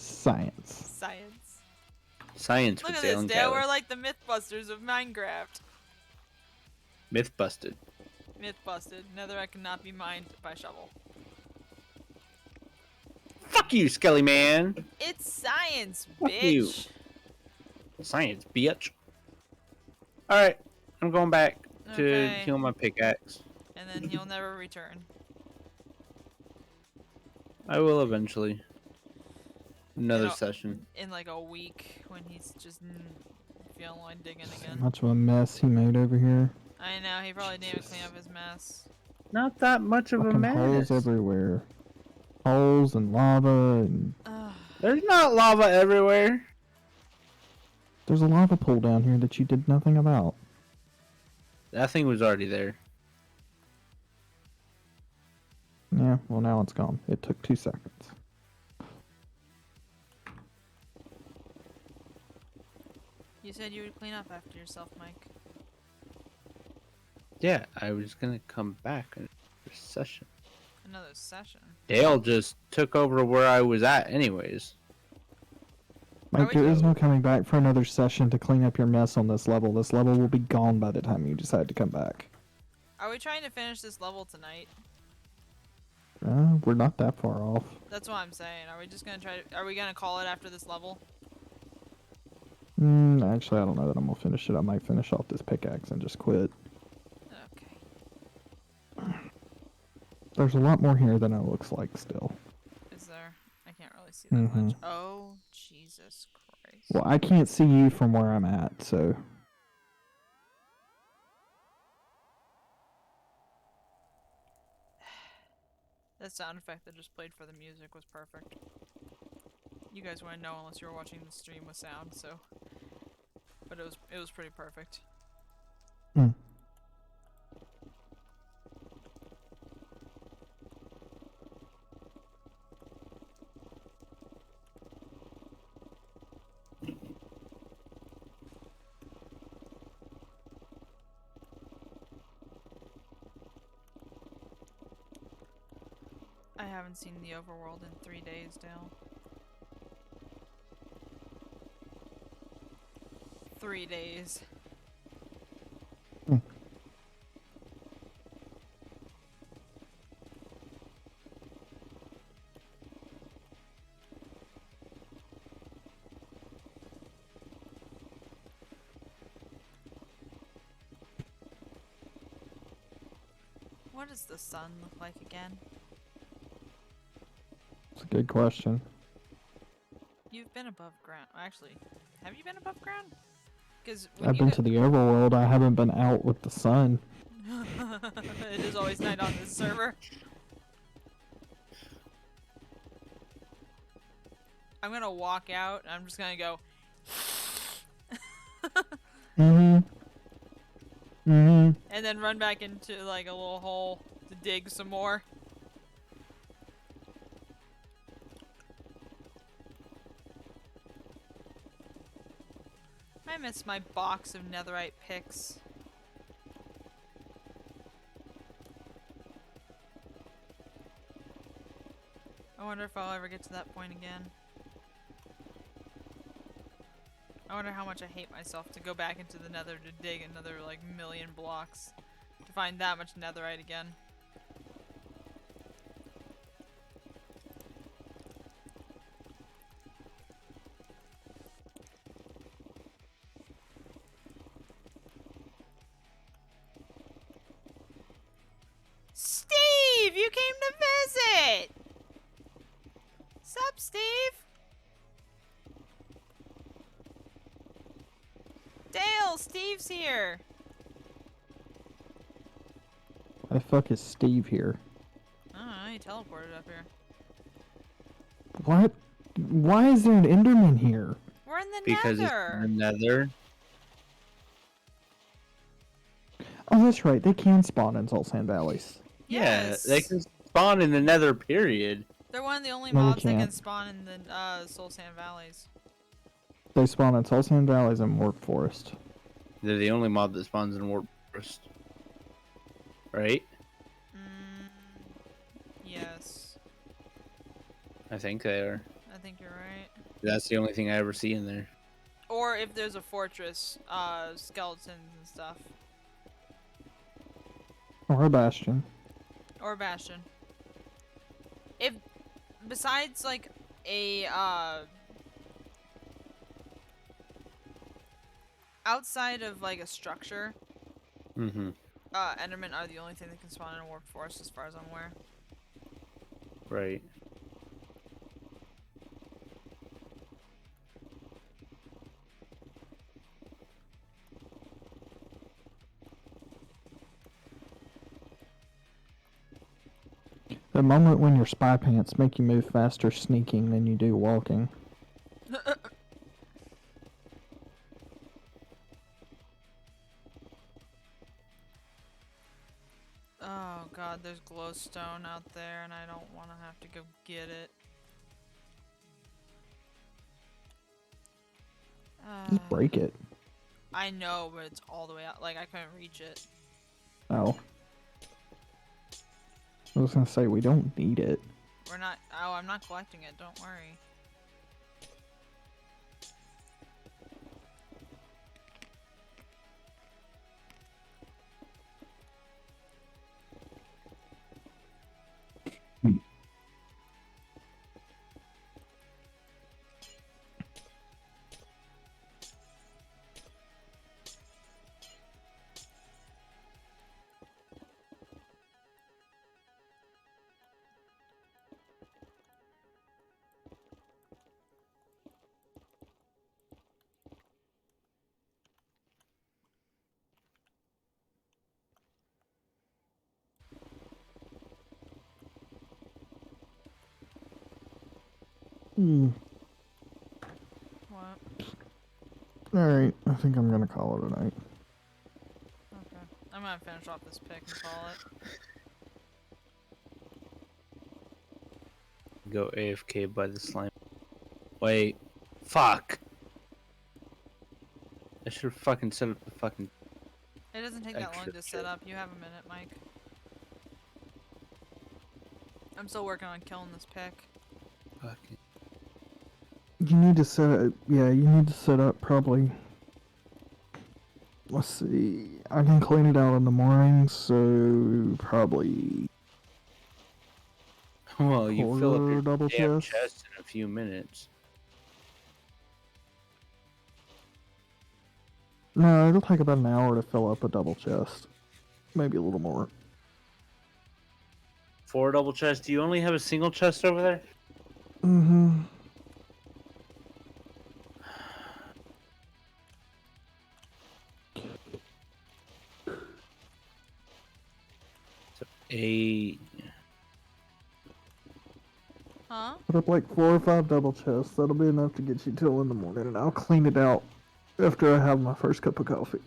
Science. Science. Science Look with at Dale this, and Dale. Kyler. We're like the Mythbusters of Minecraft. Myth busted. Myth busted. Netherite cannot be mined by shovel. Fuck you, Skelly Man. It's science, Fuck bitch. you. Science, bitch. Alright, I'm going back to Okay. heal my pickaxe. And then he'll never return. I will eventually. Another It'll- session. In like a week when he's just feeling like digging See again. how much of a mess he made over here. I know, he probably didn't even clean Jesus. up his mess. Not that much of a Fucking mess. holes everywhere. Holes and lava, and Ugh. There's not lava everywhere. there's a lava pool down here that you did nothing about. That thing was already there. Yeah, well now it's gone. It took 2 seconds. You said you would clean up after yourself, Mike. Yeah, I was gonna come back in a session. Another session. Dale just took over where I was at anyways. Mike, we there is go? no coming back for another session to clean up your mess on this level. This level will be gone by the time you decide to come back. Are we trying to finish this level tonight? We're not that far off. That's what I'm saying. Are we just gonna try to, are we gonna call it after this level? Actually, I don't know that I'm gonna finish it. I might finish off this pickaxe and just quit. Okay. There's a lot more here than it looks like still. Is there? I can't really see that Mhm. much. Oh, Jesus Christ. Well, I can't see you from where I'm at, so... That sound effect that just played for the music was perfect. You guys wouldn't know unless you were watching the stream with sound, so. But it was pretty perfect. Mm. I haven't seen the overworld in 3 days, Dale. 3 days. Mm. What does the sun look like again? It's a good question. You've been above ground. Actually, have you been above ground? Because I've been to the overworld. I haven't been out with the sun. It is always night on this server. I'm gonna walk out and I'm just gonna go. Mm-hmm. Mm-hmm. And then run back into like a little hole to dig some more. I miss my box of netherite picks. I wonder if I'll ever get to that point again. I wonder how much I hate myself to go back into the nether to dig another like million blocks to find that much netherite again. Steve, you came to visit! Sup, Steve? Dale, Steve's here. Why the fuck is Steve here? I don't know, he teleported up here. What? Why is there an Enderman here? We're in the Because nether. it's in the Nether. Oh, that's right. They can spawn in Soul Sand Valleys. Yes. Yeah, they can spawn in the Nether. Period. They're one of the only No, they mobs that can can't. spawn in the Soul Sand Valleys. They spawn in Soul Sand Valleys and Warp Forest. They're the only mob that spawns in Warp Forest. Right? Yes. I think they are. I think you're right. That's the only thing I ever see in there. Or if there's a fortress, skeletons and stuff. Or a bastion. Or a bastion. If, besides, like, a, outside of, like, a structure, Mm-hmm. Endermen are the only thing that can spawn in a warped forest as far as I'm aware. Right. The moment when your spy pants make you move faster sneaking than you do walking. Oh god, there's glowstone out there and I don't want to have to go get it. Just break it. I know, but it's all the way out. Like, I couldn't reach it. Oh. I was gonna say, we don't need it. We're not. Oh, I'm not collecting it. Don't worry. What? Alright, I think I'm gonna call it a night. Okay. I'm gonna finish off this pick and call it. Go AFK by the slime. Wait. Fuck. I should have fucking set up the fucking. It doesn't take that long Extra to shit. set up. You have a minute, Mike. I'm still working on killing this pick. Fucking. You need to set it. Yeah, you need to set up probably. Let's see. I can clean it out in the morning, so probably. Well, you fill up your Double damn chest. chest in a few minutes. No, it'll take about an hour to fill up a double chest. Maybe a little more. 4 double chests. Do you only have a single chest over there? Mm-hmm. So 8. Huh? Put up like 4 or 5 double chests. That'll be enough to get you till in the morning, and I'll clean it out after I have my first cup of coffee.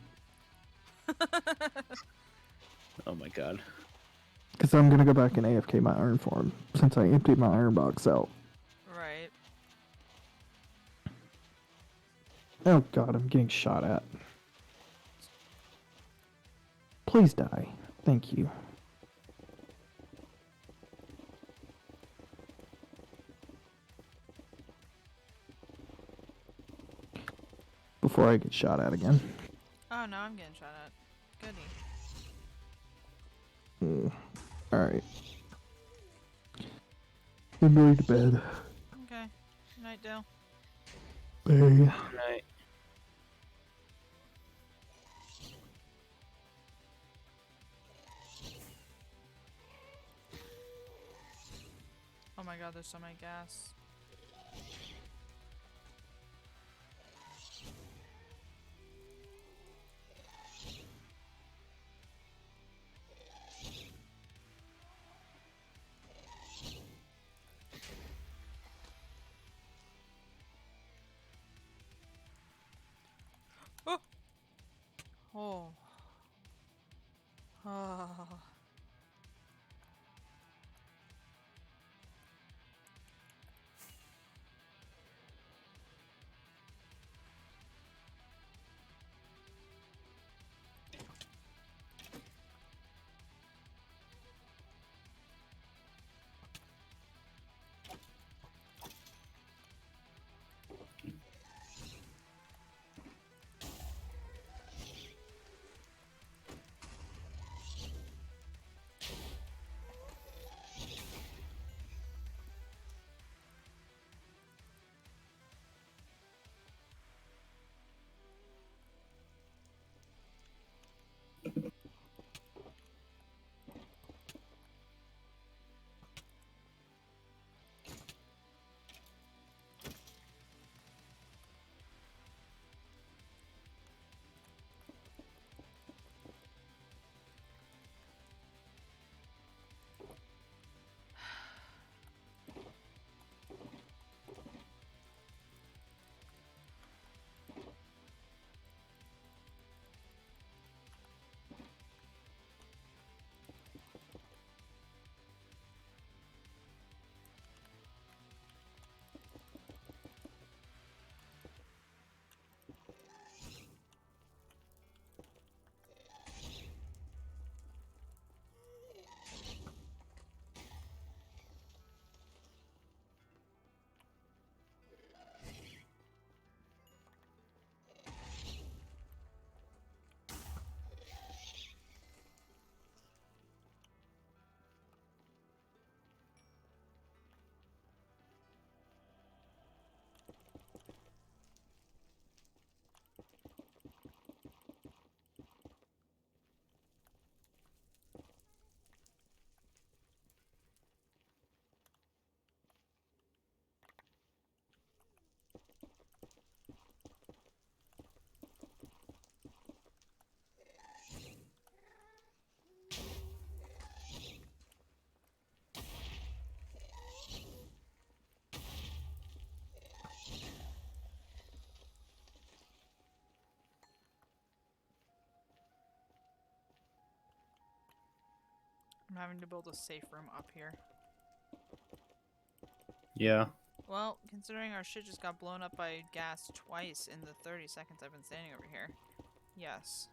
Oh my god. Because I'm gonna go back and AFK my iron farm since I emptied my iron box out. Right. Oh god, I'm getting shot at. Please die. Thank you. Before I get shot at again. Oh no, I'm getting shot at. Goody. Alright. I'm going to bed. Okay. Good night, Dale. Hey. Right. Oh my god, there's so many gas. Oh. Oh. Oh. I'm having to build a safe room up here. Yeah. Well, considering our shit just got blown up by gas twice in the 30 seconds I've been standing over here. Yes.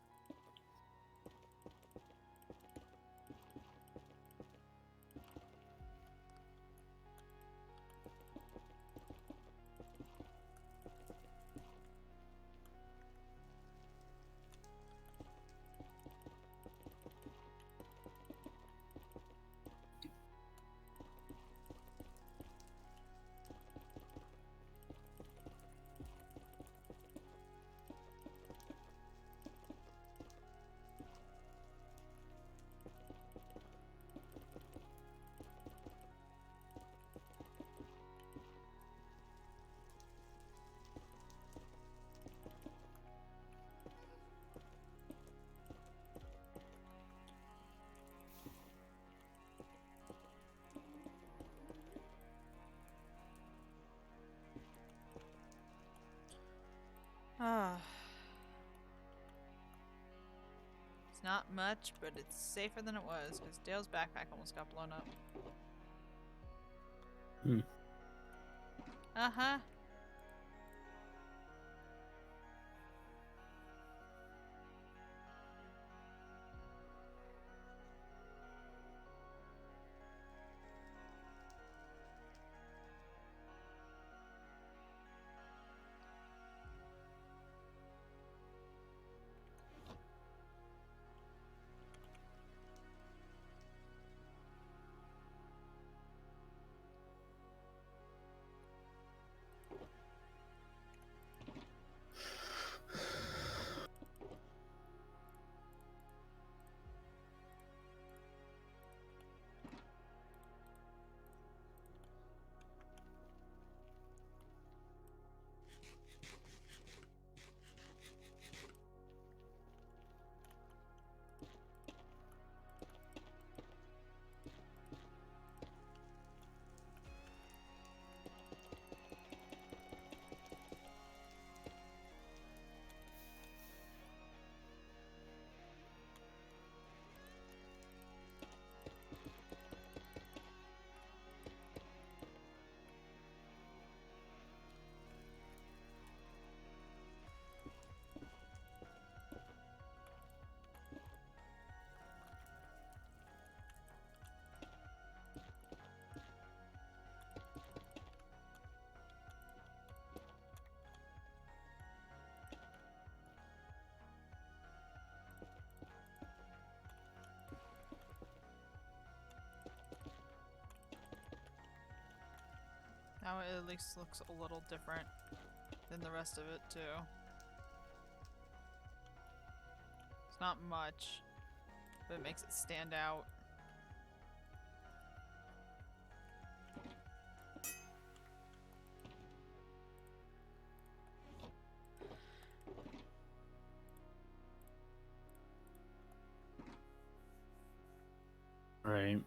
Ah. It's not much, but it's safer than it was, because Dale's backpack almost got blown up. Hmm. Uh-huh. Now it at least looks a little different than the rest of it, too. It's not much, but it makes it stand out. Right.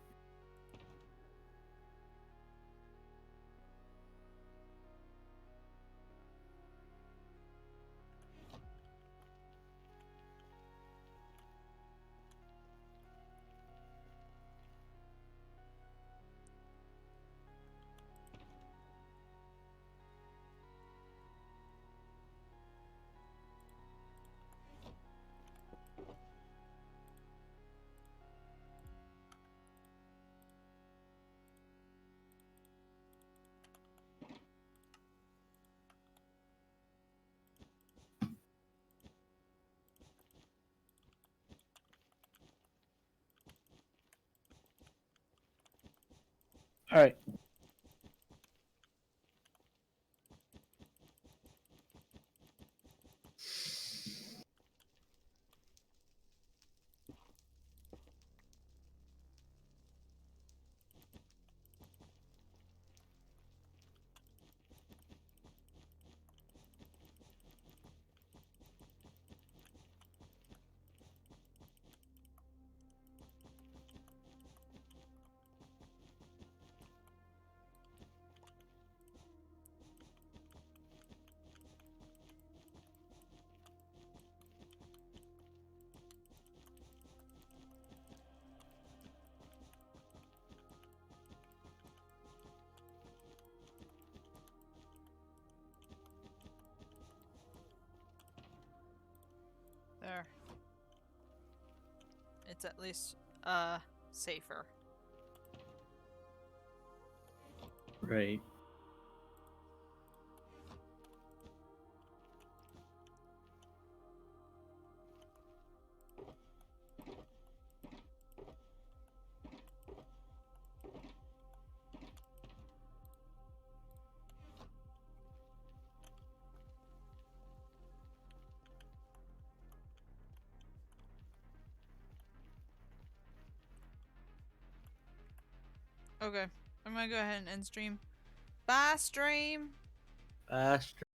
All right. There. It's at least, safer. Right. Okay. I'm gonna go ahead and end stream. Bye, stream! Astro.